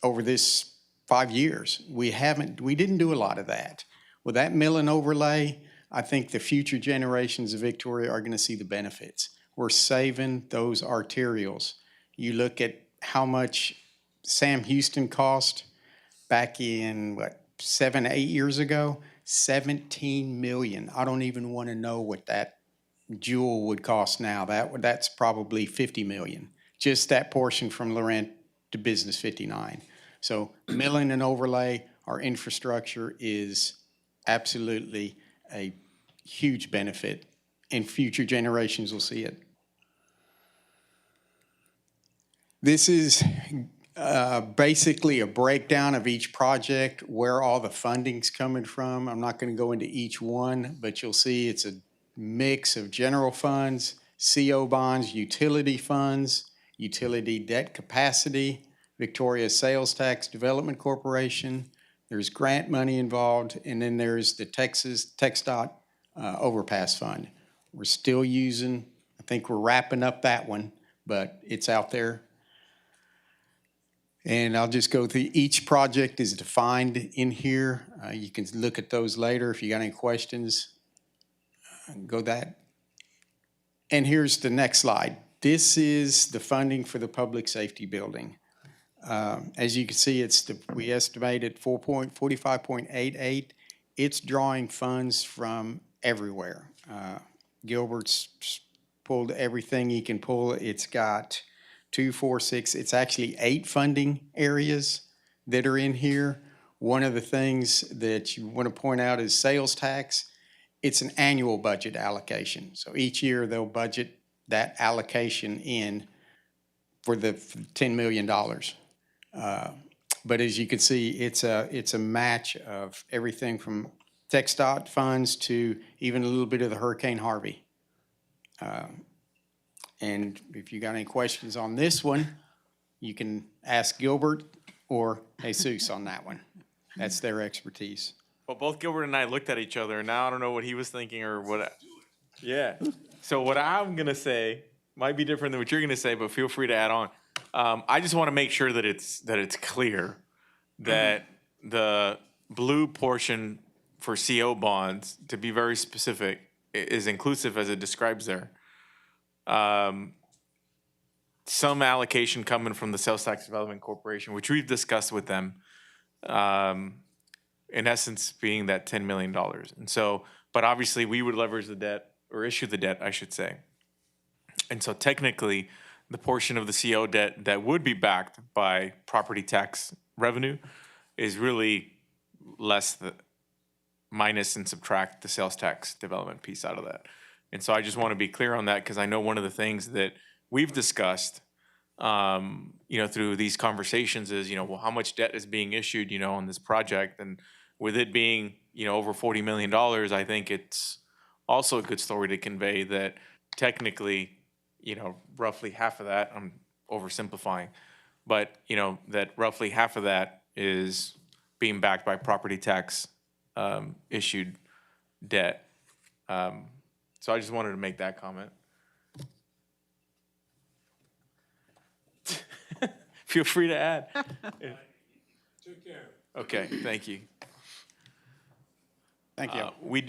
over this 5 years. We didn't do a lot of that. With that mill and overlay, I think the future generations of Victoria are going to see the benefits. We're saving those arterials. You look at how much Sam Houston cost back in, 7, 8 years ago? $17 million. I don't even want to know what that jewel would cost now. That's probably $50 million. Just that portion from Laurent to Business 59. So milling and overlay, our infrastructure is absolutely a huge benefit, and future generations will see it. This is basically a breakdown of each project, where all the funding's coming from. I'm not going to go into each one, but you'll see it's a mix of general funds, CO bonds, utility funds, utility debt capacity, Victoria Sales Tax Development Corporation. There's grant money involved, and then there's the TxDOT Overpass Fund. We're still using, I think we're wrapping up that one, but it's out there. And I'll just go through, each project is defined in here. You can look at those later if you got any questions. Go that. And here's the next slide. This is the funding for the public safety building. As you can see, we estimate at 45.88. It's drawing funds from everywhere. Gilbert's pulled everything he can pull. It's got 2, 4, 6, it's actually 8 funding areas that are in here. One of the things that you want to point out is sales tax. It's an annual budget allocation. So each year they'll budget that allocation in for the $10 million. But as you can see, it's a match of everything from TxDOT funds to even a little bit of the Hurricane Harvey. And if you got any questions on this one, you can ask Gilbert or Jesus on that one. That's their expertise. Well, both Gilbert and I looked at each other, and now I don't know what he was thinking or what. Yeah. So what I'm going to say might be different than what you're going to say, but feel free to add on. I just want to make sure that it's clear that the blue portion for CO bonds, to be very specific, is inclusive as it describes there. Some allocation coming from the Sales Tax Development Corporation, which we've discussed with them, in essence being that $10 million. And so, but obviously we would leverage the debt, or issue the debt, I should say. And so technically, the portion of the CO debt that would be backed by property tax revenue is really less minus and subtract the sales tax development piece out of that. And so I just want to be clear on that, because I know one of the things that we've discussed, through these conversations is, well, how much debt is being issued, on this project? And with it being, over $40 million, I think it's also a good story to convey that technically, roughly half of that, I'm oversimplifying, but, that roughly half of that is being backed by property tax issued debt. So I just wanted to make that comment. Feel free to add. Okay, thank you. Thank you. We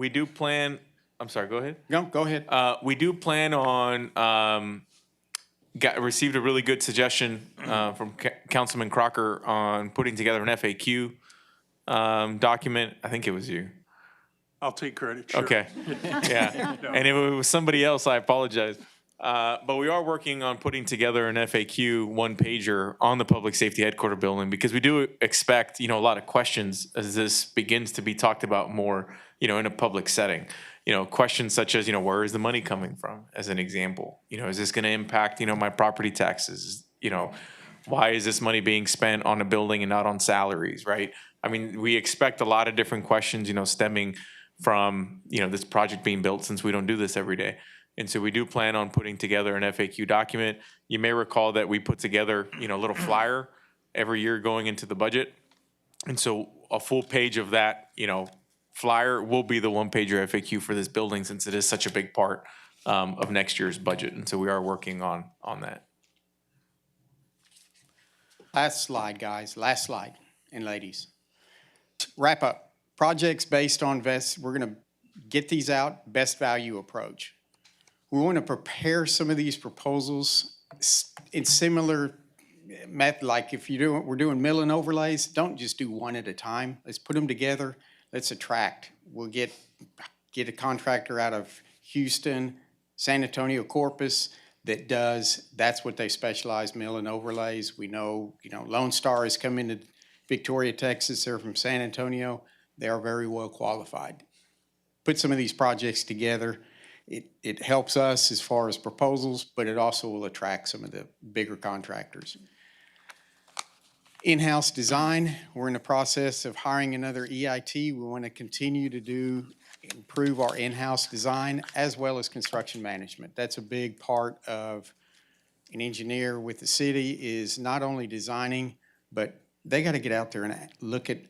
do plan, I'm sorry, go ahead. No, go ahead. We do plan on, received a really good suggestion from Councilman Crocker on putting together an FAQ document. I think it was you. I'll take credit, sure. Okay, yeah. And if it was somebody else, I apologize. But we are working on putting together an FAQ one-pager on the Public Safety Headquarter building, because we do expect, a lot of questions as this begins to be talked about more, in a public setting. Questions such as, where is the money coming from, as an example? Is this going to impact, my property taxes? Why is this money being spent on a building and not on salaries, right? I mean, we expect a lot of different questions, stemming from, this project being built, since we don't do this every day. And so we do plan on putting together an FAQ document. You may recall that we put together, a little flyer every year going into the budget. And so a full page of that, flyer will be the one-pager FAQ for this building, since it is such a big part of next year's budget. And so we are working on that. Last slide, guys. Last slide, and ladies. Wrap up. Projects based on we're going to get these out, best value approach. We want to prepare some of these proposals in similar method, like if we're doing mill and overlays, don't just do one at a time. Let's put them together. Let's attract. We'll get a contractor out of Houston, San Antonio, Corpus that's what they specialize, mill and overlays. We know, Lone Star is coming to Victoria, Texas. They're from San Antonio. They are very well qualified. Put some of these projects together. It helps us as far as proposals, but it also will attract some of the bigger contractors. In-house design, we're in the process of hiring another EIT. We want to continue to improve our in-house design as well as construction management. That's a big part of an engineer with the city, is not only designing, but they got to get out there and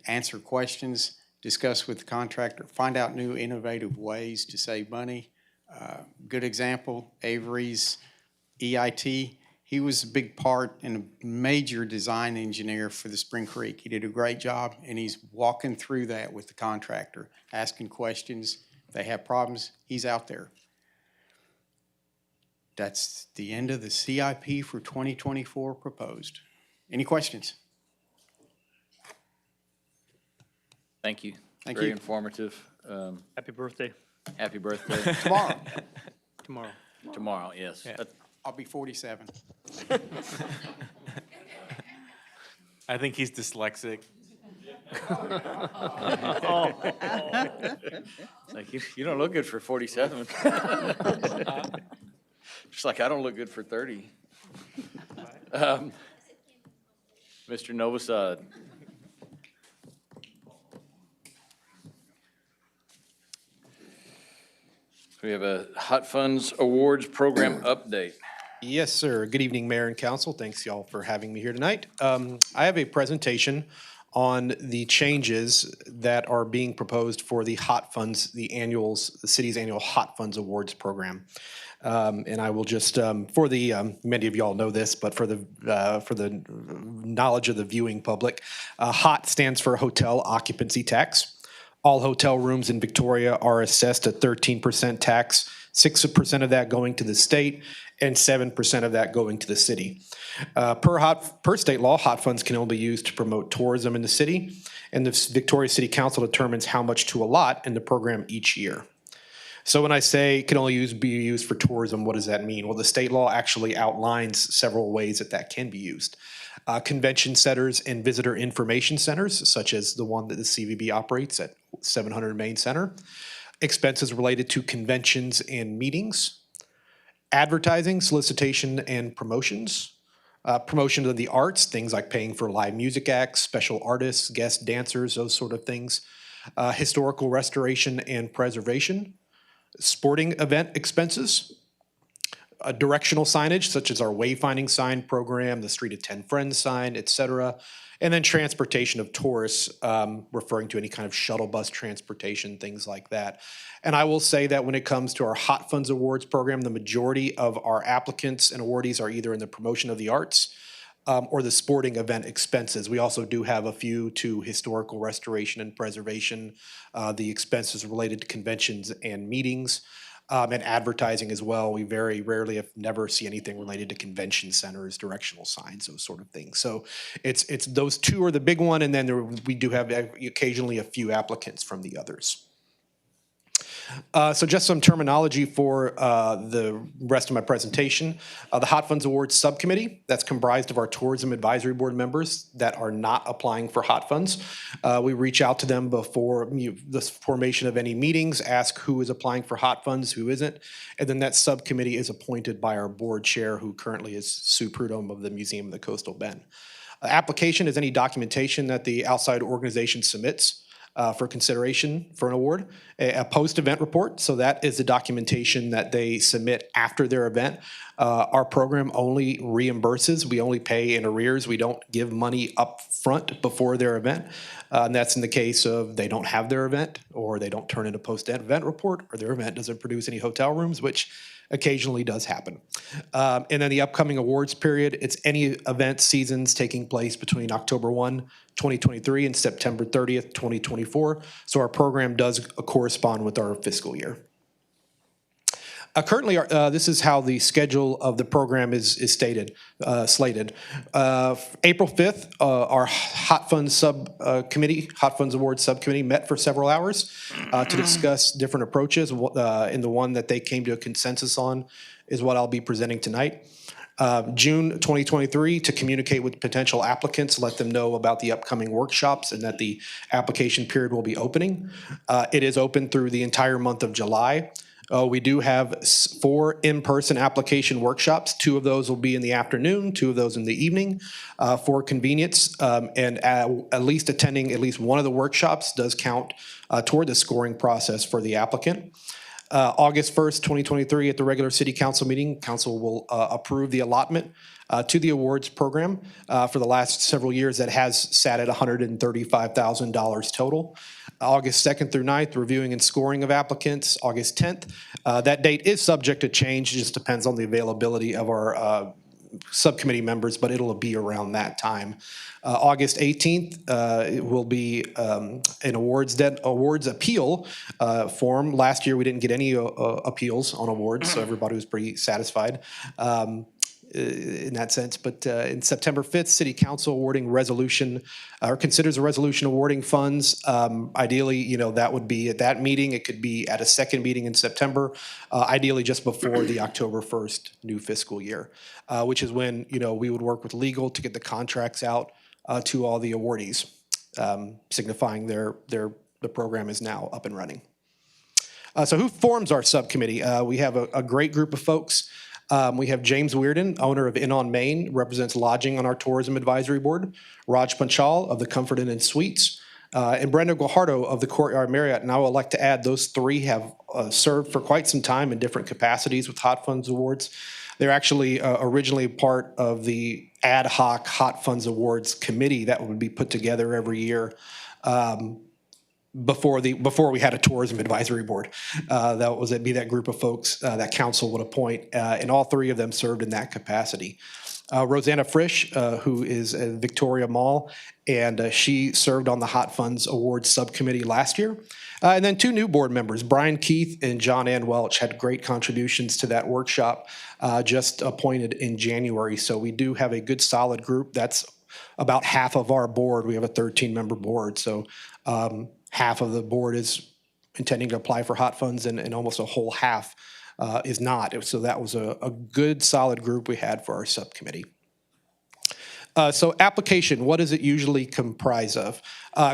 answer questions, discuss with the contractor, find out new innovative ways to save money. Good example, Avery's EIT. He was a big part and a major design engineer for the Spring Creek. He did a great job, and he's walking through that with the contractor, asking questions. If they have problems, he's out there. That's the end of the CIP for 2024 proposed. Any questions? Thank you. Thank Very you. informative. Happy birthday. Happy birthday. Tomorrow. Tomorrow. Tomorrow, yes. Yeah. I'll be 47. I think he's dyslexic. It's like, you don't look good for 47. Just like I don't look good for 30. Mr. Novosad. We have a Hot Funds Awards Program update. Yes, sir. Good evening, Mayor and Council. Thanks, y'all, for having me here tonight. I have a presentation on the changes that are being proposed for the Hot Funds, the city's annual Hot Funds Awards Program. And I will just, many of y'all know this, but for the knowledge of the viewing public, HOT stands for Hotel Occupancy Tax. All hotel rooms in Victoria are assessed a 13% tax, 6% of that going to the state, and 7% of that going to the city. Per state law, hot funds can only be used to promote tourism in the city, and the Victoria City Council determines how much to allot in the program each year. So when I say it can only be used for tourism, what does that mean? Well, the state law actually outlines several ways that can be used. Convention centers and visitor information centers, such as the one that the CVB operates at 700 Main Center. Expenses related to conventions and meetings. Advertising, solicitation, and promotions. Promotion of the arts, things like paying for live music acts, special artists, guest dancers, those sort of things. Historical restoration and preservation. Sporting event expenses. Directional signage, such as our wayfinding sign program, the Street of 10 Friends sign, et cetera. And then transportation of tourists, referring to any kind of shuttle bus transportation, things like that. And I will say that when it comes to our Hot Funds Awards program, the majority of our applicants and awardees are either in the promotion of the arts or the sporting event expenses. We also do have a few to historical restoration and preservation, the expenses related to conventions and meetings. And advertising as well. We very rarely, if never, see anything related to convention centers, directional signs, those sort of things. So it's those two are the big one, and then we do have occasionally a few applicants from the others. So just some terminology for the rest of my presentation. The Hot Funds Awards Subcommittee, that's comprised of our Tourism Advisory Board members that are not applying for hot funds. We reach out to them before the formation of any meetings, ask who is applying for hot funds, who isn't, and then that subcommittee is appointed by our board chair, who currently is Sue Prudhomme of the Museum of the Coastal Bend. Application is any documentation that the outside organization submits for consideration for an award. A post-event report, so that is the documentation that they submit after their event. Our program only reimburses. We only pay in arrears. We don't give money up front before their event. And that's in the case of they don't have their event, or they don't turn in a post-event report, or their event doesn't produce any hotel rooms, which occasionally does happen. And then the upcoming awards period, it's any event seasons taking place between October 1, 2023 and September 30th, 2024. So our program does correspond with our fiscal year. Currently, this is how the schedule of the program is slated. April 5th, our Hot Funds Hot Funds Awards Subcommittee met for several hours to discuss different approaches. And the one that they came to a consensus on is what I'll be presenting tonight. June 2023, to communicate with potential applicants, let them know about the upcoming workshops and that the application period will be opening. It is open through the entire month of July. We do have 4 in-person application workshops. 2 of those will be in the afternoon, 2 of those in the evening for convenience. And at least attending at least one of the workshops does count toward the scoring process for the applicant. August 1st, 2023, at the regular city council meeting, council will approve the allotment to the awards program. For the last several years, that has sat at $135,000 total. August 2nd through 9th, reviewing and scoring of applicants. August 10th, that date is subject to change. It just depends on the availability of our subcommittee members, but it'll be around that time. August 18th, it will be an awards appeal form. Last year, we didn't get any appeals on awards, so everybody was pretty satisfied in that sense. But in September 5th, City Council awarding resolution or considers a resolution awarding funds. Ideally, that would be at that meeting. It could be at a second meeting in September, ideally just before the October 1st new fiscal year, which is when, we would work with legal to get the contracts out to all the awardees, signifying the program is now up and running. So who forms our subcommittee? We have a great group of folks. We have James Weirden, owner of Inn on Main, represents lodging on our tourism advisory board. Raj Panchal of the Comfort Inn and Suites, and Brenda Guajardo of the Courtyard Marriott. And I would like to add those 3 have served for quite some time in different capacities with Hot Funds Awards. They're actually originally part of the ad hoc Hot Funds Awards committee that would be put together every year. Before we had a tourism advisory board, it'd be that group of folks that council would appoint, and all 3 of them served in that capacity. Rosanna Frisch, who is at Victoria Mall, and she served on the Hot Funds Awards Subcommittee last year. And then 2 new board members, Brian Keith and John Ann Welch, had great contributions to that workshop, just appointed in January. So we do have a good solid group. That's about half of our board. We have a 13-member board. So half of the board is intending to apply for hot funds, and almost a whole half is not. So that was a good solid group we had for our subcommittee. So application, what does it usually comprise of?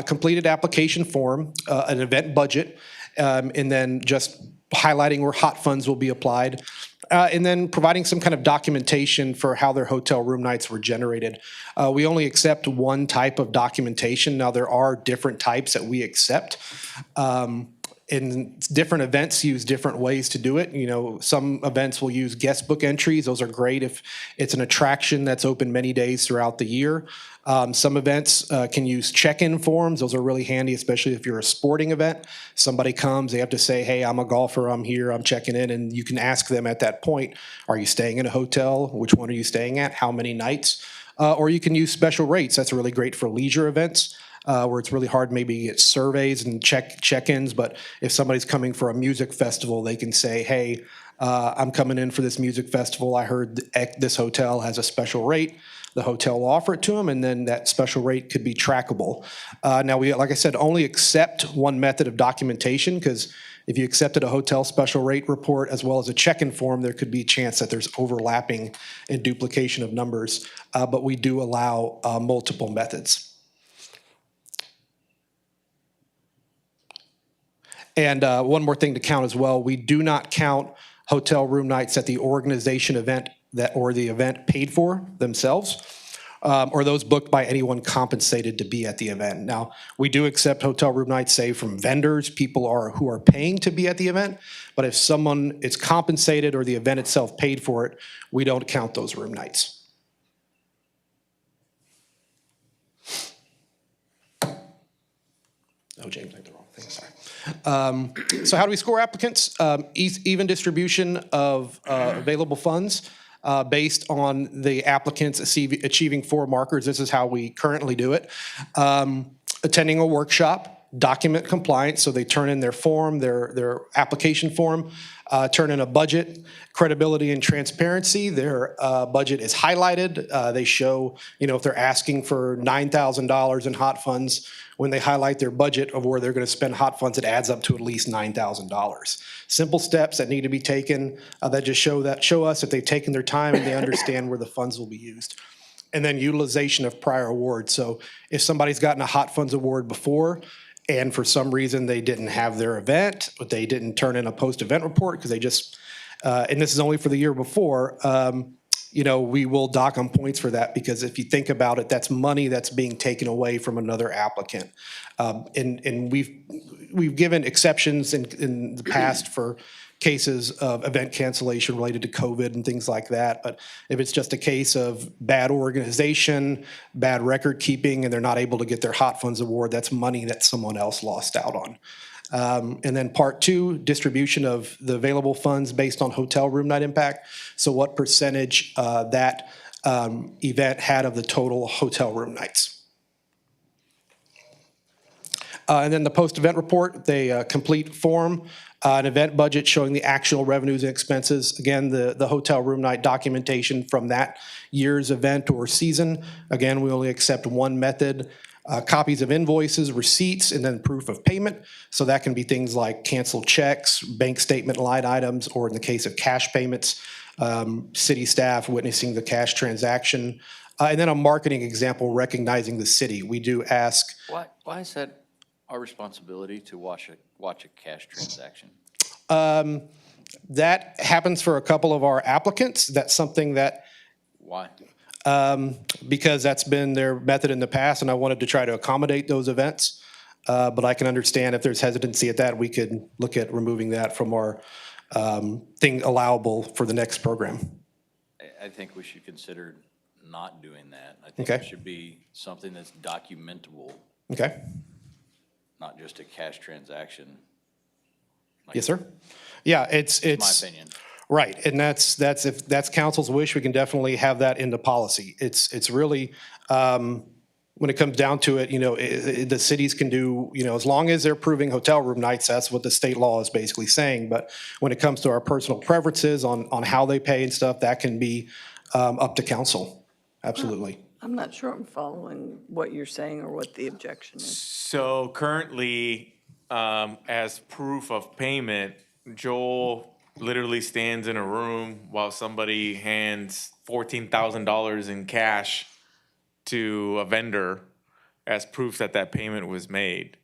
Completed application form, an event budget, and then just highlighting where hot funds will be applied, and then providing some kind of documentation for how their hotel room nights were generated. We only accept one type of documentation. Now, there are different types that we accept. And different events use different ways to do it. You know, some events will use guest book entries. Those are great if it's an attraction that's open many days throughout the year. Some events can use check-in forms. Those are really handy, especially if you're a sporting event. Somebody comes, they have to say, hey, I'm a golfer, I'm here, I'm checking in, and you can ask them at that point, are you staying in a hotel? Which one are you staying at? How many nights? Or you can use special rates. That's really great for leisure events. Where it's really hard maybe to get surveys and check-ins, but if somebody's coming for a music festival, they can say, hey, I'm coming in for this music festival. I heard this hotel has a special rate. The hotel will offer it to them, and then that special rate could be trackable. Now, we, like I said, only accept one method of documentation, because if you accepted a hotel special rate report as well as a check-in form, there could be a chance that there's overlapping and duplication of numbers, but we do allow multiple methods. And one more thing to count as well, we do not count hotel room nights that the organization event or the event paid for themselves, or those booked by anyone compensated to be at the event. Now, we do accept hotel room nights, say, from vendors, people who are paying to be at the event, but if someone is compensated or the event itself paid for it, we don't count those room nights. Oh, James, I did the wrong thing, sorry. So how do we score applicants? Even distribution of available funds based on the applicants achieving 4 markers. This is how we currently do it. Attending a workshop, document compliance, so they turn in their form, their application form, turn in a budget, credibility and transparency. Their budget is highlighted. They show, if they're asking for $9,000 in hot funds, when they highlight their budget of where they're going to spend hot funds, it adds up to at least $9,000. Simple steps that need to be taken that just show us that they've taken their time and they understand where the funds will be used. And then utilization of prior awards. So if somebody's gotten a hot funds award before, and for some reason they didn't have their event, but they didn't turn in a post-event report because they just, and this is only for the year before, we will dock them points for that, because if you think about it, that's money that's being taken away from another applicant. And we've given exceptions in the past for cases of event cancellation related to COVID and things like that. But if it's just a case of bad organization, bad record keeping, and they're not able to get their hot funds award, that's money that someone else lost out on. And then part 2, distribution of the available funds based on hotel room night impact. So what percentage that event had of the total hotel room nights. And then the post-event report, they complete form, an event budget showing the actual revenues and expenses. Again, the hotel room night documentation from that year's event or season. Again, we only accept one method. Copies of invoices, receipts, and then proof of payment. So that can be things like canceled checks, bank statement line items, or in the case of cash payments, city staff witnessing the cash transaction. And then a marketing example recognizing the city. We do ask. Why is that our responsibility to watch a cash transaction? That happens for a couple of our applicants. That's something that. Why? Because that's been their method in the past, and I wanted to try to accommodate those events. But I can understand if there's hesitancy at that, we could look at removing that from our thing allowable for the next program. I think we should consider not doing that. I think Okay. it should be something that's documentable. Okay. Not just a cash transaction. Yes, sir. Yeah, it's my opinion. Right, and that's if that's council's wish, we can definitely have that in the policy. It's really, when it comes down to it, the cities can do, as long as they're approving hotel room nights, that's what the state law is basically saying. But when it comes to our personal preferences on how they pay and stuff, that can be up to council. Absolutely. I'm not sure I'm following what you're saying or what the objection is. So currently, as proof of payment, Joel literally stands in a room while somebody hands $14,000 in cash to a vendor as proof that that payment was made.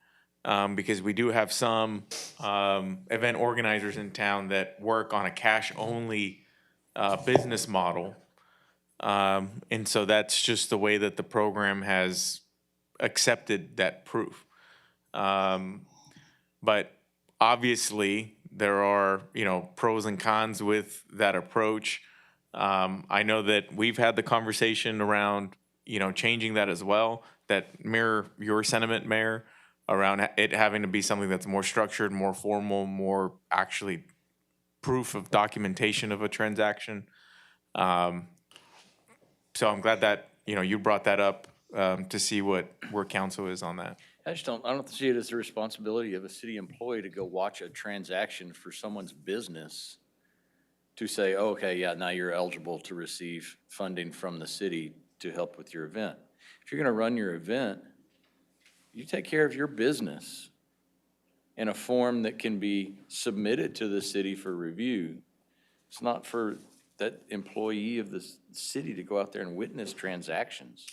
Because we do have some event organizers in town that work on a cash-only business model. And so that's just the way that the program has accepted that proof. But obviously, there are, pros and cons with that approach. I know that we've had the conversation around, changing that as well, that mirror your sentiment, Mayor, around it having to be something that's more structured, more formal, more actually proof of documentation of a transaction. So I'm glad that, you brought that up to see where council is on that. I don't see it as the responsibility of a city employee to go watch a transaction for someone's business to say, oh, okay, yeah, now you're eligible to receive funding from the city to help with your event. If you're gonna run your event, you take care of your business in a form that can be submitted to the city for review. It's not for that employee of the city to go out there and witness transactions.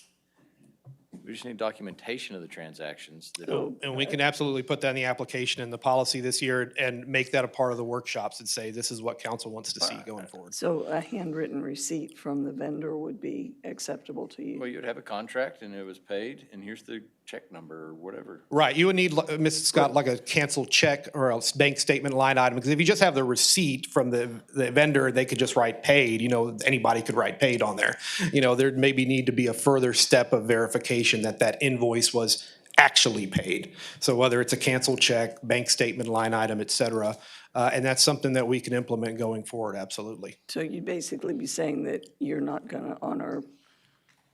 We just need documentation of the transactions. And we can absolutely put that in the application and the policy this year and make that a part of the workshops and say, this is what council wants to see going forward. So a handwritten receipt from the vendor would be acceptable to you? Well, you'd have a contract and it was paid, and here's the check number or whatever. Right, you would need, Mrs. Scott, like a canceled check or else bank statement line item, because if you just have the receipt from the vendor, they could just write paid, anybody could write paid on there. There maybe need to be a further step of verification that invoice was actually paid. So whether it's a canceled check, bank statement, line item, et cetera, and that's something that we can implement going forward, absolutely. So you'd basically be saying that you're not gonna honor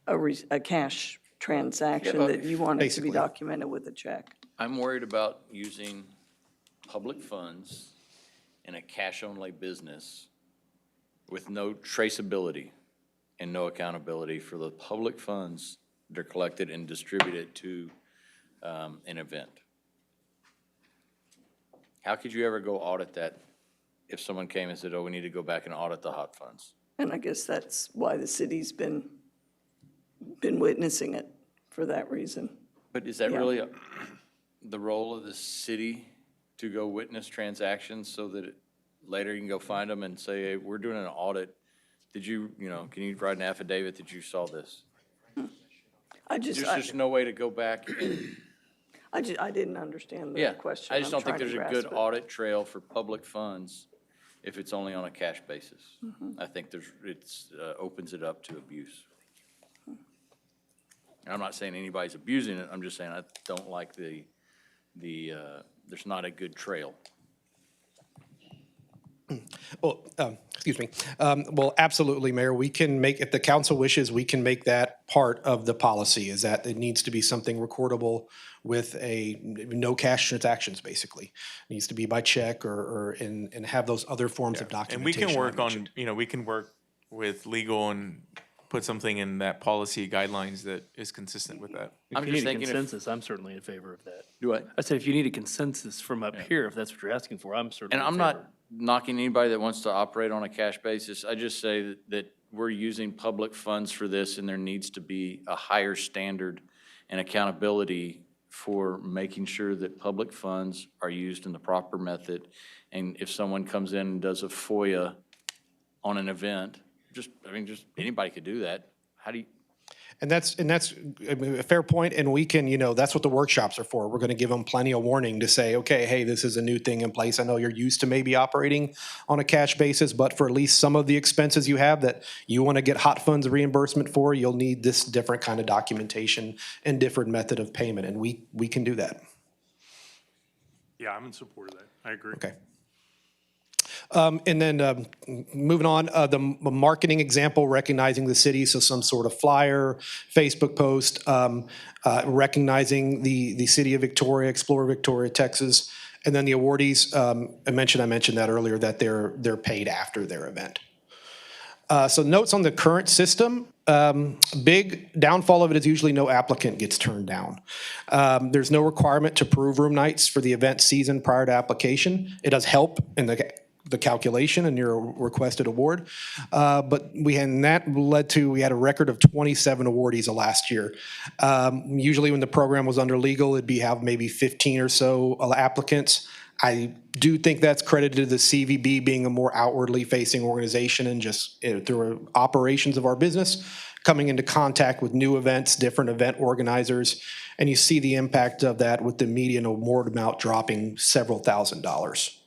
a cash transaction, Yeah, that you want it to be basically. documented with a check? I'm worried about using public funds in a cash-only business with no traceability and no accountability for the public funds that are collected and distributed to an event. How could you ever go audit that if someone came and said, oh, we need to go back and audit the hot funds? And I guess that's why the city's been witnessing it for that reason. But is that Yeah. really the role of the city to go witness transactions so that later you can go find them and say, hey, we're doing an audit. Did you, can you write an affidavit that you saw this? There's just no way to go back and, I didn't understand the yeah. question. I just I'm don't think trying to there's a good grasp it. audit trail for public funds if it's only on a cash basis. Mm-hmm. I think opens it up to abuse. I'm not saying anybody's abusing it, I'm just saying I don't like there's not a good trail. Well, excuse me. Well, absolutely, Mayor. We can make, if the council wishes, we can make that part of the policy, is that it needs to be something recordable with no cash transactions, basically. It needs to be by check and have those other forms of And documentation. we can I work mentioned. we can work with legal and put something in that policy guidelines that is consistent with that. If you need a consensus, I'm certainly in favor of that. Do what? I said, if you need a consensus from up here, if that's what you're asking for, I'm certainly And in I'm favor. not knocking anybody that wants to operate on a cash basis. I just say that we're using public funds for this, and there needs to be a higher standard and accountability for making sure that public funds are used in the proper method. And if someone comes in and does a FOIA on an event, just anybody could do that. How do you? And that's a fair point, and we can, that's what the workshops are for. We're going to give them plenty of warning to say, okay, hey, this is a new thing in place. I know you're used to maybe operating on a cash basis, but for at least some of the expenses you have that you want to get hot funds reimbursement for, you'll need this different kind of documentation and different method of payment, and we can do that. Yeah, I'm in support of that. I agree. Okay. And then moving on, the marketing example, recognizing the city, so some sort of flyer, Facebook post, recognizing the city of Victoria, Explore Victoria, Texas. And then the awardees, I mentioned that earlier, that they're paid after their event. So notes on the current system, big downfall of it is usually no applicant gets turned down. There's no requirement to prove room nights for the event season prior to application. It does help in the calculation and your requested award. But we had a record of 27 awardees last year. Usually when the program was under legal, have maybe 15 or so applicants. I do think that's credited to the CVB being a more outwardly facing organization and just through operations of our business, coming into contact with new events, different event organizers, and you see the impact of that with the median award amount dropping several $1,000s.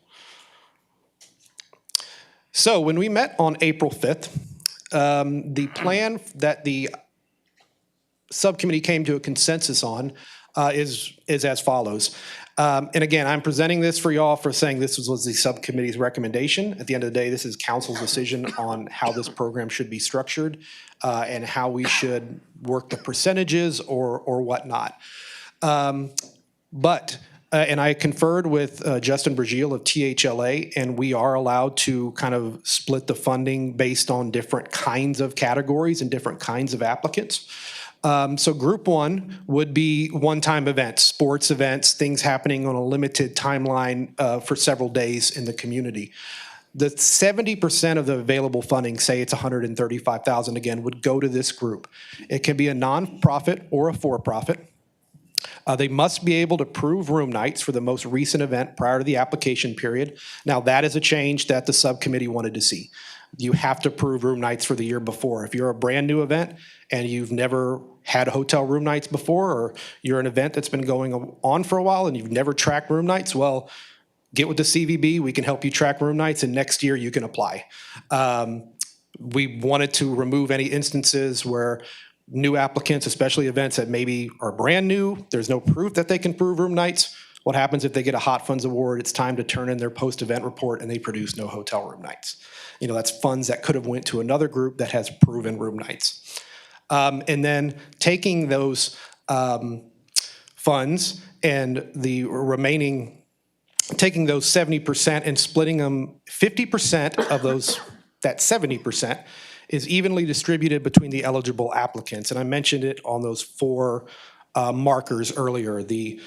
So when we met on April 5th, the plan that the subcommittee came to a consensus on is as follows. And again, I'm presenting this for y'all for saying this was the subcommittee's recommendation. At the end of the day, this is council's decision on how this program should be structured and how we should work the percentages or whatnot. And I conferred with Justin Bergil of THLA, and we are allowed to kind of split the funding based on different kinds of categories and different kinds of applicants. So group one would be one-time events, sports events, things happening on a limited timeline for several days in the community. The 70% of the available funding, say it's $135,000 again, would go to this group. It can be a nonprofit or a for-profit. They must be able to prove room nights for the most recent event prior to the application period. Now, that is a change that the subcommittee wanted to see. You have to prove room nights for the year before. If you're a brand new event and you've never had hotel room nights before, or you're an event that's been going on for a while and you've never tracked room nights, well, get with the CVB. We can help you track room nights, and next year you can apply. We wanted to remove any instances where new applicants, especially events that maybe are brand new, there's no proof that they can prove room nights. What happens if they get a Hot Funds award? It's time to turn in their post-event report and they produce no hotel room nights. You know, that's funds that could have went to another group that has proven room nights. And then taking those funds and the remaining, taking those 70% and splitting them, 50% of those, that 70% is evenly distributed between the eligible applicants. And I mentioned it on those four markers earlier, the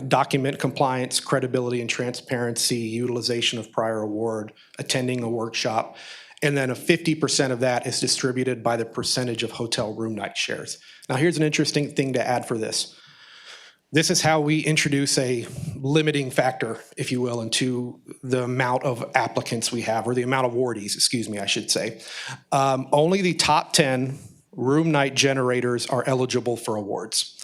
document compliance, credibility and transparency, utilization of prior award, attending a workshop, and then 50% of that is distributed by the percentage of hotel room night shares. Now here's an interesting thing to add for this. This is how we introduce a limiting factor, if you will, into the amount of applicants we have, or the amount of awardees, excuse me, I should say. Only the top 10 room night generators are eligible for awards.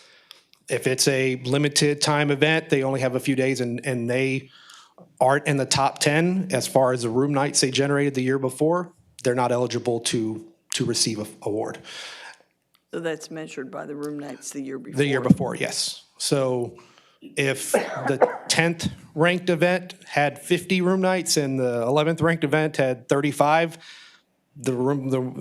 If it's a limited time event, they only have a few days and they aren't in the top 10 as far as the room nights they generated the year before, they're not eligible to receive an award. So that's measured by the room nights the year before? The year before, yes. So if the 10th ranked event had 50 room nights and the 11th ranked event had 35, the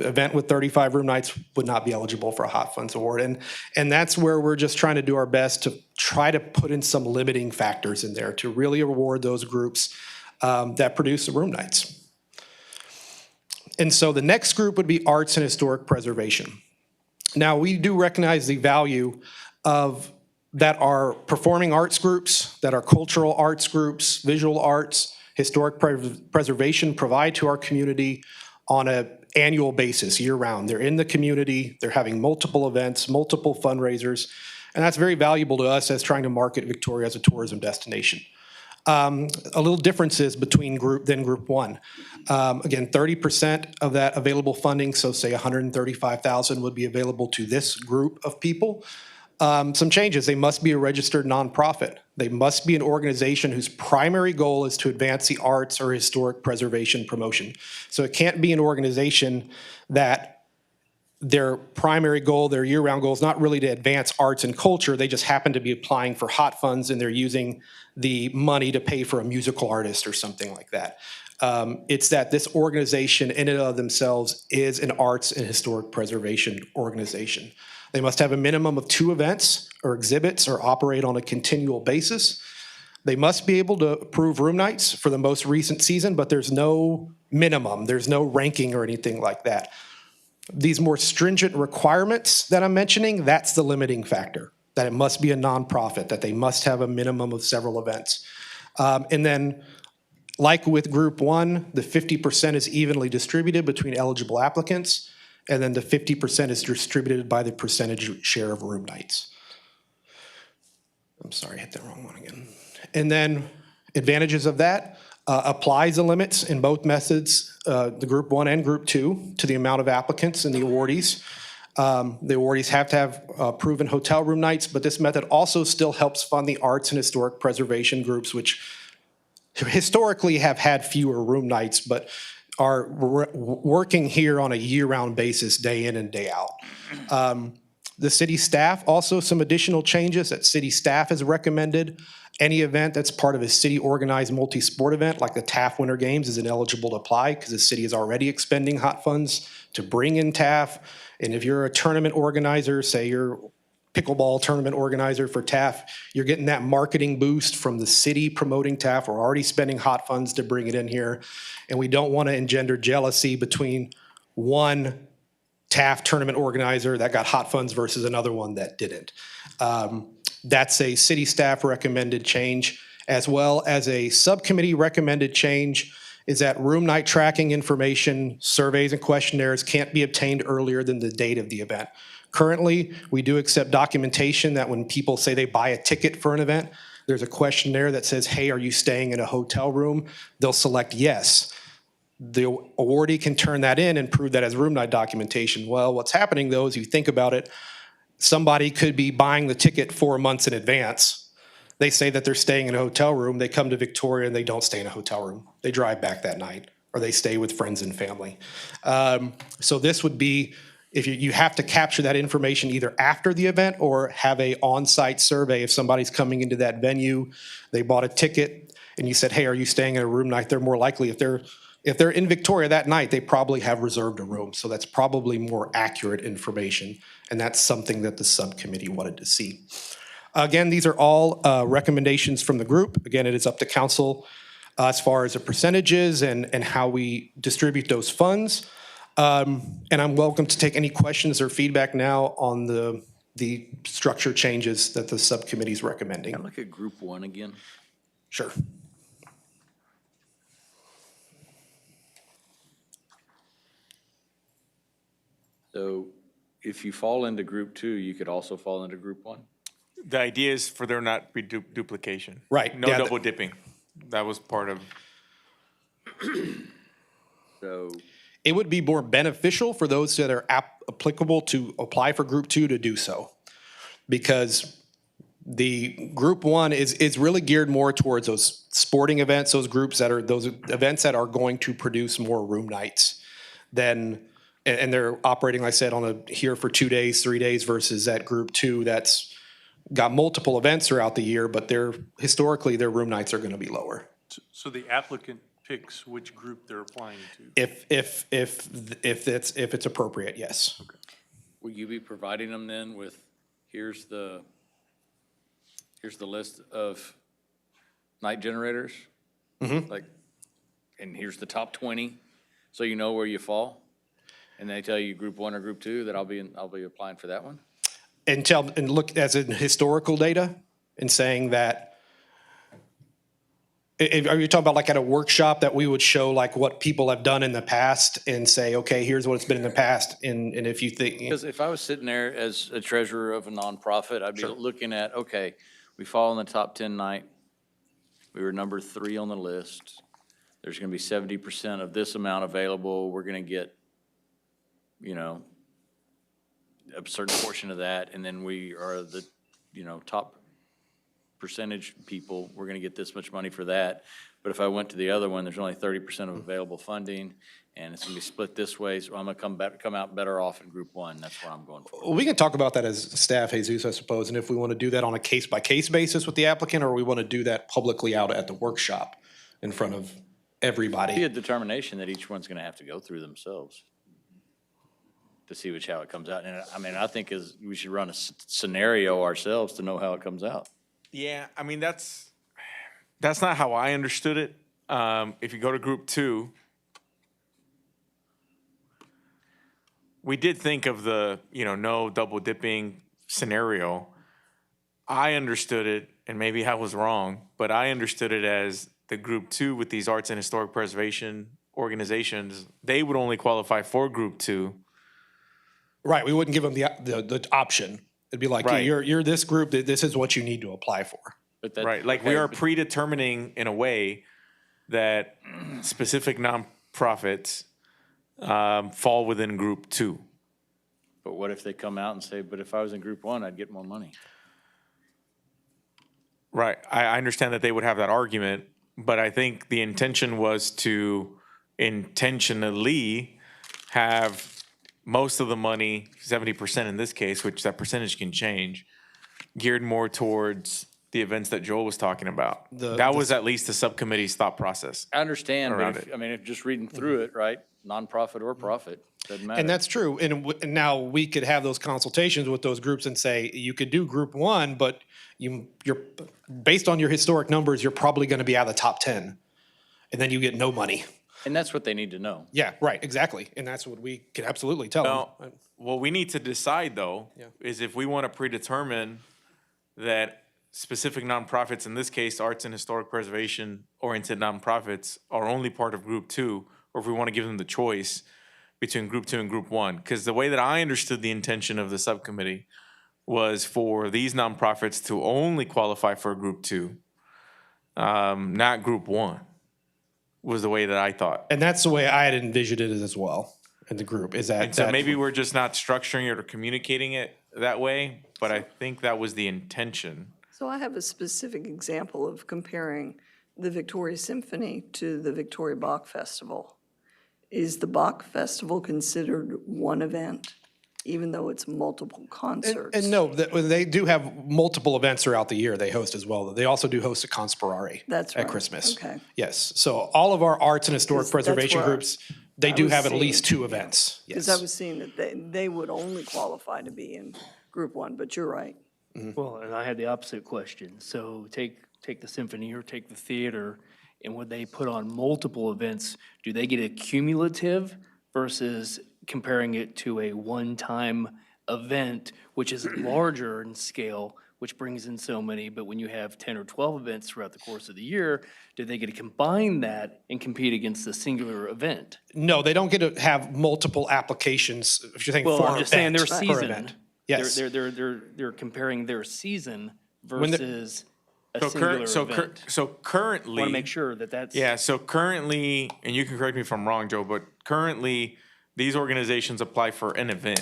event with 35 room nights would not be eligible for a Hot Funds award. And that's where we're just trying to do our best to try to put in some limiting factors in there to really reward those groups that produce the room nights. And so the next group would be arts and historic preservation. Now, we do recognize the value of that are performing arts groups, that are cultural arts groups, visual arts, historic preservation provide to our community on an annual basis, year-round. They're in the community, they're having multiple events, multiple fundraisers, and that's very valuable to us as trying to market Victoria as a tourism destination. A little differences between group one. Again, 30% of that available funding, so say $135,000 would be available to this group of people. Some changes. They must be a registered nonprofit. They must be an organization whose primary goal is to advance the arts or historic preservation promotion. So it can't be an organization that their primary goal, their year-round goal is not really to advance arts and culture. They just happen to be applying for Hot Funds and they're using the money to pay for a musical artist or something like that. It's that this organization in and of themselves is an arts and historic preservation organization. They must have a minimum of 2 events or exhibits or operate on a continual basis. They must be able to approve room nights for the most recent season, but there's no minimum, there's no ranking or anything like that. These more stringent requirements that I'm mentioning, that's the limiting factor, that it must be a nonprofit, that they must have a minimum of several events. And then, like with Group 1, the 50% is evenly distributed between eligible applicants, and then the 50% is distributed by the percentage share of room nights. I'm sorry, I hit the wrong one again. And then advantages of that, applies the limits in both methods, the Group 1 and Group 2, to the amount of applicants and the awardees. The awardees have to have proven hotel room nights, but this method also still helps fund the arts and historic preservation groups, which historically have had fewer room nights, but are working here on a year-round basis, day in and day out. The city staff, also some additional changes that city staff has recommended. Any event that's part of a city-organized multi-sport event, like the TAF Winter Games, is ineligible to apply because the city is already expending hot funds to bring in TAF. And if you're a tournament organizer, say you're pickleball tournament organizer for TAF, you're getting that marketing boost from the city promoting TAF. We're already spending hot funds to bring it in here. And we don't want to engender jealousy between one TAF tournament organizer that got hot funds versus another one that didn't. That's a city staff recommended change, as well as a subcommittee recommended change is that room night tracking information, surveys and questionnaires can't be obtained earlier than the date of the event. Currently, we do accept documentation that when people say they buy a ticket for an event, there's a questionnaire that says, hey, are you staying in a hotel room? They'll select yes. The awardee can turn that in and prove that as room night documentation. Well, what's happening though is you think about it, somebody could be buying the ticket 4 months in advance. They say that they're staying in a hotel room. They come to Victoria and they don't stay in a hotel room. They drive back that night or they stay with friends and family. So this would be, if you have to capture that information either after the event or have a on-site survey. If somebody's coming into that venue, they bought a ticket and you said, hey, are you staying in a room night? They're more likely, if they're in Victoria that night, they probably have reserved a room. So that's probably more accurate information. And that's something that the subcommittee wanted to see. Again, these are all recommendations from the group. Again, it is up to council as far as the percentages and how we distribute those funds. And I'm welcome to take any questions or feedback now on the structure changes that the subcommittee is recommending. Can I look at Group 1 again? Sure. So if you fall into Group 2, you could also fall into Group 1? The idea is for there not be duplication. Right. No Yeah, double dipping. That was part of. So it would be more beneficial for those that are applicable to apply for Group 2 to do so. Because the Group 1 is really geared more towards those sporting events, those events that are going to produce more room nights than, and they're operating, like I said, here for 2 days, 3 days versus that Group 2 that's got multiple events throughout the year, but historically their room nights are going to be lower. So the applicant picks which group they're applying to? If it's appropriate, yes. Okay. Will you be providing them then with, here's the list of night generators? Mm-hmm. And here's the top 20, so you know where you fall? And they tell you Group 1 or Group 2 that I'll be applying for that one? And look as in historical data and saying that, are you talking about like at a workshop that we would show like what people have done in the past and say, okay, here's what it's been in the past, and if you think. Because if I was sitting there as a treasurer of a nonprofit, I'd be looking at, okay, we fall in the top 10 night. We were number 3 on the list. There's going to be 70% of this amount available. We're going to get, a certain portion of that, and then we are the, top percentage people. We're going to get this much money for that. But if I went to the other one, there's only 30% of available funding, and it's going to be split this way. So I'm going to come out better off in Group 1. That's what I'm going for. We can talk about that as staff, Jesus, I suppose, and if we want to do that on a case-by-case basis with the applicant, or we want to do that publicly out at the workshop in front of Be everybody. a determination that each one's gonna have to go through themselves to see how it comes out. And I mean, I think we should run a scenario ourselves to know how it comes out. Yeah, I mean, that's not how I understood it. If you go to group 2, we did think of the, no double dipping scenario. I understood it, and maybe I was wrong, but I understood it as the group 2 with these arts and historic preservation organizations, they would only qualify for group 2. Right, we wouldn't give them the option. It'd be like, Right. you're this group, this is what you need to apply for. Right, like we are predetermining in a way that specific nonprofits fall within group 2. But what if they come out and say, but if I was in group 1, I'd get more money? Right, I understand that they would have that argument, but I think the intention was to intentionally have most of the money, 70% in this case, which that percentage can change, geared more towards the events that Joel was talking about. That was at least the subcommittee's thought process. I understand, around but it. if just reading through it, right, nonprofit or profit, doesn't matter. And that's true. And now we could have those consultations with those groups and say, you could do group 1, but you're based on your historic numbers, you're probably going to be out of the top 10. And then you get no money. And that's what they need to know. Yeah, right, exactly. And that's what we can absolutely tell them. What we need to decide, though, is if we want to predetermine that specific nonprofits, in this case, arts and historic preservation-oriented nonprofits, are only part of group 2, or if we want to give them the choice between group 2 and group 1. Because the way that I understood the intention of the subcommittee was for these nonprofits to only qualify for group 2, not group 1, was the way that I thought. And that's the way I had envisioned it as well in the group, is that. And so maybe we're just not structuring it or communicating it that way, but I think that was the intention. So I have a specific example of comparing the Victoria Symphony to the Victoria Bach Festival. Is the Bach Festival considered one event, even though it's multiple concerts? And no, they do have multiple events throughout the year they host as well. They also do host a conspirare That's at right. Christmas. Okay. Yes, so all of our arts and historic preservation where groups, they I do was have at seeing- least 2 events. Because I was seeing that they would only qualify to be in group 1, but you're right. Well, and I had the opposite question. So take the symphony or take the theater, and when they put on multiple events, do they get a cumulative versus comparing it to a one-time event, which is larger in scale, which brings in so many, but when you have 10 or 12 events throughout the course of the year, do they get to combine that and compete against the singular event? No, they don't get to have multiple applications, if you're thinking Well, for I'm just saying their per season. event. Yes. They're comparing their season When the- versus a singular event. So currently. Want to make sure that that's. Yeah, so currently, and you can correct me if I'm wrong, Joe, but currently, these organizations apply for an event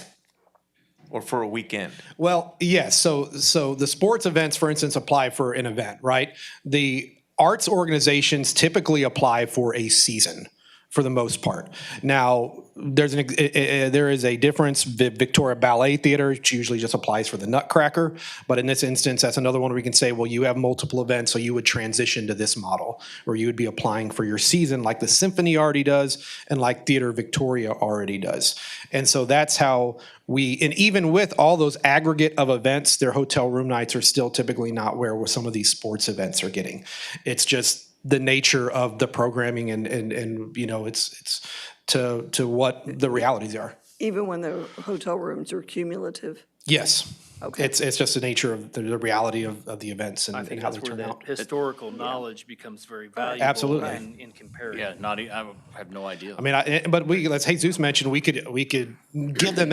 or for a weekend. Well, yes, so the sports events, for instance, apply for an event, right? The arts organizations typically apply for a season, for the most part. Now, there is a difference. Victoria Ballet Theater, which usually just applies for the Nutcracker, but in this instance, that's another one where we can say, well, you have multiple events, so you would transition to this model, where you would be applying for your season, like the Symphony already does, and like Theater Victoria already does. And so that's how and even with all those aggregate of events, their hotel room nights are still typically not where some of these sports events are getting. It's just the nature of the programming and it's to what the realities are. Even when the hotel rooms are cumulative? Yes. Okay. It's just the nature of the reality of the events I and think how they that's where turn that out. historical knowledge becomes very valuable. Absolutely. in comparison. Yeah, I have no idea. I mean, as Jesus mentioned, we could give them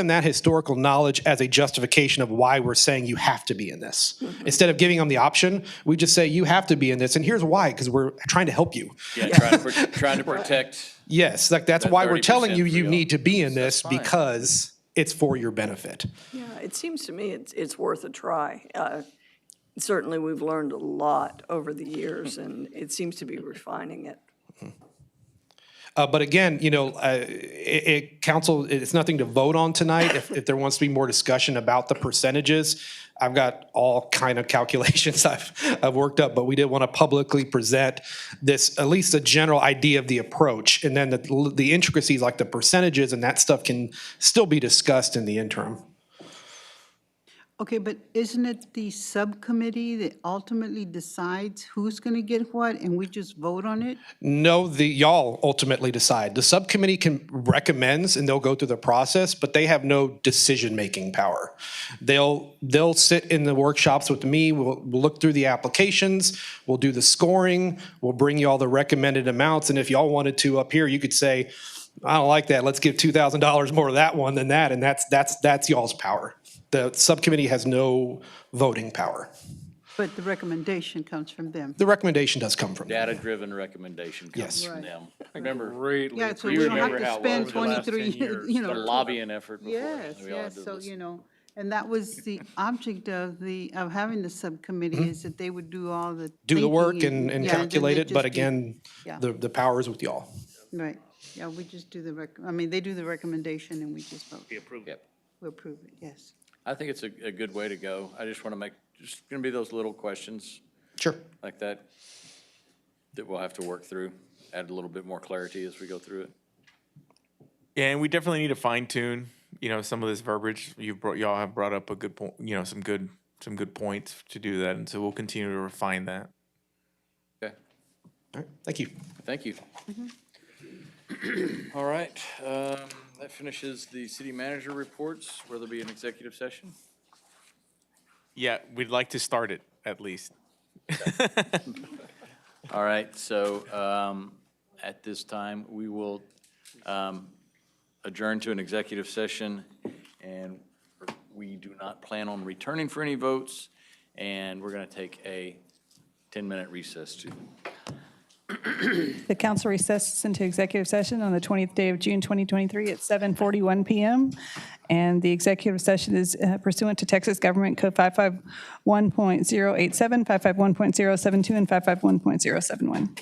that historical knowledge as a justification of why we're saying you have to be in this. Instead of giving them the option, we just say you have to be in this, and here's why, because we're trying to help you. Yeah, trying to protect. Yes, that's that why we're 30% telling you for y'all. need to be in this fine. because it's for your benefit. Yeah, it seems to me it's worth a try. Certainly, we've learned a lot over the years, and it seems to be refining it. But again, council, it's nothing to vote on tonight. If there wants to be more discussion about the percentages, I've got all kind of calculations I've worked up, but we did want to publicly present this, at least a general idea of the approach. And then the intricacies like the percentages and that stuff can still be discussed in the interim. Okay, but isn't it the subcommittee that ultimately decides who's going to get what, and we just vote on it? No, y'all ultimately decide. The subcommittee recommends and they'll go through the process, but they have no decision-making power. They'll sit in the workshops with me, we'll look through the applications, we'll do the scoring, we'll bring you all the recommended amounts, and if y'all wanted to up here, you could say, I don't like that, let's give $2,000 more to that one than that, and that's y'all's power. The subcommittee has no voting power. But the recommendation comes from them. The recommendation does come from them. Data-driven recommendation comes Yes. from them. Remember, Yeah, so you we don't have remember to how it spend was the last 23, 10 years, you know. the lobbying effort before. Yes, we all yes, did so, this. and that was the object of having the subcommittee, is that they would do all the Do the work thinking and yeah, then calculate they it, but just do- again, yeah. the power is with y'all. Right, yeah, we just do they do the recommendation and we just vote. We approve it. We approve it, yes. I think it's a good way to go. I just want to just going to be those little questions. Sure. Like that we'll have to work through, add a little bit more clarity as we go through it. Yeah, and we definitely need to fine tune, some of this verbiage. Y'all have brought up a good point, some good points to do that, and so we'll continue to refine that. Okay. All right, thank you. Thank you. All right, that finishes the city manager reports. Will there be an executive session? Yeah, we'd like to start it, at least. All right, so at this time, we will adjourn to an executive session, and we do not plan on returning for any votes, and we're going to take a 10-minute recess too. The council recesses into executive session on the 20th day of June 2023 at 7:41 PM. And the executive session is pursuant to Texas Government Code 551.087, 551.072, and 551.071.